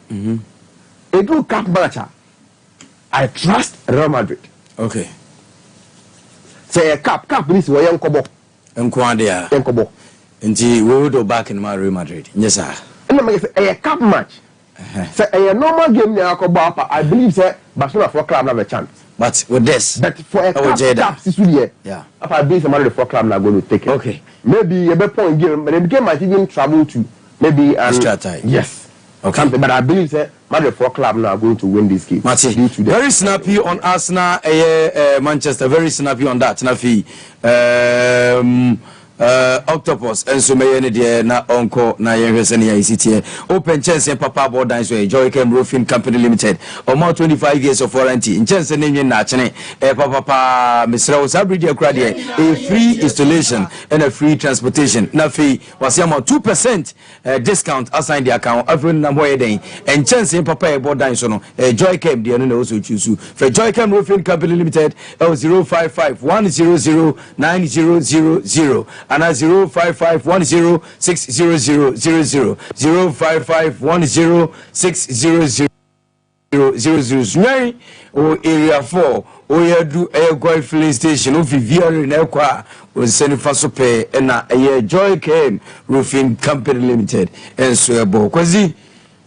A good cap manager, I trust Real Madrid. Okay, say a cap this way young Kobo. Young Kobo. And we will go back in Real Madrid. Yes, sir. And then a cup match. So a normal game I believe that Barcelona for club have a chance. But with this, but for a cup yeah. I believe somebody for club not going to take it. Okay. Maybe a better point game, but the game might even travel to maybe extra time. Yes. Okay. Something, but I believe that Madrid for club now going to win this game. Very snappy on Arsenal, Manchester. Very snappy on that. Snappy. Octopus and so many dear na onko na yenreseni ya ICT open chance and papa board dance way Joycam Roofing Company Limited or more 25 years of warranty in chance name na chene papa Mr. Osabridi akrade a free installation and a free transportation na fee was 2% discount assigned the account every number day and chance and papa board dance no Joycam dear no also choose for Joycam Roofing Company Limited 055 100 9000 and 055106000 055106000 o area 4 o yadu airgoy filling station o viviare na kwa o send faso pe na Joy KM Roofing Company Limited enso ebo kwazi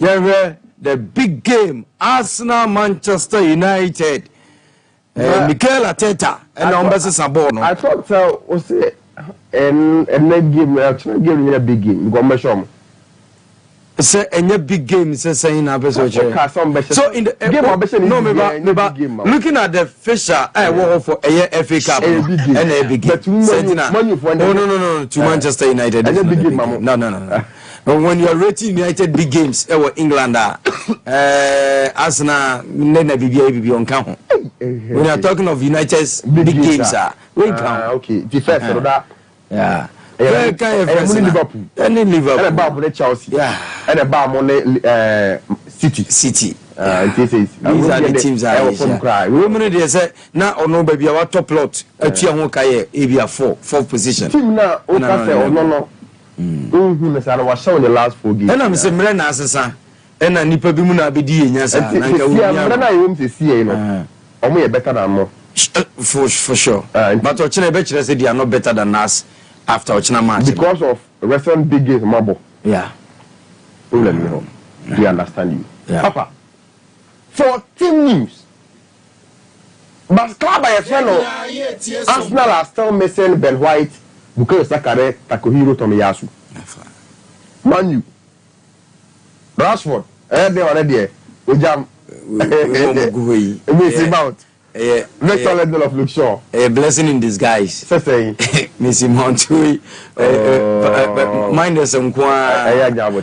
yare the big game Arsenal Manchester United Mikel Arteta and Ombase Sabo no. I thought o say and that game actually game a big game go measure say any big game say saying na person so in the game no me looking at the fisher for a FA Cup and a big game no to Manchester United no when you are rating United big games England Arsenal na BBA on count when you are talking of United's big games we count okay the first that yeah Liverpool and Liverpool and about Chelsea and about City these are the teams women they say now or no baby our top lot atua ho kaye e bia fourth position team na o ka say no na say na show in the last 4 games and am say mre na asesa and na nipa bi mu na abedi enya sa na nka wo mre na yom se sie no omo ye better than mo for sure but o chine be kire say they are not better than us after Ochina match because of recent big games mabo let me know we understand you Papa for team news but club by a fellow Arsenal are still missing Ben White Bukayo Saka Takuhiro Tomiyasu Manu Rashford they already Ojam we about next level of Luke Shaw. A blessing in disguise. Say, Missy Montoy, Minders and Qua,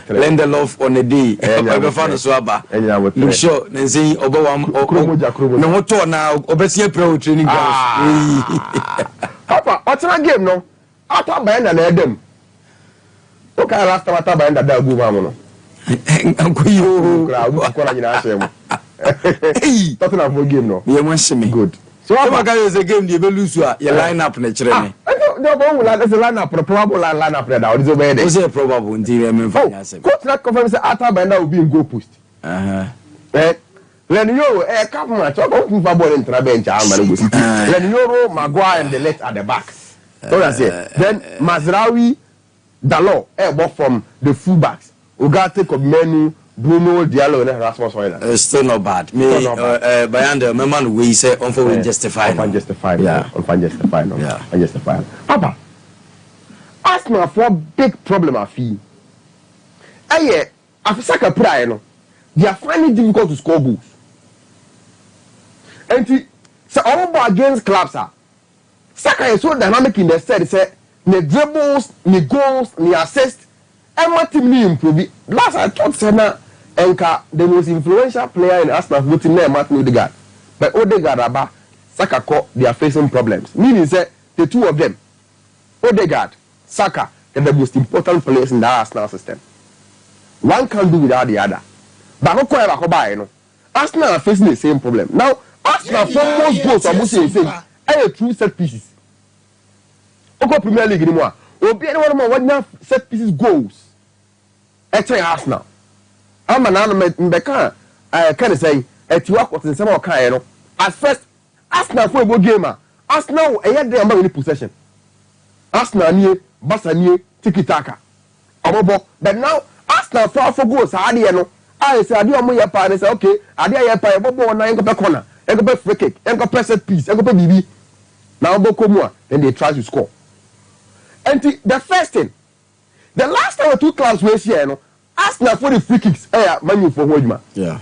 lend the love on a day. Found a swabber. Luke Shaw, and say, Obama, no to now, Obesia Pro training. Papa, what's that game? No, I thought by and Adam. Okay, last time I thought by and that Gumano. Uncle, you talking about game no. You want me good. So what is a game you lose your line up na chere me. No, that's a line up, probable line up there. What is over there? Is it probable until me find coach not confirm say Ata Benda will be in goal post. When you come match, go for ball in bench when you Maguire and the left at the back. So that's it. Then Mazraoui Dalot ball from the fullbacks. Ugarte Kobmenu Bruno Diallo and Rasmus Hoyland. Still not bad. Me, Bayanda, my man, we say unjustified. Unjustified. Unjustified. Papa, Arsenal for big problem I feel. After Saka Praia, no, they are finding it difficult to score goals. And so all against clubs are Saka is so dynamic in the set. Say the dribbles, the goals, the assists. Emma team ni improve. Last I thought Senna Enka the most influential player in Arsenal voting name Martin Odegaard. But Odegaard Aba Saka they are facing problems. Meaning say the two of them, Odegaard, Saka, are the most important players in the Arsenal system. One can't do without the other. But no Arsenal are facing the same problem. Now Arsenal from most goals are mostly the same. A true set pieces. Oko Premier League anymore. Obi anyone more what set pieces goals. Arsenal. I'm an animal Mbeka. I can say at you work in some kind. At first, Arsenal for a gamer. Arsenal a year there in possession. Arsenal near Bassanier Tiki Taka. But now Arsenal for goals. I say I do a part. I say okay. I do a part. Bobo na engo corner. Engo free kick. Engo set piece. Engo BB. Now Boko more. Then they try to score. And the first thing, the last time 2 clubs were here, Arsenal for the free kicks, Manu for Hodgman. Yeah.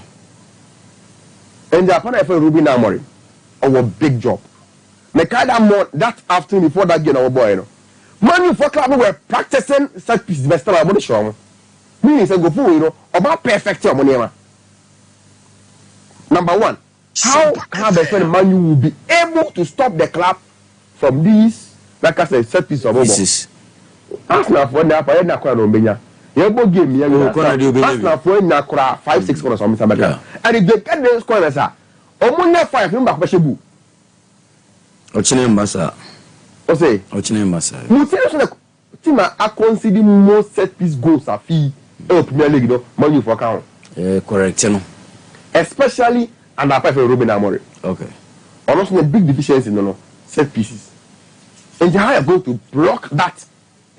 And the opponent for Ruben Amorim, our big job. Mekada more that afternoon before that game, our boy, Manu for club were practicing set pieces, best of the show. Meaning, say go for about perfect money. Number one, how can the friend Manu will be able to stop the club from these? Like I said, set piece of this. Arsenal for na pa na kwa Rombenya. Yebo game ya Arsenal for na kwa 5-6 corners on Mr. And if they get the score na omo 5 number kwa shebu. Ochine mbasa. O say Ochine mbasa. You tell us team are conceding more set piece goals at fee Premier League, no, money for account. Correct, you know. Especially under Ruben Amorim. Okay. Also, the big deficiency, no, set pieces. And how you're going to block that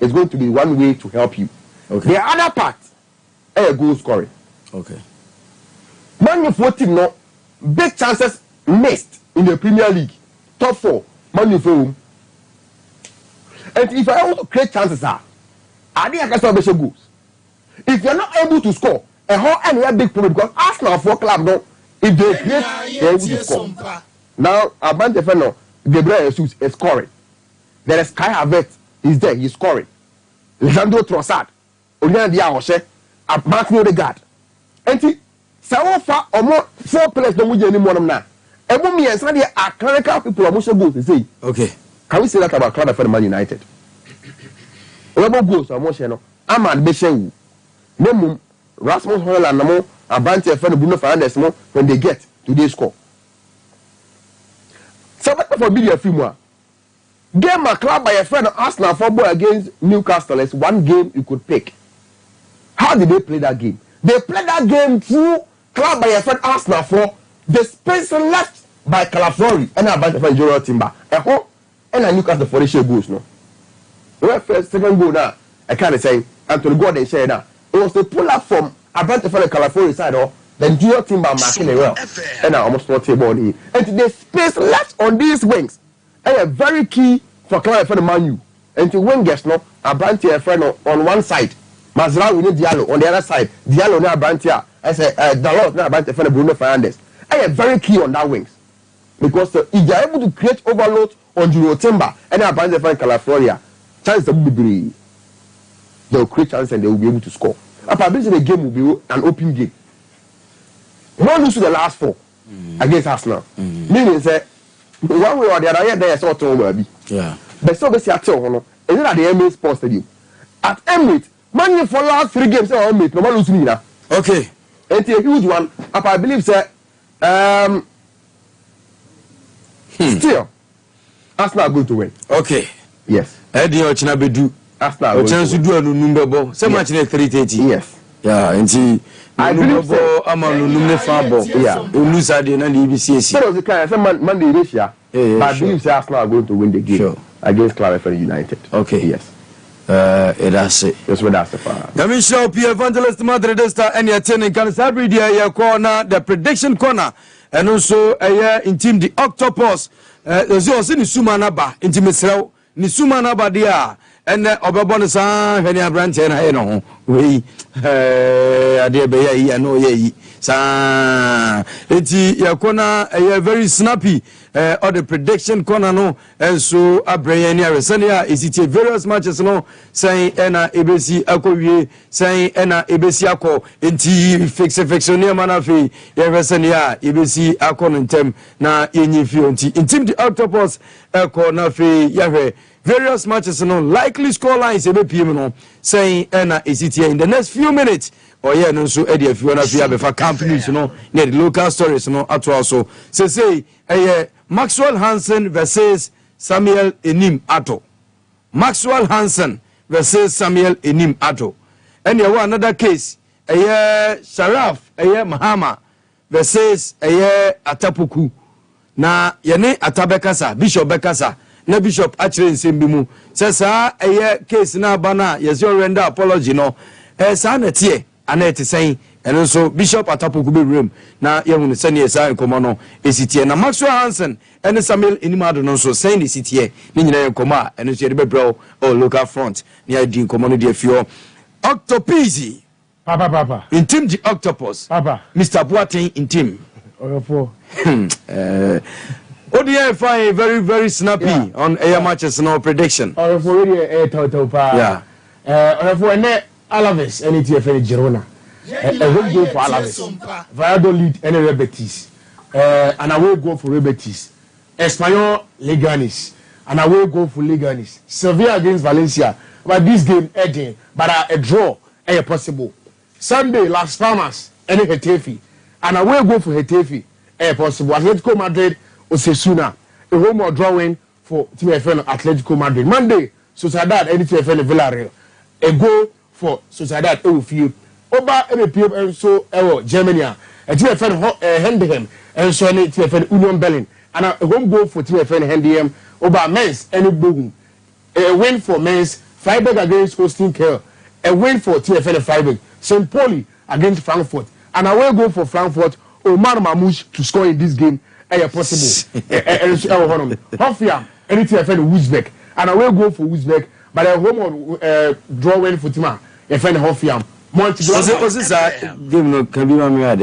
is going to be one way to help you. Okay. The other part, goal scoring. Okay. Man U team, no, big chances missed in the Premier League. Top 4, Man U for. And if I want to create chances, I think I can score better goals. If you're not able to score, a whole another big problem because Arsenal for club, no, if they create, they're able to score. Now, Abante Feno, Gabriel Jesus is scoring. There is Kai Havertz, he's there, he's scoring. Leandro Trossard, Olivier Diawoshe, Martin Odegaard. And so far, or more 4 players don't win anymore now. And when me and Sandy are clerical people, I'm also going to say, okay. Can we say that about Club of Man United? Whoever goes, I'm more channel. I'm at Beshew. Name Rasmus Højlund and Namo, Abante Feno Bruno Fernandes when they get to this score. So what for be a few more? Game a club by a friend of Arsenal football against Newcastle is one game you could pick. How did they play that game? They played that game through club by a friend Arsenal for the space left by Calafiori and Abante Feno Junior Timber. And I Newcastle for the share goals no. Well, first second goal now, I can't say Anthony Gordon said that it was the pull up from Abante Feno Calafiori side or then Junior Timber marking it well. And I almost not table and the space left on these wings and very key for Club for the Man U. And to wingers no Abante Feno on one side, Mazraoui with Diallo on the other side. Diallo now Abante I say Dalot now Abante Feno Bruno Fernandes. And very key on that wings because if they are able to create overload on Junior Timber and Abante Feno Calafiori, chance will be they will create chance and they will be able to score. Apparently the game will be an open game. One lose to the last 4 against Arsenal. Meaning say one way or the other, there is sort of yeah. But so basically at all, is it at the Emirates Sports Stadium? At Emirates, Man U for last 3 games, Emirates, no man lose me now. Okay. It's a huge one. I believe say still Arsenal are going to win. Okay. Yes. Eddie Ochina Bedu. Arsenal. O chance to do a number ball. So much in 3:30. Yes. Yeah, and I believe so. I'm on number 5 ball. Yeah. Lose at the end of the EBCC. So the kind of Monday this year. But I believe Arsenal are going to win the game against Club United. Okay. Yes. That's it. That's what that's the part. Let me show P. Evangelist Madridista and your attending can Sabri dia corner, the prediction corner, and also in team the octopus. There's also ni Sumanaba, in team Israel, ni Sumanaba dia, and Obabonasa, Henia Branch and I know. We Adia Bay, I know ye. Sa eti ya corner very snappy or the prediction corner no and so abraya ni aresania is it various matches no saying ena ebesi akowie saying ena ebesi akọ enti fiction near manafi ya resania ebesi akọ ntem na yenyi fi enti in team the octopus akọ na fi yahwe various matches no likely score lines ebe pm no saying ena is it in the next few minutes. Oh yeah, no so Eddie if you wanna be for companies, you know, near the local stories, you know, at also. Say Maxwell Hansen versus Samuel Enim Ato. Maxwell Hansen versus Samuel Enim Ato. And you have another case, Sharaf, Mahama versus Atapuku. Na yene Atabekasa, Bishop Bekasa, na Bishop actually in Simbimu. Says case na bana, yes, you render apology, no. Sanetie. Anet saying and also Bishop Atapuku be room na yehunu sani esa nkoma no esitie na Maxwell Hansen and Samuel Enimado no so saying esitie ni nyina nkoma and so be bro or local front ni adi nkoma no de fio Octopizi papa in team the octopus papa Mr. Boateng in team Oyofo ODI fine very snappy on air matches no prediction Oyofo really total pa Oyofo ene Alaves, any TFN Girona. A away goal for Alaves. Valladolid, any Rebetis. An away goal for Rebetis. Espanyol, Leganis. An away goal for Leganis. Sevilla against Valencia. But this game, ending, but a draw, possible. Sunday, Las Palmas, any Getafe. An away goal for Getafe, possible. Atletico Madrid, Osasuna. A home or drawing for TFN Atletico Madrid. Monday, Sociedad any TFN Villarreal. A goal for Sociedad Eufil. Oba MPM and so Germany. A TFN Hendham and so any TFN Union Berlin. And a home goal for TFN Hendham. Oba men's any boom. A win for men's Freiburg against Hosting Kiel. A win for TFN Freiburg. St. Pauli against Frankfurt. And I will go for Frankfurt. Omar Mamouche to score in this game. Possible. Hoffenheim, any TFN Uzbek. And I will go for Uzbek. But I home on drawing for Tima. FN Hoffenheim. What's this game? Can be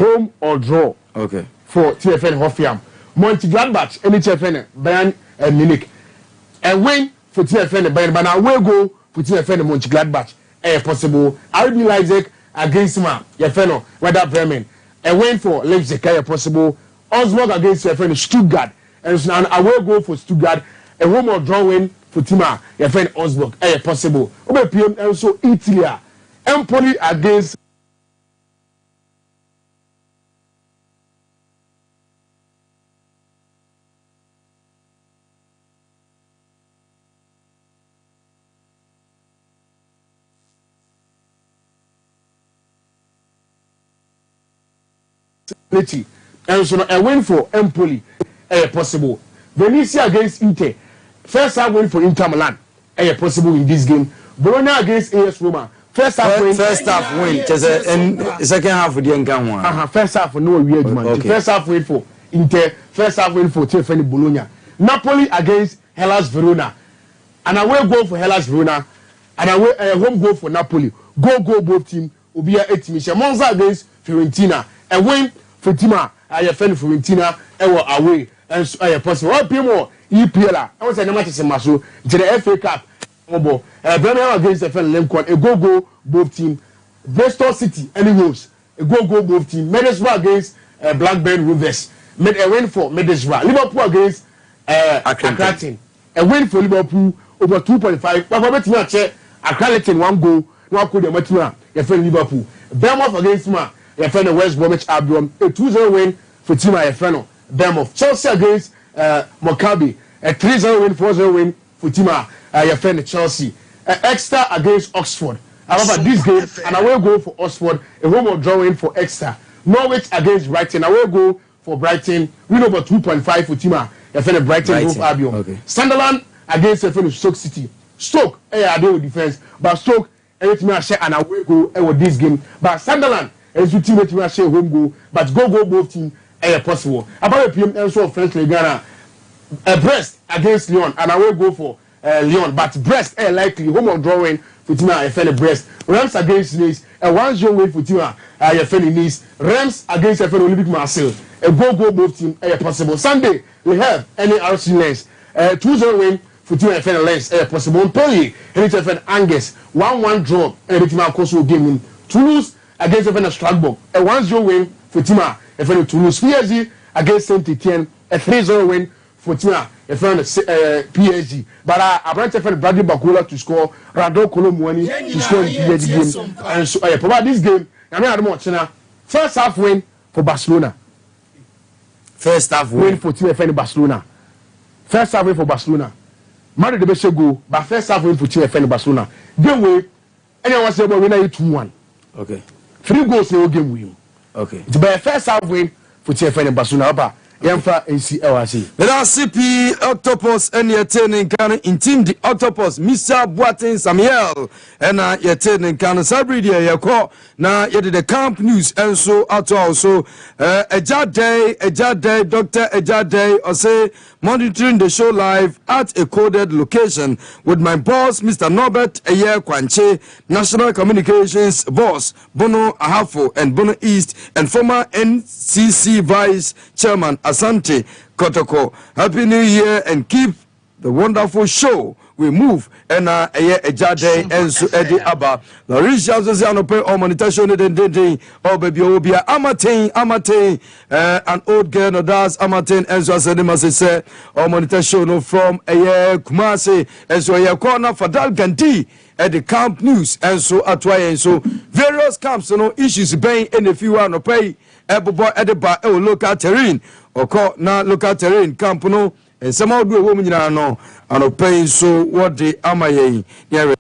home or draw. Okay. For TFN Hoffenheim. Montigladbach, any TFN Bayern Munich. And win for TFN Bayern. But I will go for TFN Montigladbach. Possible. RB Leipzig against Ma. Yefeno. Whether Bremen. A win for Leipzig. Possible. Osborg against TFN Stuttgart. And I will go for Stuttgart. A home or draw win for Tima. TFN Osborg. Possible. Obe PM also Italy. Empoli against and so a win for Empoli possible. Venezia against Inter. First half win for Inter Milan possible in this game. Bologna against AS Roma. First half win. Just and second half for the Engan. First half for no weird man. Okay. First half win for Inter. First half win for TFN Bologna. Napoli against Hellas Verona. And I will go for Hellas Verona. And I will home go for Napoli. Go both team. Ubia 8 Michel Monza against Fiorentina. A win for Tima. I defend Fiorentina. Away. And possible. What people EPL. I was a match in Maso. To the FA Cup. Birmingham against the FN Lemcon. A go both team. Bristol City. Any Wolves. A go both team. Middlesbrough against Blackburn Rovers. Made a win for Middlesbrough. Liverpool against Accrington. A win for Liverpool over 2.5. But for me, Accrington 1 goal. No could the Matua. Your friend Liverpool. Bournemouth against Ma. Your friend West Bromwich Albion. A 2-0 win for Tima. Your friend Bournemouth. Chelsea against Maccabi. A 3-0 win, 4-0 win for Tima. Your friend Chelsea. Exeter against Oxford. However, this game, and I will go for Oxford. A home or draw win for Exeter. Norwich against Brighton. I will go for Brighton. Win over 2.5 for Tima. Your friend Brighton Hove Albion. Okay. Sunderland against your friend Stoke City. Stoke, I do with defense, but Stoke, everything I share and I will go with this game. But Sunderland, as you team, I share home goal, but go both team, possible. About the PM also French Liga, Brest against Lyon, and I will go for Lyon, but Brest, likely home or drawing for Tima, I fell Brest. Rams against Nice, a 1-0 win for Tima, I fell Nice. Rams against FN Olympic Marseille, a go both team, possible. Sunday, we have any RC Lens, 2-0 win. For two FN Lens, possible. Montpellier, and FN Angus, 1-1 draw, and the Tima Kosovo game. Toulouse against FN Strasbourg, a 1-0 win for Tima, FN Toulouse. PSG against Saint-Etienne, a 3-0 win for Tima, FN PSG. But I brought FN Bradley Bakola to score, Rado Kolomwani to score in the PSG game. And so, about this game, I mean, I don't know, first half win for Barcelona. First half win for Tima FN Barcelona. First half win for Barcelona. Madrid the best go, but first half win for TFN Barcelona. Game way, anyone say we win 2-1. Okay. 3 goals in game win. Okay. It's by first half win for TFN Barcelona. But Yamfa ACLRC. The CP Octopus and your turning can in team the Octopus, Mr. Boatin Samuel, and your turning can Sabri, your call now you did the camp news and so out also a Jad day, Dr. Ejade, or say monitoring the show live at a coded location with my boss, Mr. Norbert Ayer Kwanche, National Communications boss, Bono Ahafo and Bono East, and former NCC Vice Chairman Asante Kotoko. Happy New Year and keep the wonderful show. We move and Ejade and so Eddie Abba. Larisha Zano pay or monetization den or baby obia Amate an old girl no das Amatin and so as say or monetization from Kumasi and so a corner for Dal Gandhi at the camp news and so at why and so various camps no issues being in a few pay Ebobo at the bar local terrain or call na local terrain camp no and some of the women no and paying so what the amaye near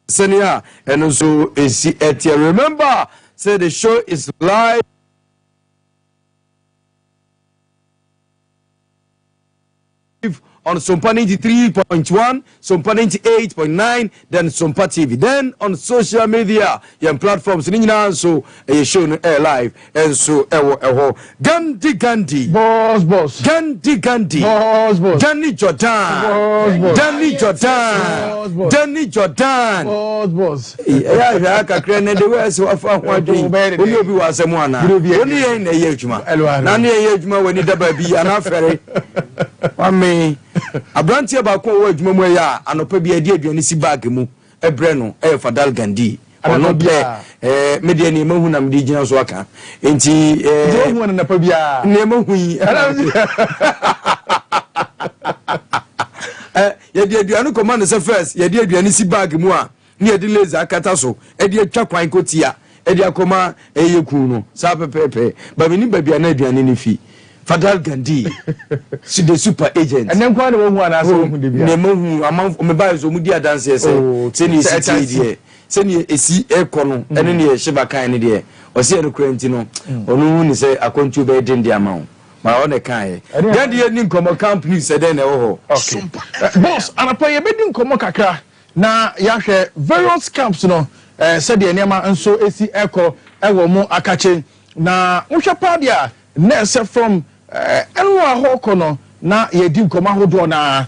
Serie and also is at remember say the show is live on Sompa 93.1, Sompa 98.9, then Sompa TV. Then on social media, your platforms, so a show live, and so Gandhi, boss, Gandhi, boss, Danny Jordan, Danny Jordan, Danny Jordan, boss. Yeah, I can create the way so far. What you be was a one. Only in a yejuma. Nani a yejuma when it be an affair. I mean. Abranti abako wo adwuma mu ya anopa bi ade aduane si bag mu ebre no Fadal Gandhi ono pe media ni mahu na medi gina so aka enti hu na napa bia ne mahu yi ya de aduane command se first ya de aduane si bag mu a ne ya de laser akata so e de atwa kwan kotia e de akoma yeku no sa pepepe ba meni ba bia na aduane ni fi Fadal Gandhi, she the super agent. And then quite a woman as well. Among me buy so mudia dancers. Send you CT, send you a C Econo, and then you Shiba kind idea. Or see a Quentino, or no say I can't you bed in the amount. My own kind. Then the ending come company said then, oh, okay. Boss, and I pay a bidding Komokaka. Now, Yasha, various camps, no, said the Nema and so AC Echo, Ewo Mo Akache. Now, Ushapadia, nurse from. Enwa hokono na yedi koma hodo na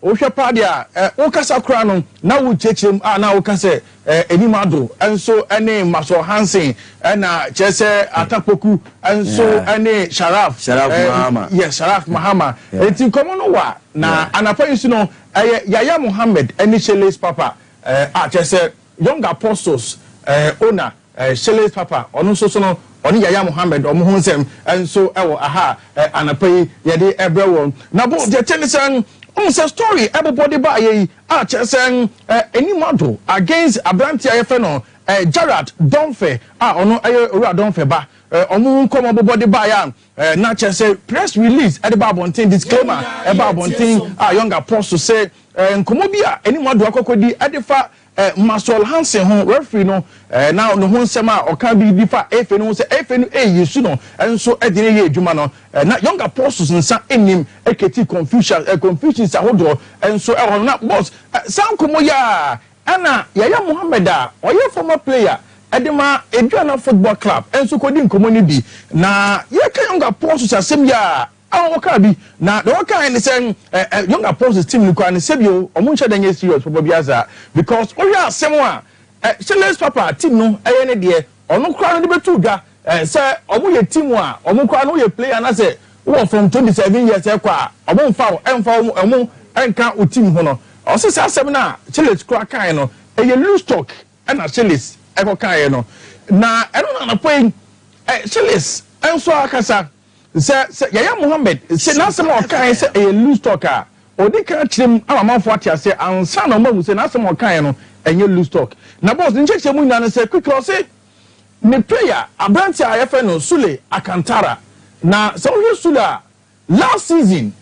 ohwe padia okasa kra no na wo chechem na okase enimado enso ene maso hansen na chese atapoku enso ene sharaf mahama yes sharaf mahama enti komo no wa na anapa yusu no yaya Muhammad ene Shele's papa chese young apostles owner Shele's papa onu so no oni Yaya Muhammad omo ho nsem enso ewo aha anapai yede ebrewon na bo de tenisen say story everybody ba ye chesen enimado against Abranti ayefeno Gerard Donfe ono owura Donfe ba omo nkom everybody ba ya na chese press release at the Babontin disclaimer e Babontin young apostle say nkomo bia enimado akokodi adefa Masol Hansen ho referee no now no ho nsem o kan bi fa efe no se efe no yesu no enso edine ye adwuma no na young apostles nsa enim eketi confusion sa hodo enso e na boss san komo ya ana Yaya Muhammad oye former player edema Eduana Football Club enso kodi nkomo ni bi na ye ka young apostles asem ya bi na the worker in the young apostles team ni kwa ni sebio omunche danye serious for biaza because o ya asemo Shele's papa team no ne de onu kra no de betu dwa say omu ye team a omu kra no ye player na say wo from 27 years kwa omu emfa omu enka o team ho no o se say asem na Shele's kra kan no ye lose stock na Shele's e kan no na eno na point Shele's enso akasa say Yaya Muhammad say na some kan say a loose talker odi kan chim amamanfo atia say ansa na mawu say na some kan no enye loose talk na boss ncheche mu nyane say quick say ne player Abranti ayefe no Sule Akantara na so we Sule last season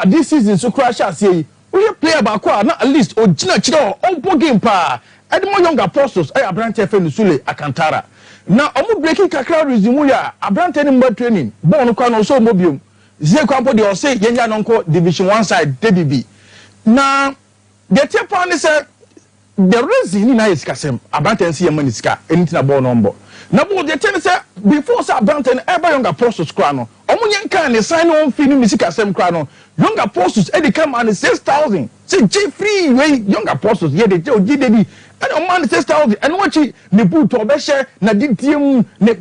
this season so crash say we player ba kwa na at least ogina chiro on bo game pa edmo young apostles Abranti ayefe no Sule Akantara na omu breaking kakra resume ya Abrante ni mba training bon kwa no so mobium ze kwampo de o say yenya no nko division 1 side DBB na the tepa ni say the reason ni na iskasem Abrante nsi yema ni ska anything about number na bo the tell say before say Abrante ever young apostles kwa no omu nyenka ni sign on fi ni misikasem kwa no young apostles e dey come and 6,000 say J free way young apostles ye dey GDB and man 6,000 and watch ne boot obehye na didiem ne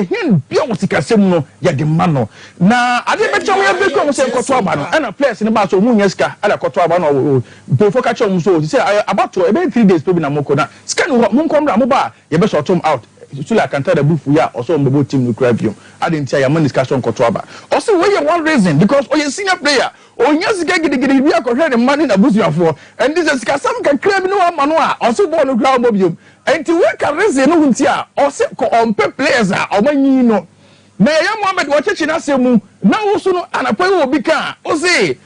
hin bia wotikasem no ya de mano na ade becha we be ko se nkoto aba no and players ne ba so munya ska ala koto aba no before catch am so say about to about 3 days probably na moko na scan mun komra mo ba ye be short out Sule Akantara bufu ya also mbo team no crabio ade ntia ya man discussion koto aba also we one reason because oye senior player onya sika gidigidi bi akohwe ne man na busuafo and this is kasam ka crab no amano a also ball no crowd mobium enti we can reason no hunti a also ko on players a omanyi no na ya Mohammed wachechi na semu na wo so no anapai wo bi ka o say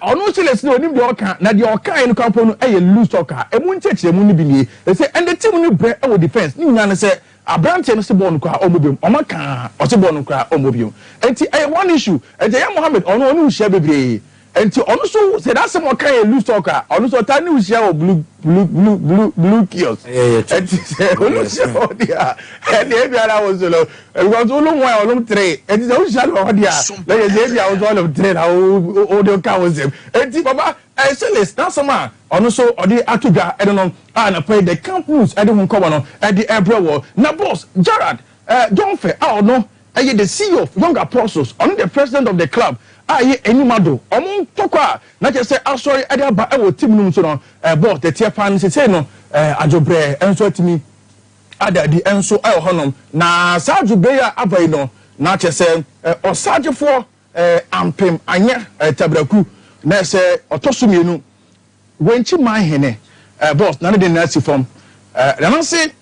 ono chiles no onim de oka na de oka en kampo no loose oka emu nchechire mu ni bi nie say and the team no bre e defense ni nya ne say abrante no se ball no kwa omobium omaka o se ball no kwa omobium enti one issue ya Mohammed ono onu hia bebre enti ono so say that some oka loose oka ono so ta ni hia o blue kiosk enti ono so dia and e biara wo so lo because all one all 3 enti so hia lo dia like e bia wo all of 3 na o de ka wo sem enti baba say let's na some ono so odi atuga e no na play the campus e de hun come no e de ebrewo na boss Gerard don't fair no the CEO of Young Apostles on the president of the club enumado omo tokwa na je say asori e de ba e wo team no so no boss the tier fan say no ajobre enso atimi adadi enso e honom na sa ajobre ya abai no na che say osagefo ampem anya tabraku na say otosumienu wenchi man hene boss na de na si form na say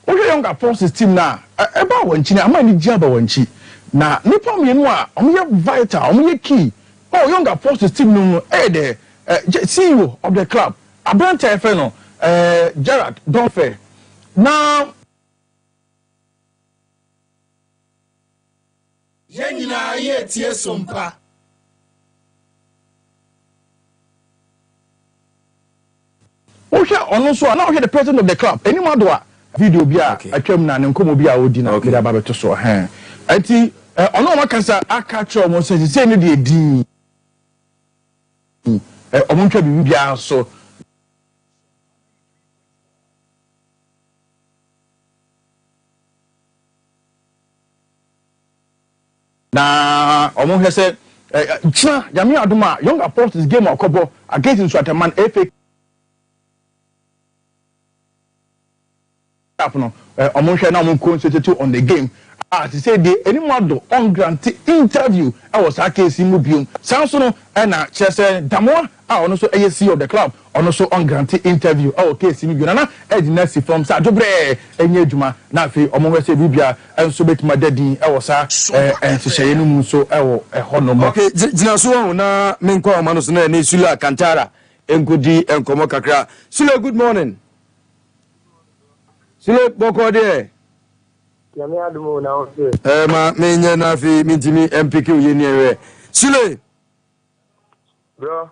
o Young Apostles team na e ba wanchi na amani gia ba wanchi na nipa mienu a omo vital omo key Young Apostles team no the CEO of the club Abrante FNO Gerard Donfe na Yenina ye tie sompa ono so na the president of the club anyone do video bia atwam na ne nkomo bia odi na bia ba beto so enti ono makasa aka cho mo se ne de di omo ntwa bi bia so na omo hese china yami aduma Young Apostles game akobo against Nsuataman FA no omonhwe na omon concentrate on the game to say the anyone do on grant interview I was case mu biom sanso no na chese damoa ono so CEO of the club ono so on grant interview case mu biom na edina si from sa dobre enye adwuma na afi omonhwe se bibia enso betima dadi e wo sa enhye no mu so e ho no mo okay jina so na menkwa omano so na Sula Kantara enkodi enkomo kakra Sula good morning Sule boko de Yami adumo na ose ma menye na fi mintimi MPK ye ni ewe Sule bro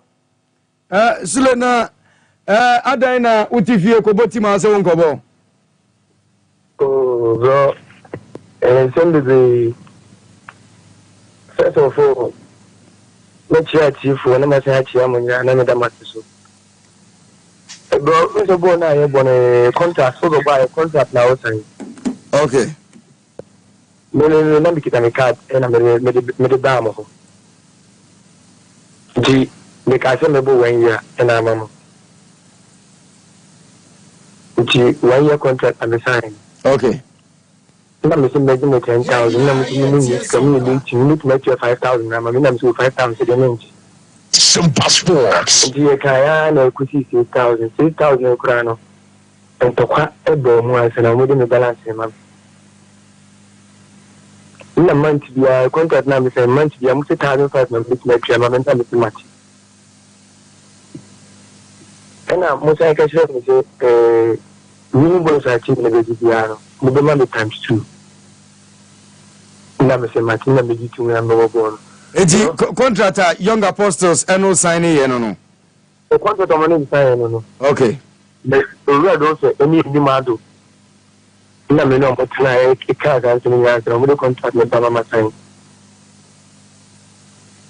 Sule na adan na utifie ko botima ase won kobo oh bro send the first of all let's chief na ma say chief amunya na me da matiso bro so go na ye bone contract so go buy contract na outside okay no na bikita me card na me de ba mo di me ka se me bo 1 year na mama di 1 year contract I sign okay na me se me give me 10,000 na me community need to make 5,000 na me na me 5,000 se de Sompa Sports. Die kaya na kusi 6,000 kurano. Entokwa ebo mu asana mo de me balance ma. Na month bia contract na me say month bia mo 6,500 na bit na twa ma menta me match. Kana mo say ka share me say ni bo sa chi na be bia no. Mo be ma be times 2. Na me say match na be 2 na be bo. Eti contract Young Apostles no signing ye no. The contract o money sign no. Okay. The red also any demand. Na me no mo try e ka ga so ni answer mo the contract me baba ma sign.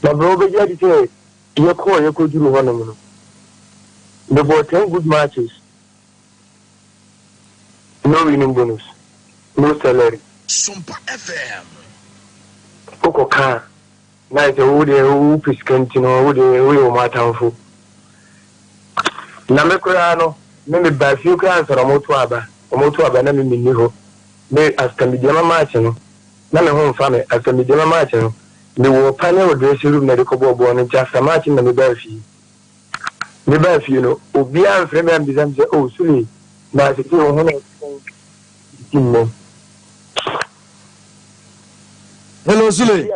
Na bro be jadi say ye ko duru ho no no. The both 10 good matches. No winning bonus. No salary. Sompa FM. Oko ka na je wo de wo piskanti no wo de wo matamfo na me kura no me ba fi kura ansara moto aba na me ni ho me asta mi dema match no na me ho mfa me asta mi dema match no me wo panel wo dressing room na de ko bobo no just match na me ba fi no obi an frame am bizam say oh suli na se ti ho na Hello Sule.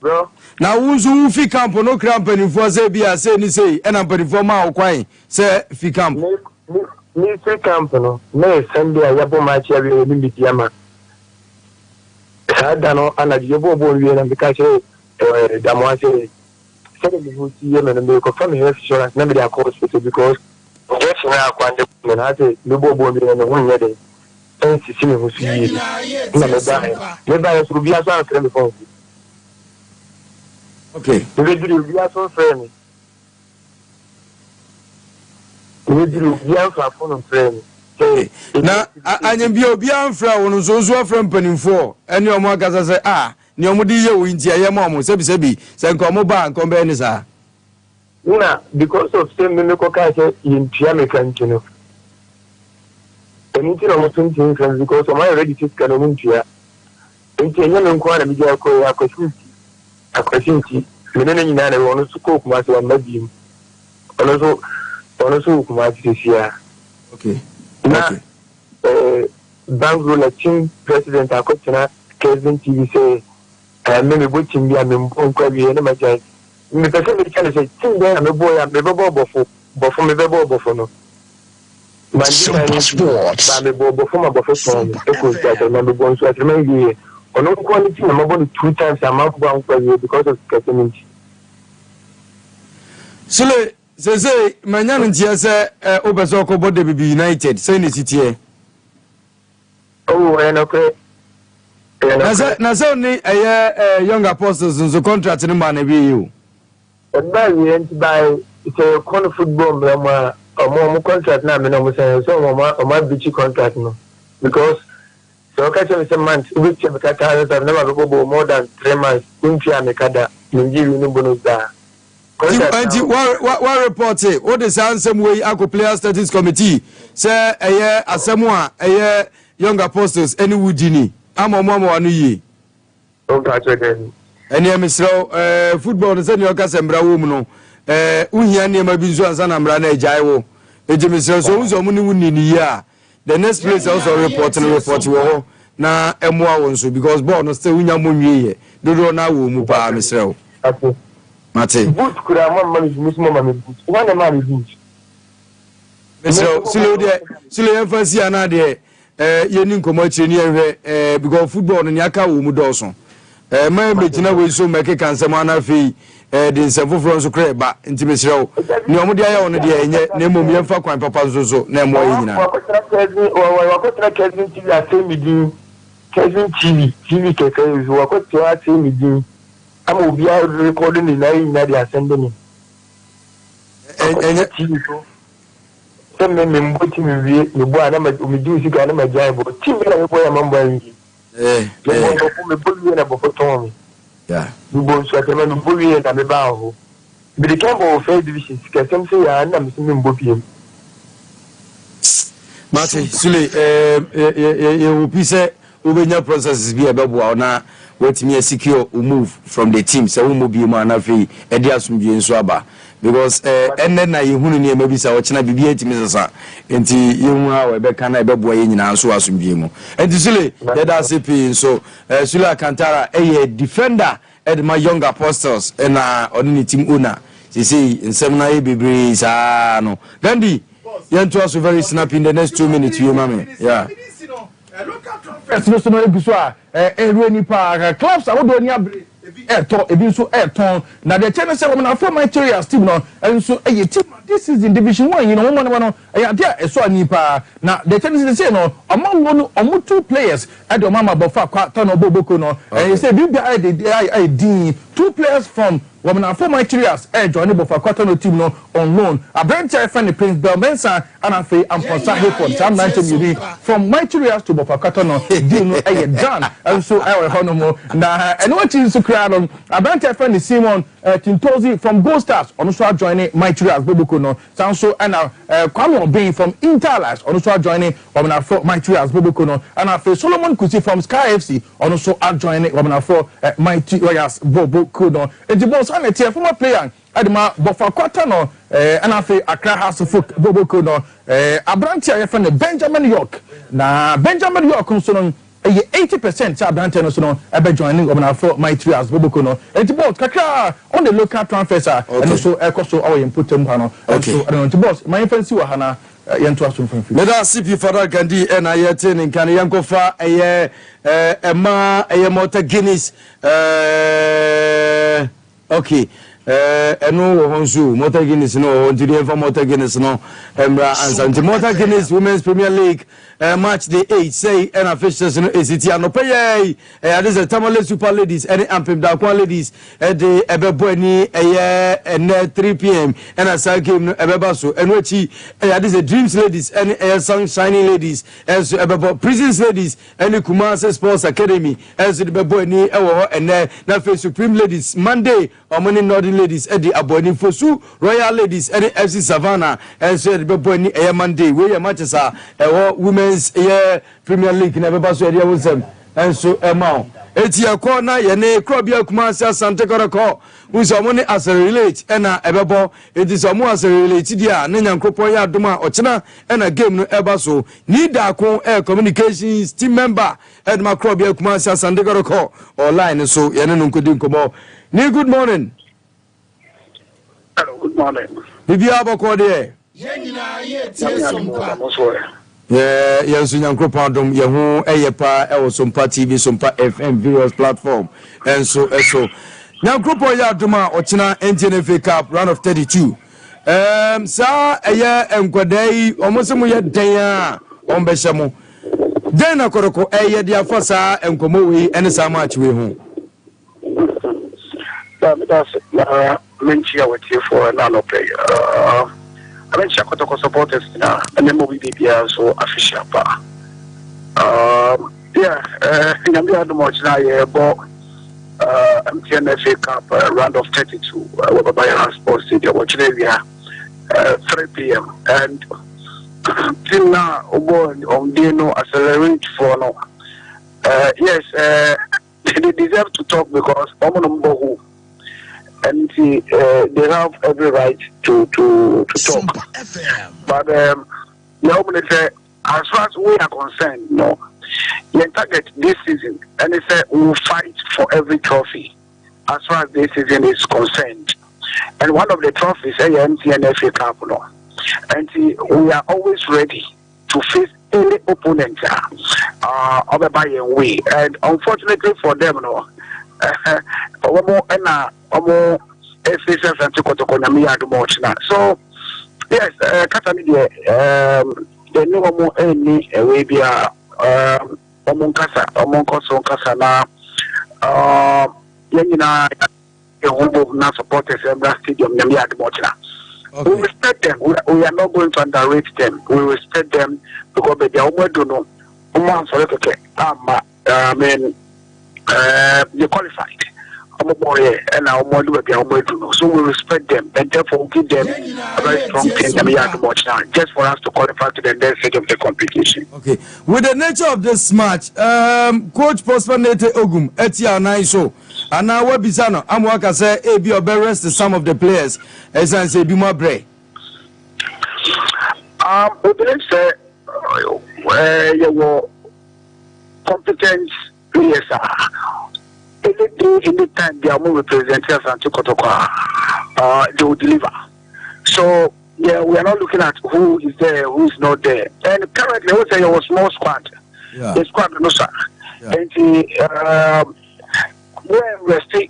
Bro. Na wuzu fi camp no kra mpanimfo say bia say ni say e na mpanimfo ma okwan say fi camp. Ni fi camp no. Me Sunday ayabo match ya we ni biama. Sada no ana jebo bo wi na bika say damwa say say me go see me no me ko from health insurance na me dey call hospital because just na akwande me na say me bo wi na no nya dey. Si me go see na me ba so bia so an me phone. Okay. We do bia so friend. We do bia so phone friend. Na anyem bia obi amfra won so so afra mpanimfo ene omo agasa say ne omo di ye wo ntia ye ma omo sebi se nko ba nko be ni sa. Na because of say me ko ka say ntia me kan tino. Eni tino mo tun tin friends because am already take kan mo ntia. Ntia nya me nko na mi ja ko ya akwashinti menene nyina na wono su ko kuma se wamba bi ono so kuma ti sia. Okay. Na Bangro la team president akotina Kevin TV say me bo team bia me mbo kwa bi na maja me pese me kana say team bia me bo ya me bebo bofo me bebo bofo no Sompa Sports ba me bofo ma bofo so e ko ta na me bo so ati me gi ono quality na mabo 2 times amount one kwa because of capacity. Sule say manya ntia say obeso ko bode bibi United say ni sitie. Oh okay. Na say ni young apostles nso contract ni man na bi you. Ba we ent by it's con football ma mo contract na me no mo say so mo bichi contract no because so catch me some months which have never go more than 3 months kuntia me kada ninjiri no bonus da. What report say what the same way ako player status committee say asemu a young apostles any wudini amamo anu yi. Don't catch again. Eni emisro football no say ni okasa mbra wo mu no uhia ne ma bi nso ansa na mbra na ejai wo ejimisro so unzo mu ni wunni ya the next place also report wo na emwa won so because ball no still unya monwie ye dodo na wo mu pa misrel. Okay. Mate. Boot kura mama mismo mama boot. One man boot. Misrel silo emphasis ana de yeni nkomo chiri ni ehwe because football no nyaka wo mu doso. Ma megina we so make kansem ana fe de nsefoforo so kra ba nti misrel ni omo de aya wono de enye na mom yemfa kwan papa so na emo yi nyina. Wakotra Kevin TV asemidi Kevin TV keke wakotra asemidi ama obi a recording ni na dey send me enye TV so semme me mboti me wie me bo ana me di sika na majai bo team na me bo ya mambo yi me bo wie na bo foton mi me bo so atema me bo wie na me ba ho bi de kambo first division sika sem se ya na me mbo piem. Mate Sule you pise ubenya processes bi ebeboa na wetimi secure move from the team so mo bi ma na fe e dia asumdie nso aba because enne na yehunu ne mabisa wo chena bibia timi sasa enti yehu a we be kana ebeboa ye nyina nso asumdie mu enti Sule da CP so Sule Akantara defender at my young apostles na on the team owner see nsem na ye bebre sa no Gandhi you also very snappy in the next 2 minutes, you mammy. Yeah. First, no, no, any park clubs. I would do any ebi so airton na the channel say woman from Managerial team no and so a team this is in division 1 you know one no there so anipa na the channel say no among one 2 players at the mama bofa kwata no boboko no and say I din 2 players from woman from Managerial join bofa kwata no team no on loan a branch friend Prince Belmensa and Afi and Ponsa Hayford Sam 19 from Managerial to bofa kwata no deal no done and so I will no more na and what is so a branch friend Simon Tintozi from Gold Stars also joining Managerial boboko no sound so and Kwame Obin from Interlas also joining woman for Managerial boboko no and Afi Solomon Kusi from Sky FC also joining woman for Managerial boboko no and the boss and the former player Adima Bofa Kwata no and Afi Accra House of boboko no a branch friend Benjamin York na Benjamin York so no 80% sa abrante no so no ebe joining omenafo my three as boboko no enti boss kakra on the local transfers and so ekoso our input mu ha no so I don't know boss my fancy wa hana yento aso mfamfi me da CP Father Gandhi na yete ne kan yankofa ema motor Guinness okay eno honsu motor Guinness no ndiri for motor Guinness no emra ansa motor Guinness Women's Premier League match the 8 say and officials no eziti anopeye this is Tamale Super Ladies and Ampem Dakwa Ladies the ebeboani 3 p.m. and a game no ebeba so enwechi this is Dreams Ladies and Sunshine Ladies as ebebo Prisons Ladies and Kumasi Sports Academy as the beboani ewo and na face Supreme Ladies Monday Omoni Northern Ladies the Aboni Fosu Royal Ladies and FC Savannah as the beboani Monday we matches are women Premier League never pass area with them and so amount etia corner yene krobia Kumasi Asante Koroko who's money as a relate and ebebo it is more as a relate dia na nyankopon ya adoma ochena and a game no eba so need akon air communications team member edma krobia Kumasi Asante Koroko online so yene no nkodi nkomo ni good morning. Hello, good morning. Bibi aboko de Yenina ye sompa. Yes, Yankropon dom Yahu Eyepa Sompa TV Sompa FM various platform and so Yankropo Yaduma Ochina NTNFA Cup round of 32 sa eye enkwodai omosomo ye dan on beshamo den na koroko eye dia fosa enkomo we ene sa match we ho that's menchia with you for another player. I mean, Shakotoko supporters now, and then we be so official. I'm the much now, but MTNFA Cup round of 32, over by our sports stadium, which area 3 p.m. And till now, on Dino accelerate for no. Yes, they deserve to talk because Omonombo. And they have every right to talk. But as far as we are concerned, no, the target this season, and they say we will fight for every trophy as far as this season is concerned. And one of the trophies is MTNFA Cup, no, and we are always ready to face any opponent of a buying way. And unfortunately for them, no. So yes, the new any way be supporters stadium. We respect them. We are not going to underrate them. We respect them because they they qualified. So we respect them and therefore give them a very strong team just for us to qualify to the next stage of the competition. Okay. With the nature of this match, Coach Prosper Nete Ogum, Etia Naiso, and now what Bisano, Amwaka say, AB or rest some of the players, as I say, be more brave. We believe where you were competent players anytime they are more representatives and they will deliver. So yeah, we are not looking at who is there, who is not there. And currently, I would say it was small squad. Yeah. The squad, no sir. Yeah. And we're still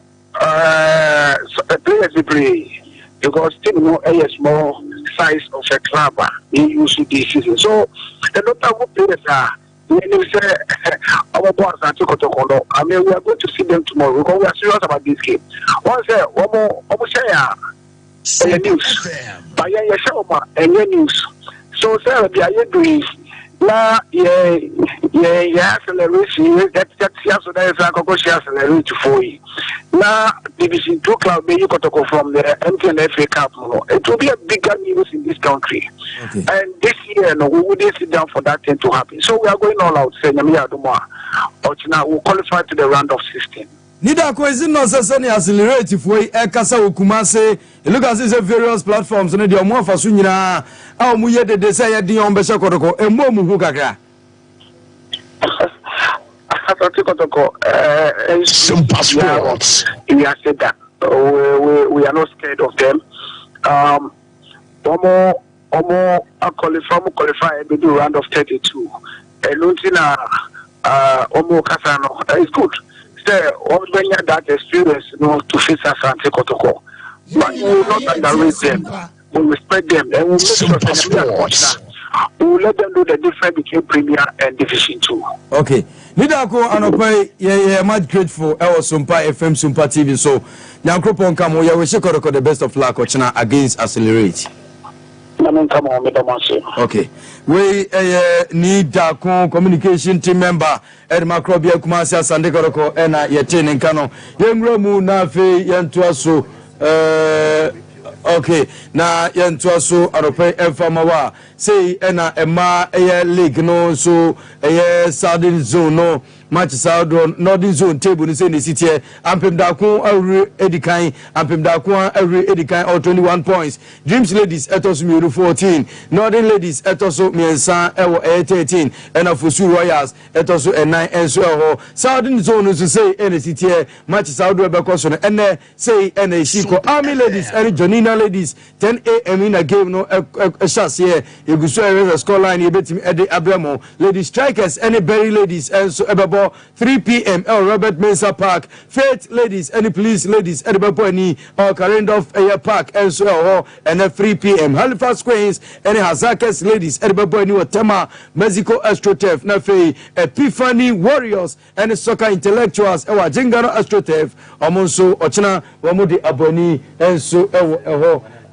players we play because still no a small size of a club in UC this season. So the doctor who players are. When you say our boss and Chikotokono, I mean, we are going to see them tomorrow because we are serious about this game. One say, one more news. But yeah, and your news. So, sir, they are doing now, acceleration. That's so that is a cocoa accelerate for you. Now, Division 2 club, maybe you got to go from the MTNFA Cup. It will be a bigger news in this country. Okay. And this year, no, we wouldn't sit down for that thing to happen. So we are going all out, saying, we'll qualify to the round of 16. Nida kwezi no sese ni accelerate foi ekasa okumase look at these various platforms no de omo afaso nyina a omo ye dede say ye din on be shekoroko emo mu hu kakra Sompa Sports. We are said that we are not scared of them. Omo qualify they do round of 32. And Luntina Omo Casano is good. Say all when you that experience to face Asante Kotoko. But we will not underrate them. We respect them and we make sure that we will let them know the difference between Premier and Division 2. Okay. Nidako Anopai, yeah, much grateful. I was Sompa FM, Sompa TV. So, Yankropon Kamo, ya wish you could the best of luck against Accelerate. Okay. We need Dako communication team member, Ed Macrobia Kumasia Sandekoroko, and Yatin and Kano. Yemromu Nafe Yantuaso. Okay, na yentuaso arope enfamawa say ena ema league no so southern zone no match southern northern zone table ni say ni city ampem dako awre edikan ampem dako awre edikan all 21 points. Dreams ladies etoso miru 14, northern ladies etoso miensa ewo 13 and Afusu Royals etoso 9 enso eho southern zone so say ene city match southern be koso ene say ene shiko army ladies and Jonina ladies 10 a.m. in a game no chance here you go so a score line you bet me Eddie Abramo ladies strikers any berry ladies and so about 3 p.m. Robert Mensah Park Faith ladies any police ladies at the any Karendorf Air Park and so and at 3 p.m. Halifax Queens any Hazakes ladies at the any Tema Mexico AstroTurf na fe Epiphany Warriors and soccer intellectuals ewa Jingano AstroTurf omonso ochina wamudi aboni and so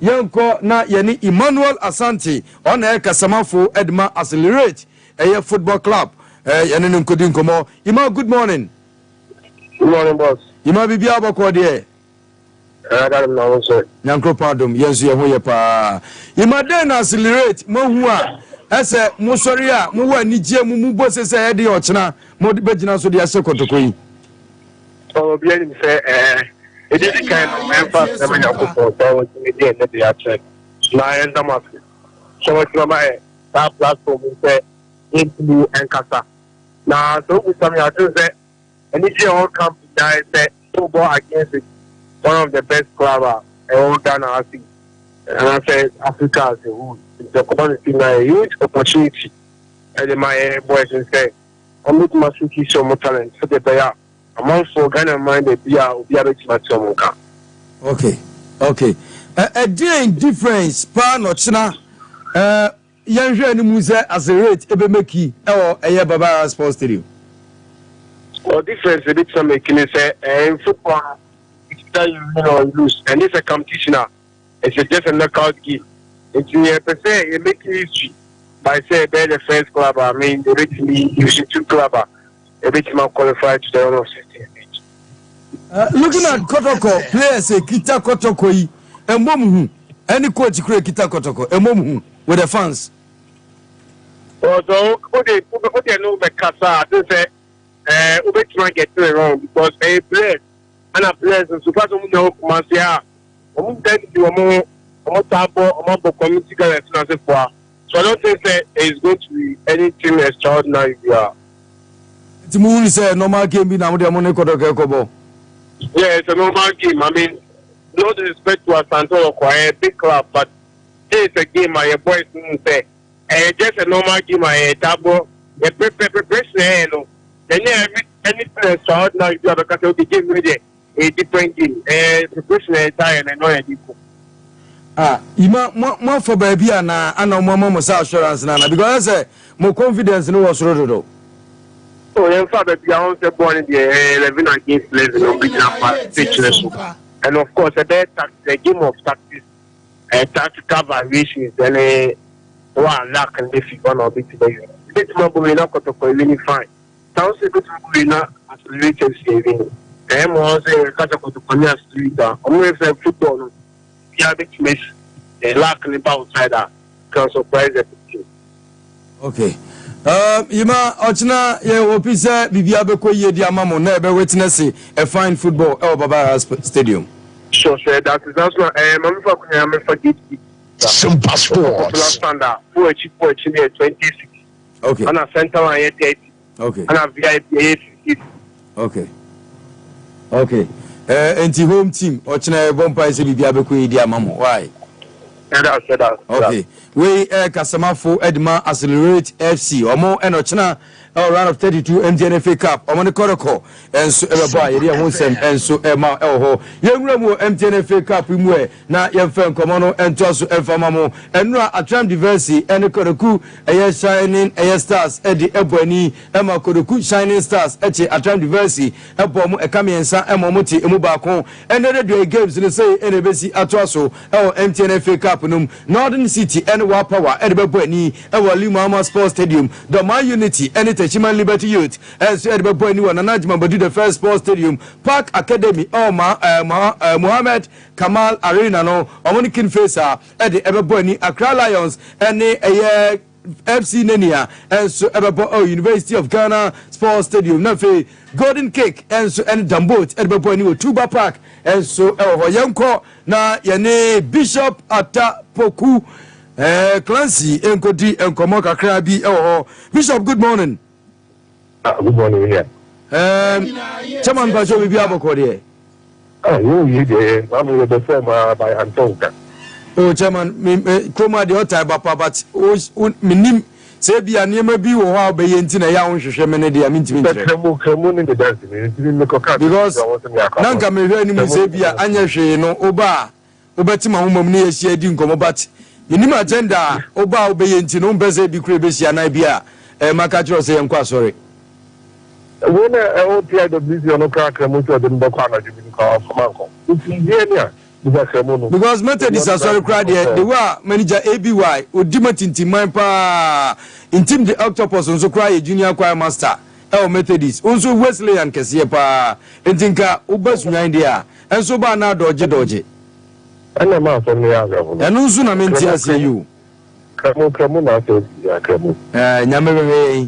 Yanko na yani Emmanuel Asante on air Kasamafo Edma Accelerate a football club. Yanin Kodin Komo. Ima, good morning. Good morning, boss. Ima Bibi Abako de. I got him now, sir. Yanko Pardum, yes, you are pa. Ima then Accelerate, Mohua. As a Mosoria, Mua Nijia Mubo says a heady or China, Modibajina so the Asokotokui. Oh, bien, say, it is the kind of emphasis that we have for that the action. Now, and the market. So much of my platform is there into and Casa. Now, so we some of say, and if you all come to die, say, football against it, one of the best clubs in all Ghana, I think. And I say, Africa as a whole, it's a huge opportunity. And my boys say, I'm not much to show more talent for the player. I'm also Ghana minded, be a okay. A day difference, pa no china. Yanjwe ni muze as a rate ebe meki or a Baba Sports Stadium. Or difference a bit some making say in football it's that you lose and it's a competition now. It's just a knockout game. It's per se you make history by say by the first club I mean the originally using two club a bit more qualified to the round of 16 stage. Looking at Kotoko players say Kita Kotoko yi emom any coach create Kita Kotoko emom with the fans. So, what they know the Casa, they say, we try to get it wrong because a player and a player and super no Marcia, then you are more tabo, more community for. So I don't think that it's going to be anything extraordinary here. It's moving say normal game in our money Kobo. Yeah, it's a normal game. I mean, no disrespect to Santo or a big club, but it's a game my boys say. Just a normal game, a table, a preparation, then anything extraordinary you have a game with a different game, a preparation time and no more for baby and no more assurance nana because I say more confidence no was rodo. So in fact that we are also born in the 11 against 11 and of course a game of tactics, tactical variations and one lack and if you want to be today. Bit more we not got to really fine. Sounds a bit more not as related saving. And was a category to Konya Street. Always a football. Yeah, bit miss a lack in the outside can surprise everything. Okay. Yima Ochina ye opisa bibia beko ye di amamo na ebe witness a fine football Baba Stadium. Sure, that is also I'm forget Sompa Sports. Standard. Who 26. Okay. And a center line 30. Okay. And a VIP 80. Okay. Enti home team ochina bompa ise bibia beku idi amamo. Why? Okay. We Kasamafo Edma Accelerate FC. Omo enochina round of 32 MTNFA Cup. Omo ne koroko enso eba yeri ahonsem enso ema elho. Yenwura mu MTNFA Cup mu na yemfa nkomo no ento so emfama mo. Enura Atram Diversity ene koroku eye Shining eye Stars edi ebani ema koroku Shining Stars eche Atram Diversity ebo mu ekamiensa ema mo ti emu baako. Ene radio games ne say ene besi atoaso MTNFA Cup num Northern City ene wa power edebebo ani ewo Limama Sports Stadium the Man Unity ene Techiman Liberty Youth enso edebebo ani wa Nanajima Badu the First Sports Stadium Park Academy Mohammed Kamal Arena no omonikin facer ede ebebo ani Accra Lions ene FC Nenia enso ebebo University of Ghana Sports Stadium nafe Golden Cake enso and Dambot edebebo ani Tuba Park enso yenko na yene Bishop Atapoku Clancy enkodi enkomo kakra bi Bishop, good morning. Good morning, yeah. Chairman Basho bi aboko de. You dey I'm the form by Antonka. Oh chairman koma de otai bapa but minim se bia niema bi wo ha obeye ntina ya wonhwehwe me ne de amintimi ntre. Kremu ni the dance ni me koka. Because nanka me hwe ni mu se bia anya hwe no oba obetima homam ne yehia di nkomo but minim agenda oba obeye ntino mbeze bi kure besia na bia maka jiro se yenkwa sorry. When I play the busy on kremu to the mbakwa na jibi ko manko. Because Methodist are sorry crowd the way manager ABY odimatinti man pa intim the octopus onso cry junior choir master Methodist onso Wesleyan kese pa entinka obasunyan dia enso ba na doje ana ma so ne ya gabo enu nso na menti ase you kremu na so ya kremu nyamebe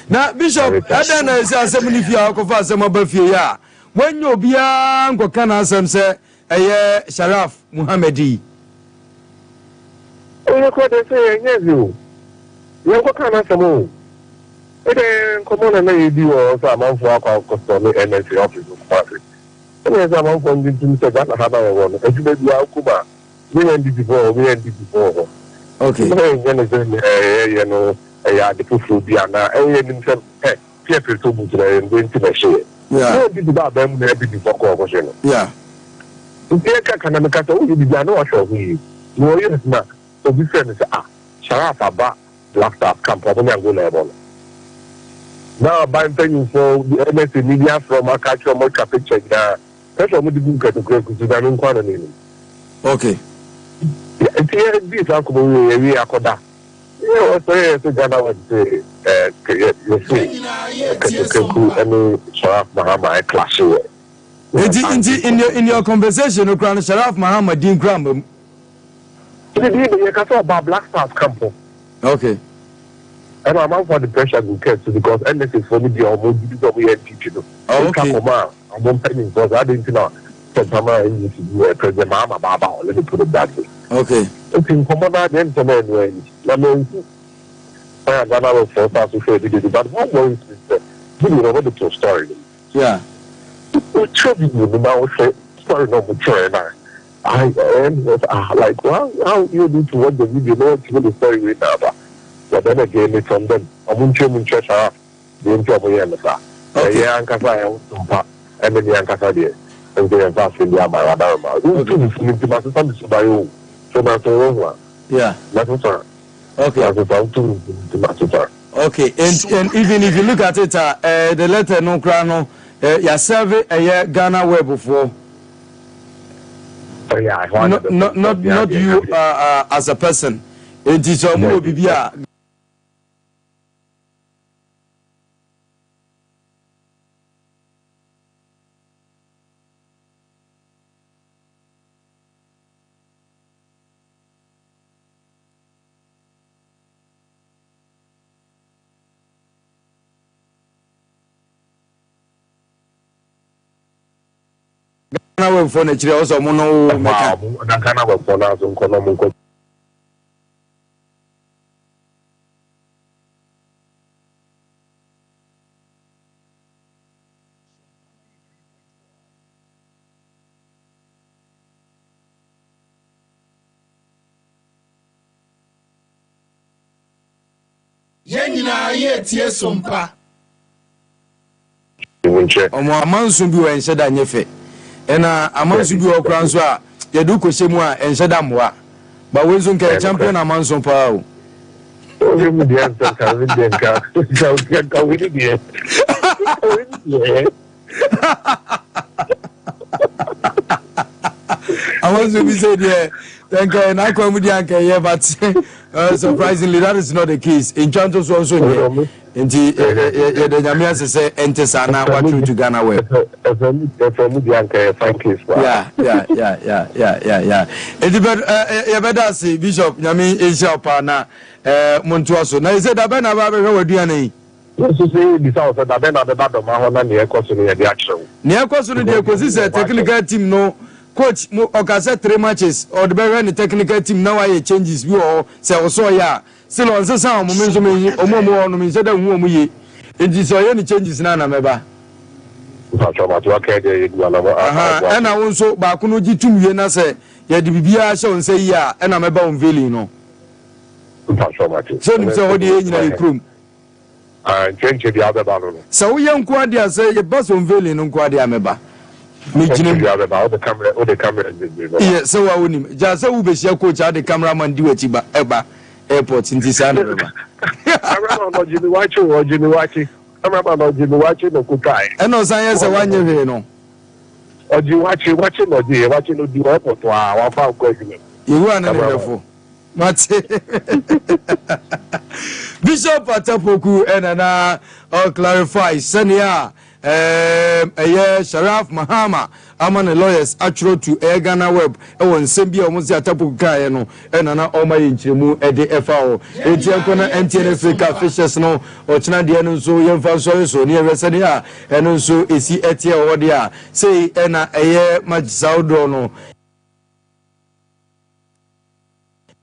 na Bishop ada na ese asem ni fia akofa asem abafie ya wenyo obia nkoka na asem se Sharaf Muhammadi. You could say, yes, you. You are kind of more. Then come on and maybe you also among for our custom energy office of party. And as I'm from the team, so that I have a one. As you may be our Kuba, we ended before. Okay. You know, the people be an careful to move and going to the share. Yeah. You did about them maybe before cooperation. Yeah. Eka kana mekata o di bia na wa show hu no ye na so bi friend say Sharaf aba black staff camp obo na go level now by paying for the MS media from Akacho mo picture na person mo di bu ka to ku na nkwa na ni. Okay. Tie bi sa ko we akoda ye o say so Ghana wa say you see ku any Sharaf Mahama clash in your conversation with Sharaf Muhammad Dean Cram. Black Stars camp. Okay. And I'm out for the pressure to get to because NS for me the almost teaching. Okay. I'm paying because I didn't know that President Mama Baba, let me put it that way. Okay. It's in common then to men when I mean I was forced to say but what was this? You know what the true story. Yeah. Sorry, no mature now. I am like, well, how you need to watch the video, know what the story with now. But then again, it's from them. I'm going to church the enjoy my yeah, and Casa, and then the Ancasa there. And they are vast in the Amarada. You to my son to buy you. So that's all. Yeah. That's what. Okay. Okay. And even if you look at it, the letter no crano. Ya serve Ghana web before. Yeah, not you as a person. It is your more bibia. Ghana web for Nigeria also mono meka. Ghana web for now so kono munko. Yenina ye tie sompa. Omo amanso bi wa enhyeda nyefe. Ena amanso bi okran so a yedu kohyemu a enhyeda moa. Ba wenzo nke champion amanso pa o. We mu dia nka we dia nka we dia. Amanso bi say there thank you na kwa mu dia nka ye but surprisingly that is not the case. In Chanto so also nti the nyamia say ente sana what to Ghana web. Yeah. It better say Bishop nyami Asia pa na Montuaso. Na say da be na ba be waduane. So say this house da be na be ba do ma ho na ne ekoso ne de akyerɛ. Ne ekoso ne de ekosi say technical team no coach okase 3 matches or the be the technical team now why changes we all say also ya. Still on say some moment so me omo no me say da hu omo ye. Enti so ye ni changes na meba. Aha, ena wonso ba ko no gitumwie na say ye de bibia hye on say ya ena meba on veli no. So ni say ho de nyina ikrum. Change the other ball. So we yanku ade say ye boss on veli no nku ade ameba. Me ginem the camera. Yeah, so wa wonim. Ja say wo be hia coach ade cameraman di wachi ba eba airport nti sa na meba. Cameraman Jimmy watching. Cameraman Jimmy watching no kukai. Eno san ye say wanye hwe no. Oji watching no di airport wa fa ko egime. Yewu ana nebefo. Mate. Bishop Atapoku enana clarify senia Sharaf Mahama among lawyers actual to Ghana web won sembia omo si Atapoku kae no enana oma yinchiremu ede FAO etiakona NTN Africa Fishes no ochina de no so yemfa so ne resenia eno so esi etie owode a sei ena Majsaudo no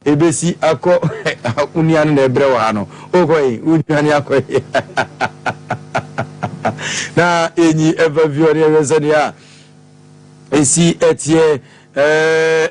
ebesi akọ unian na ebre wa no okoyi unian akọ na enyi everview ne resenia esi etie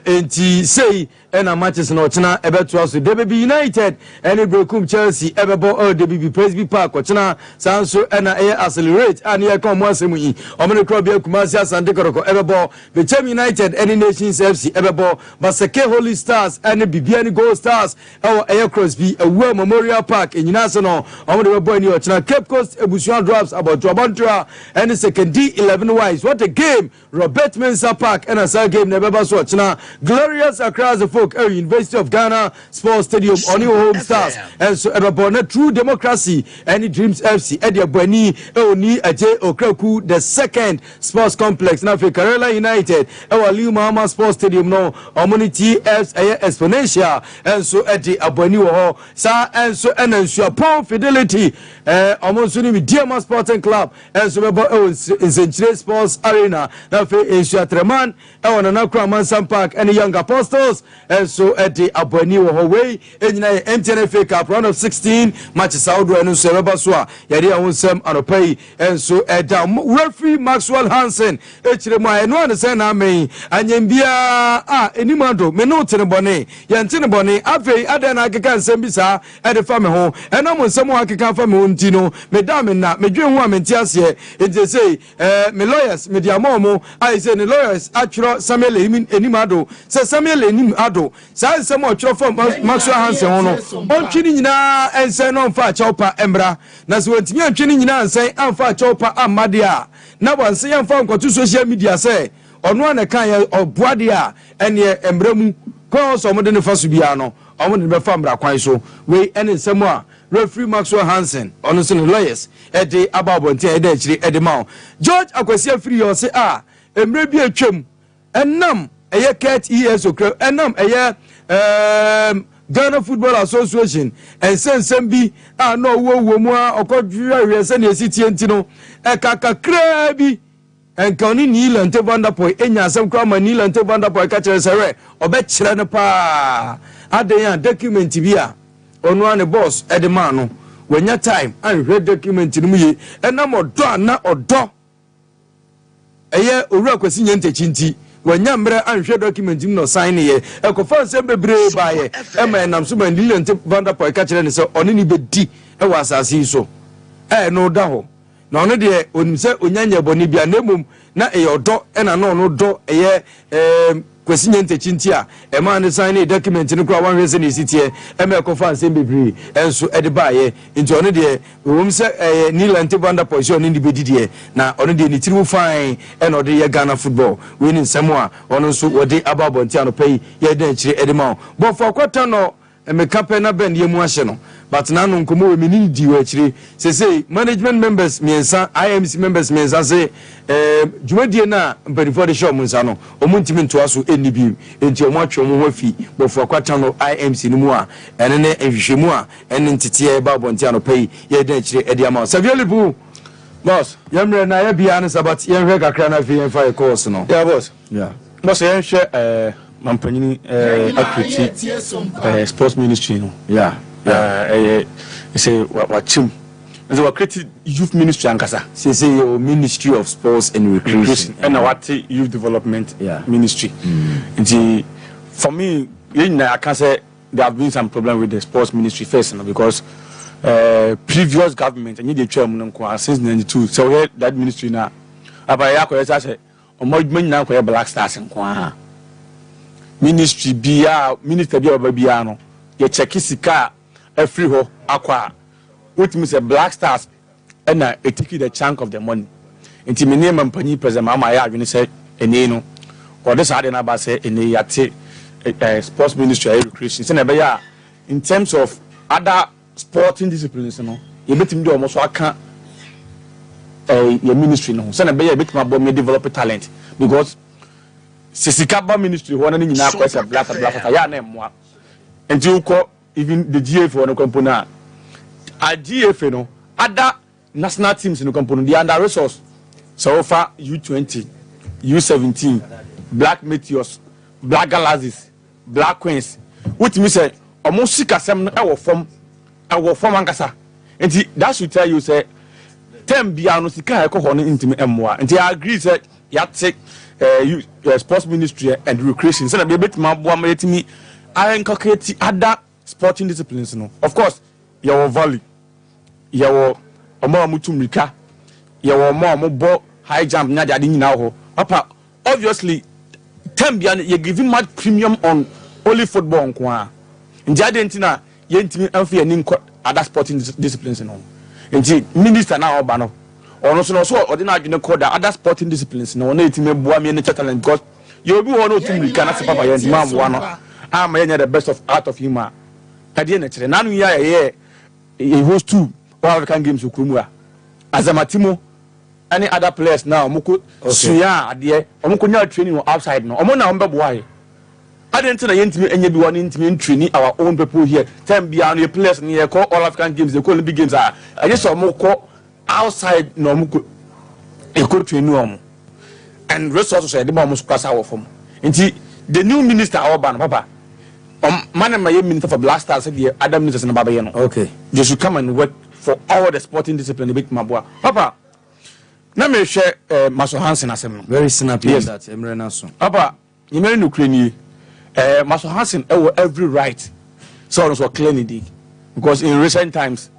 enti sei ena matches na ochina ebeto aso DBB United ene Brekum Chelsea ebebo DBB Presby Park ochina sanso ena accelerate ani e kom asemu yi omene kro bia Kumasi Asante Koroko ebebo Bechem United ene Nations FC ebebo Baseke Holy Stars ene Bibiani Gold Stars ewo Crosby ewo Memorial Park enyina so no omene bebo ani ochina Cape Coast Ebusuan Drops about Trabontra ene second D11 wise what a game Robert Mensah Park ena sa game na ebeba so ochina Glorious across the University of Ghana Sports Stadium on your home stars and so a true democracy any Dreams FC Eddie Bweni Oni Aje Okraku the second sports complex na Karela United Liu Mahama Sports Stadium no Omunity F's exponential and so Eddie Abweni wo sa and so Pon Fidelity Omonsu ni Diama Sporting Club and so in Century Sports Arena na Asia Treman na Managerial Park and Young Apostles and so at the Abani Way in MTN FA Cup round of 16 matches out and so Rebaswa Yadia Unsem and pay and so at referee Maxwell Hansen Hrema and one say na me and Yembia Enimando Menotene Bonnet Yantine Bonnet Afe Adana Kakan Sembisa at the family home and almost someone can family Tino Medam na Medjun woman Tiasie it they say me lawyers media momo I say the lawyers actual Samuel Enimado say Samuel Enimado say some more from Maxwell Hansen ono ontwini nyina ense no mfa chopa embra na so ontimi antwini nyina ense amfa chopa amade a na wanse yamfa nkoto social media say ono ana kan ya oboade a ene embramu ko so mo de ne faso bia no omo de be fa mbra kwan so we ene nsemo a referee Maxwell Hansen ono so lawyers e de ababonte e de chiri e de ma George Akwasi afiri yo say emre bi atwam enam eye cat ESO enam eye Ghana Football Association and send bi no wo mu okodwa wiese na esitie ntino kakakra bi enkani ni Lante Vanderpool enya asem kwa ma ni Lante Vanderpool ka kire Serie obekire ne pa adan document bi a onu ane boss edema no wanya time and read document ni mu ye enam odo na odo eye owura kwasi nyantechi nti wanya mbre anhwe document no sign ye ekofa nsem bebre ba ye ema nam so man Lante Vanderpool ka kire ne se oni ni bedi was asase so no da ho na ono de onim se onyanya boni bia na mum na eyodo na no no do kwesinya ntechinti a ema ne sign document ne kura wan hwese ne sitie ema kofa ansem bebre enso ede baaye nti ono de wom se Nilanti banda position ni bedidie na ono de ni tirimu fine e no de ye Ghana football we ni nsemo a ono nso wode ababonti anopai ye den chire ede ma bo for kwata no emeka pe na ben ye mu ahye no but na no nkomo we mini di wa chire say management members miensa IMC members miensa say jumadie na mpanifo de show munsa no omuntimi ntoa so enibi enti omo atwe omo wafi bofo kwata no IMC ni mu a ene ne ehwehwemu a ene ntete ba bonti anopai ye den chire ede ama Serie boss yamre na ya bia ne sabat yenhwe kakra na fi yenfa e course no yeah boss boss yenhwe mampanyini equity sports ministry no say wachim so we create youth ministry ankasa say your ministry of sports and recreation and what youth development ministry and for me I can say there have been some problem with the sports ministry first because previous government and the chairman since 92 so we that ministry now abaya ko say omodman na ko Black Stars nko ministry bia minister bia no ye check sika free ho akwa which means a Black Stars and it take the chunk of the money nti me name mpanyi president mama ya adwene say ene no or this had na ba say ene yate sports ministry and recreation say na be ya in terms of other sporting disciplines no ye betim do almost aka your ministry no say na be ya betim abo me develop talent because Sisikaba ministry one ni nyina kwesa Black ya na emwa nti uko even the GF no component a GF no other national teams no component the under resource so far U20 U17 Black Meteors Black Galaxies Black Queens which means say almost sikasem no e wo form ankasa nti that should tell you say tem bia no sika e ko ho no ntimi emwa nti I agree say ya take sports ministry and recreation so na be betima bo am yetimi inculcate other sporting disciplines no of course your volley your omo amutumrika your omo bo high jump nya de nyina ho papa obviously Tambia you giving much premium on only football nko a nja adentina yentimi amfa ani other sporting disciplines no nti minister na oba no ono so odina adwene code other sporting disciplines no na etime boa me ne talent because you be one otumrika na se papa yentima amwa no am yenye the best of art of humor kade na kire nanu ya ye host two African games okumu a azamatimo any other players now muko suya ade omko nya training outside no omo na ombebo aye adent na yentimi enye bi woni ntimi training our own people here time bia no players ne call all African games they call Olympic games a aye so omko outside no omko e ko training omo and resources say the mom so kwasa wo fom nti the new minister oba no papa man my minister for Black Stars the other ministers na baba ye no okay they should come and work for all the sporting discipline bit mabua papa na me share Maso Hansen asem no very snappy yes. That emre na so papa you may no kreni Maso Hansen every right so so clearly dig because in recent times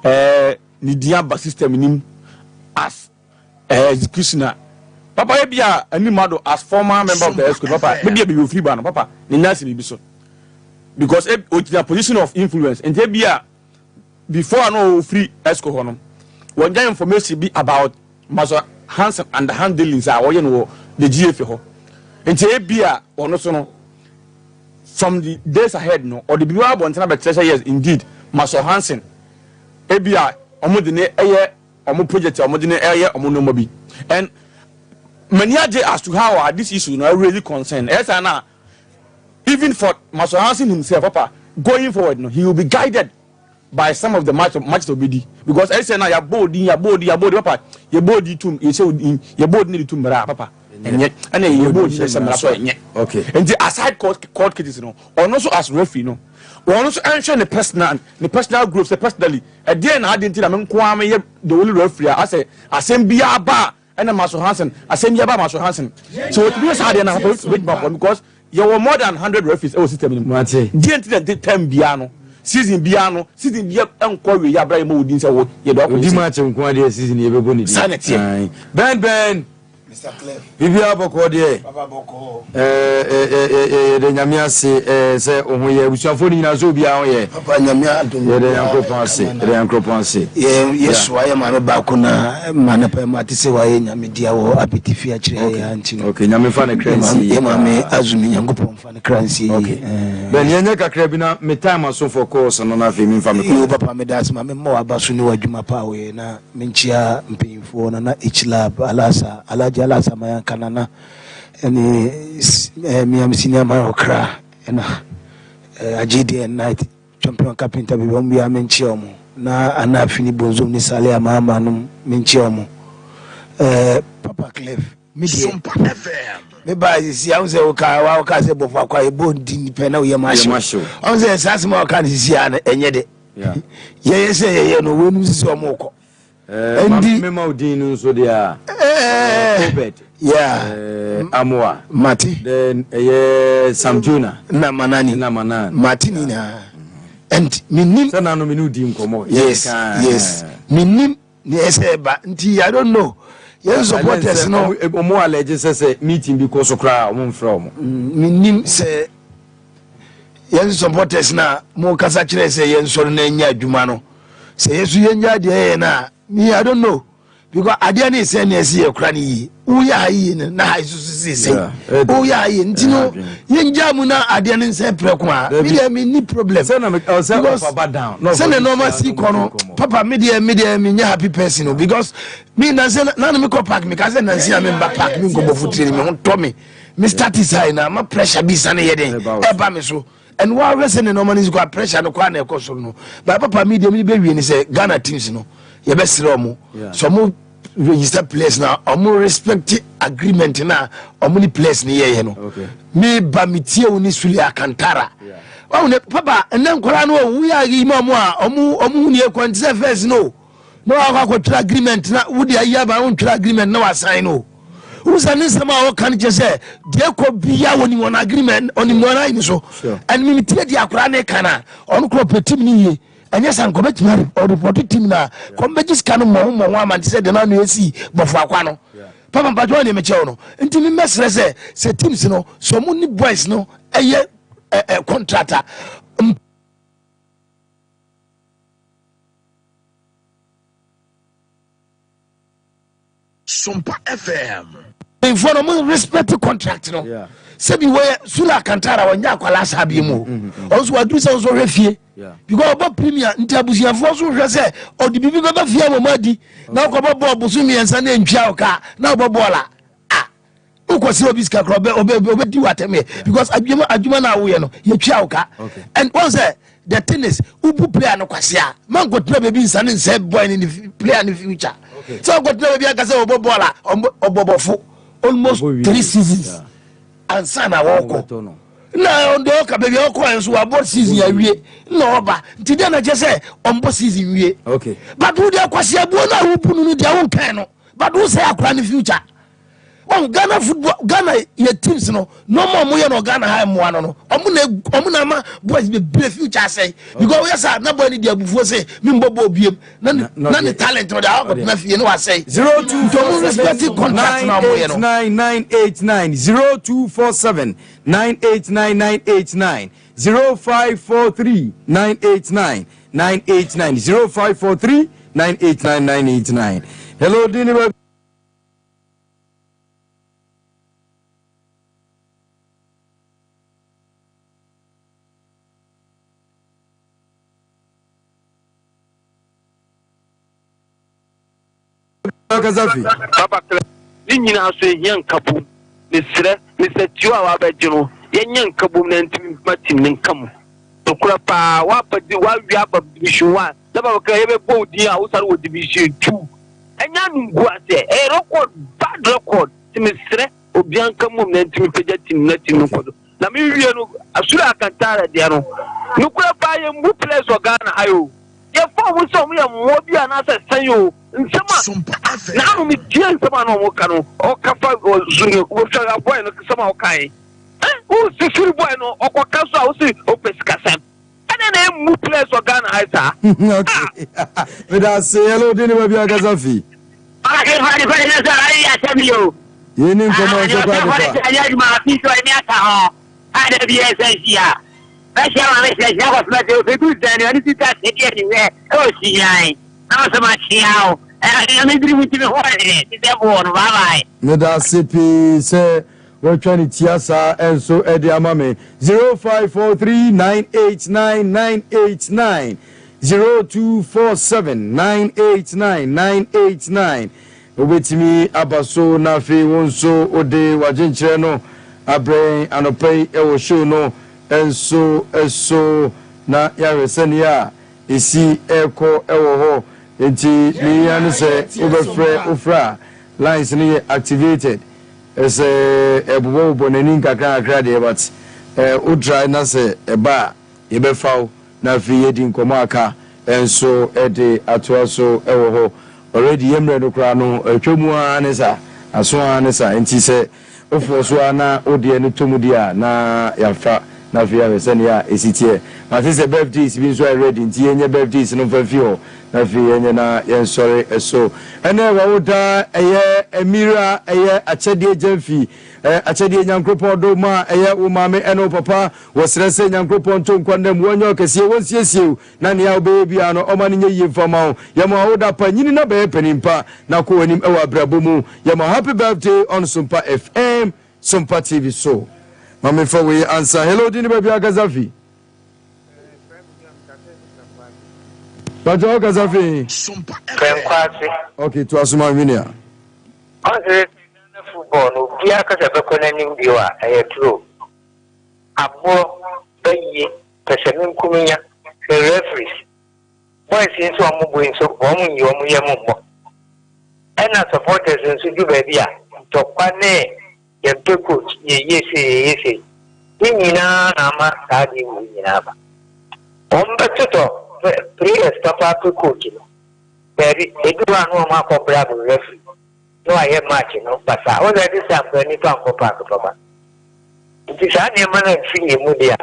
ni diaba system nim as executioner papa e bia animado as former member of the school papa maybe be free ban papa ni nasi bi so because the position of influence and they be before no free esco hono when get information be about Maso Hansen and the handlings are or you know the GF ho and they be ono so no from the days ahead no or the people want to be yes indeed Maso Hansen e bia omo de ne eye omo project omo de ne eye omo no mo bi and many as to how this issue no really concerned yes na even for Maso Hansen himself papa going forward no he will be guided by some of the match obedi because I say now your body papa your body too you say your body need to mara papa and your body say mara so okay and the aside court cases no or also as referee no or also ensure the personal groups personally at the end I didn't tell them the only referee I say asem ba and Maso Hansen asem ba Maso Hansen so it be sad na because you were more than 100 referees system in the time biano season biano season bia enko we ya bra mo odin se wo ye do ko di match nko ade season ye bebo ni sanity ben Mr. Clef bibia boko de Papa Boko de nyamia se ohun ye busuafo ni na so bia ho ye Papa nyamia adum ye de yankropon se yesu aye ma ba ko na ma na pa ma ti se wa ye nyame dia wo apetifi a kire ya anti no okay nyame fa na kransi ye ma me azumi nyankopon fa na kransi okay ben yenye kakra bi na me time aso for course no na fe mi fa me ko papa me das ma me mo abaso ni wadwuma pa we na me nchia mpinfo na ichilab alasa alaja alasa ma kanana eni mi am senior ma okra na agd night champion carpenter bi bom bia me nchia omo na ana fini bonzo ni sale ama no me nchia omo Papa Clef me Sompa FM me ba si am se o ka se bofo akwa e bondi ni pe na o ye ma show am se sas ma o ka ni si ana enye de ye se ye no wonu si omo ko endi me ma odin no so dia Obed Amwa Mati then Samjuna na manani Martini na and minim sana no minu di nkomo yes minim ni eseba nti I don't know yes supporters no omo allege say meeting because so cry omo from minim say yes supporters na mo kasa kire say yen so na nya adwuma no say yesu yenya de na me I don't know because ade na say na esi ekura ni yi uya yi na ha isusu say uya yi ntino yenja mu na ade na say preko a me dey me ni problem say na me say papa down no say na normal see kono papa me dey me nya happy person because me na say na me ko park me ka say na see am ba park me go bofutiri me to me start is na ma pressure bi sane ye den e ba me so and while wrestling no normal is go pressure no kwa na e ko so no but papa me dey me be wi ni say Ghana teams no ye be sere omo so mo register place na omo respect agreement na omo ni place ni ye no me ba mitie woni suli akantara wa ne papa enen kwara no wu ya gi mamu a omo ni e kwantse first no akwa tra agreement na wudi ayi ba won tra agreement na wa sign no usa ni sama o kan je say de ko biya woni won agreement oni mo na ni so and me mitie di akora ne kana on ko petim ni ye anya san ko betima o report team na ko beji scan mo amante say de na no esi bofo akwa no papa mpajo ne me che no nti me mesre say teams no so mo ni boys no eye contractor Sompa FM for no respect contract no sebi we sula kantara wanya kwala sabi mu also adu se so refie because obo premier nti abusiafo so hwe se odi bibi beba fie mamadi na ko bobo obusumi ensa na ntwa oka na obo bola ukwasi obi ska krobe obe di wateme because adwuma na wo ye no ye twa oka and once the thing is ubu player no kwase a man go try baby nsa ne nsa boy in the player in the future so go try baby aka say obo bola obobofo almost 3 seasons and sana woko na on the ka baby woko enso about season ya wie na oba nti dey na je say ombo season wie okay but who dey kwase abuo na wupunu no dey won kan no but who say akura in the future on Ghana football Ghana your teams no more mo no Ghana high mo no omu na ma boys be brave future say because we say na boy ni dia bufuo say me mbobo obiem na the talent no da go na fie no wa say 02 to respect contract na mo ye no 989 0247 989989 0543 989 989 0543 989 hello Dini Papa ni nyina so yan kabu ni sire ni se tiwa wa bejiro yan kabu na ntimi matim nin kam to kura pa wa pa di wa wi aba division 1 da ba ka yebe bo di a usar wo division 2 anya nungu ase record bad record timi sire obian kam na ntimi peja tim na tim ko na mi wi no asura akantara dia no kura pa ye mu place o Ghana ayo ye fo mu so mu ye mo bia na se san yo nsema na no mi tie nsema no mo kanu o kafa zunyo wo twa boy no nsema o kai o sifiri boy no o ko kaso a o si o pesikasam ene na mu players for Ghana Aisa. Okay. But I say hello dini baby Agazafi. Okay, fine, I tell you. You need come on so bad. My people in Yata. I the BSA. I shall say that was not the good then and this is anywhere. Oh, see, I so much now. I agree with you. What is it? Bye. Medasipi say we're trying to tiasa and so Eddie Amame 0543989989 0247989989 obetimi abaso na fe wonso ode wajenkyere no abrɛn anɔpɛi ɛwɔ show no enso na yaresani a esi ɛkɔ ɛwɔ hɔ enti ne ya no sɛ ofra lines no yɛ activated ɛsɛ ɛbobɔ n'ani nkakra deɛ but wodra na sɛ ɛba yɛbɛfaw na afei yɛdi nkɔmmɔ aka enso ɛde atoa so ɛwɔ hɔ already yemre no kra no atwamu anesa aso anesa enti sɛ ofo so ana ode ne tomudi a na yafa na afei yɛsɛne a esitie ma se birthdays bi so ready enti yenye birthdays no fa fi ho na afei yenye na yensɔre ɛso ɛne wawoda ɛyɛ emira ɛyɛ akyɛdeɛ gyamfi akyɛdeɛ nyankropɔn do ma ɛyɛ wo maame ɛne wo papa wɔsrɛ sɛ nyankropɔn to nkɔndam wɔnyɛ ɔkɛseɛ wɔnsiesie na nea wobɛyɛ bia no ɔma no nyɛ yie mfama wo yɛma wawoda pa nyini na bɛyɛ panimpa na kɔ w'anim ɛwɔ abrabɔ mu yɛma happy birthday on Sompa FM Sompa TV so mame fa we answer hello dini baby Agazafi Bajo Agazafi okay to asuma winia football no bia ka se beko nanim bio a true abo bayi pesenin kuminya referees boys in so amubo in so omu yi omu yemu mo ena supporters in so du ba bia to kwane ye coach ye yesi nyina na ma ka di nyina ba ombe tuto players papa coach no very edu anu ma ko bravo referee no I have match no but I was at this time when you talk about papa it is any man free mudia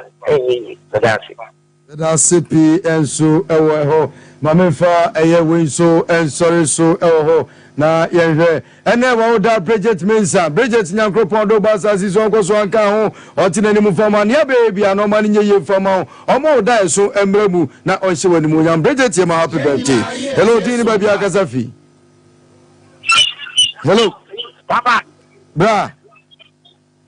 that's it enso ewo ho mamefa eye we so ensori so ewo ho na yenhwe ene wa oda Bridget Mensa Bridget nyankropon do basa si so nkoso anka ho otinani mu fama ne baby ano ma ne ye fama ho omo oda so emremu na onhye wani mu nyam Bridget ye ma happy birthday hello dini baby Agazafi. Hello. Papa. Bra.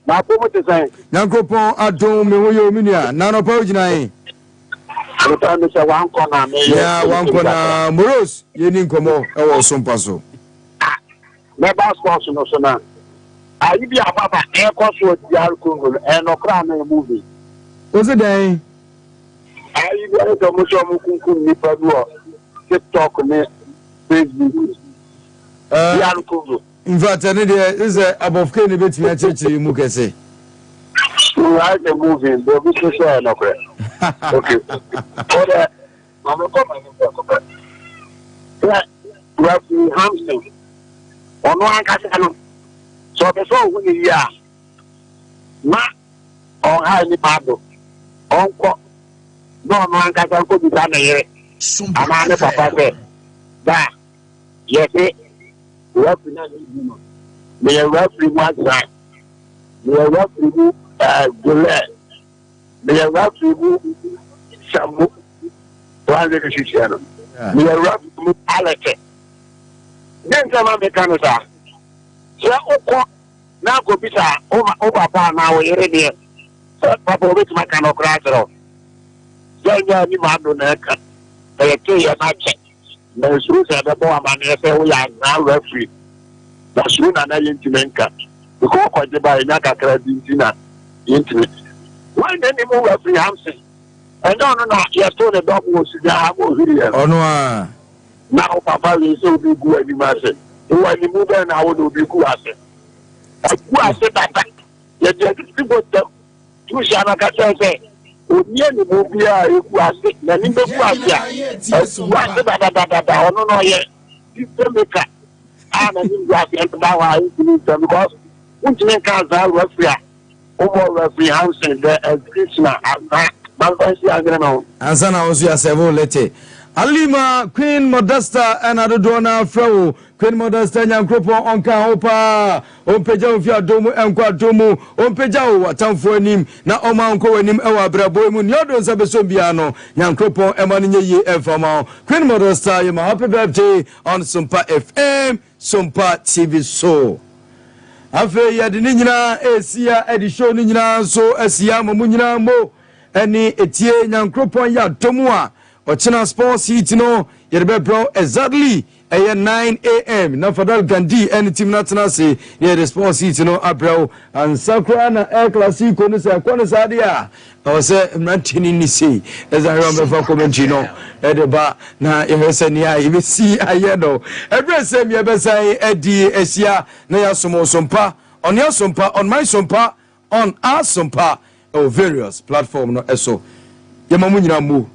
Ma ko mo te sai. Nyankopon adom me wo yo minia na no pa ugina yin. Ko ta me se wan ko na me. Yeah, wan ko na Moros ye ni nkomo e wo Sompa so. Me ba sports no so na. Ayi bi ababa e ko so di alcohol e no kra na movie. O se den. Ayi bi e to mo so mo kunkun ni pa do. TikTok me Facebook. In fact, is above Kenny between a church you mukese. Right, the movie, the business no okay. I'm Hamston. On one casino. So before we year. Ma on high ni pado. Onko. No one casino could be done here. Amane papa said. Da. Yes, referee na you me referee one time me referee Gole me referee Shamu 260 me referee Alete then sama me kanu sa so okọ na go bisa o papa na o yere de papa o bit maka no kra tro ya ni ma do na ka e ke ya na che na suru se be bo amane se wo ya na referee na suru na yintimenka ko ko je ba ina ka kra dintina yintime when any mo referee Hamson and no na ya to the dog wo si ya ha mo hiri ya ono a na o papa we so bi gu ani ma se wo ani mu be na wo do bi gu ase ku ase tata ya je ti bo te tu sha na ka se oni ni mo bi a eku ase na ni be ku ase a ku ase da ono no ye ti meka a na ni gwa ase da wa ni because unti men ka za referee o mo referee Hamson the Krishna ansana also ya several lete Alima Queen Modesta and Adona Fro Queen Modesta Nyankropo onka hopa ompeja ofia domu enkwa domu ompeja o watamfo anim na oma onko anim ewa brabo mu nyodo nsabeso bia no Nyankropo emane nye efama Queen Modesta you my happy birthday on Sompa FM Sompa TV so afi ya de nyina esia edishow ni nyina so asia mamu nyina mo eni etie Nyankropo ya domu a Ochina Sports Heat no yerbe bro exactly 9 a.m. na Fadal Gandhi and team national say near the Sports Heat no abro and Sakura na Air Classico no say kwano sadia I say mantini ni say as I remember for commentary no edeba na yehese ni a yesi ayeno every say me be say edi esia na ya sompa on your sompa on my sompa on our sompa or various platform no eso yemamu nyina mu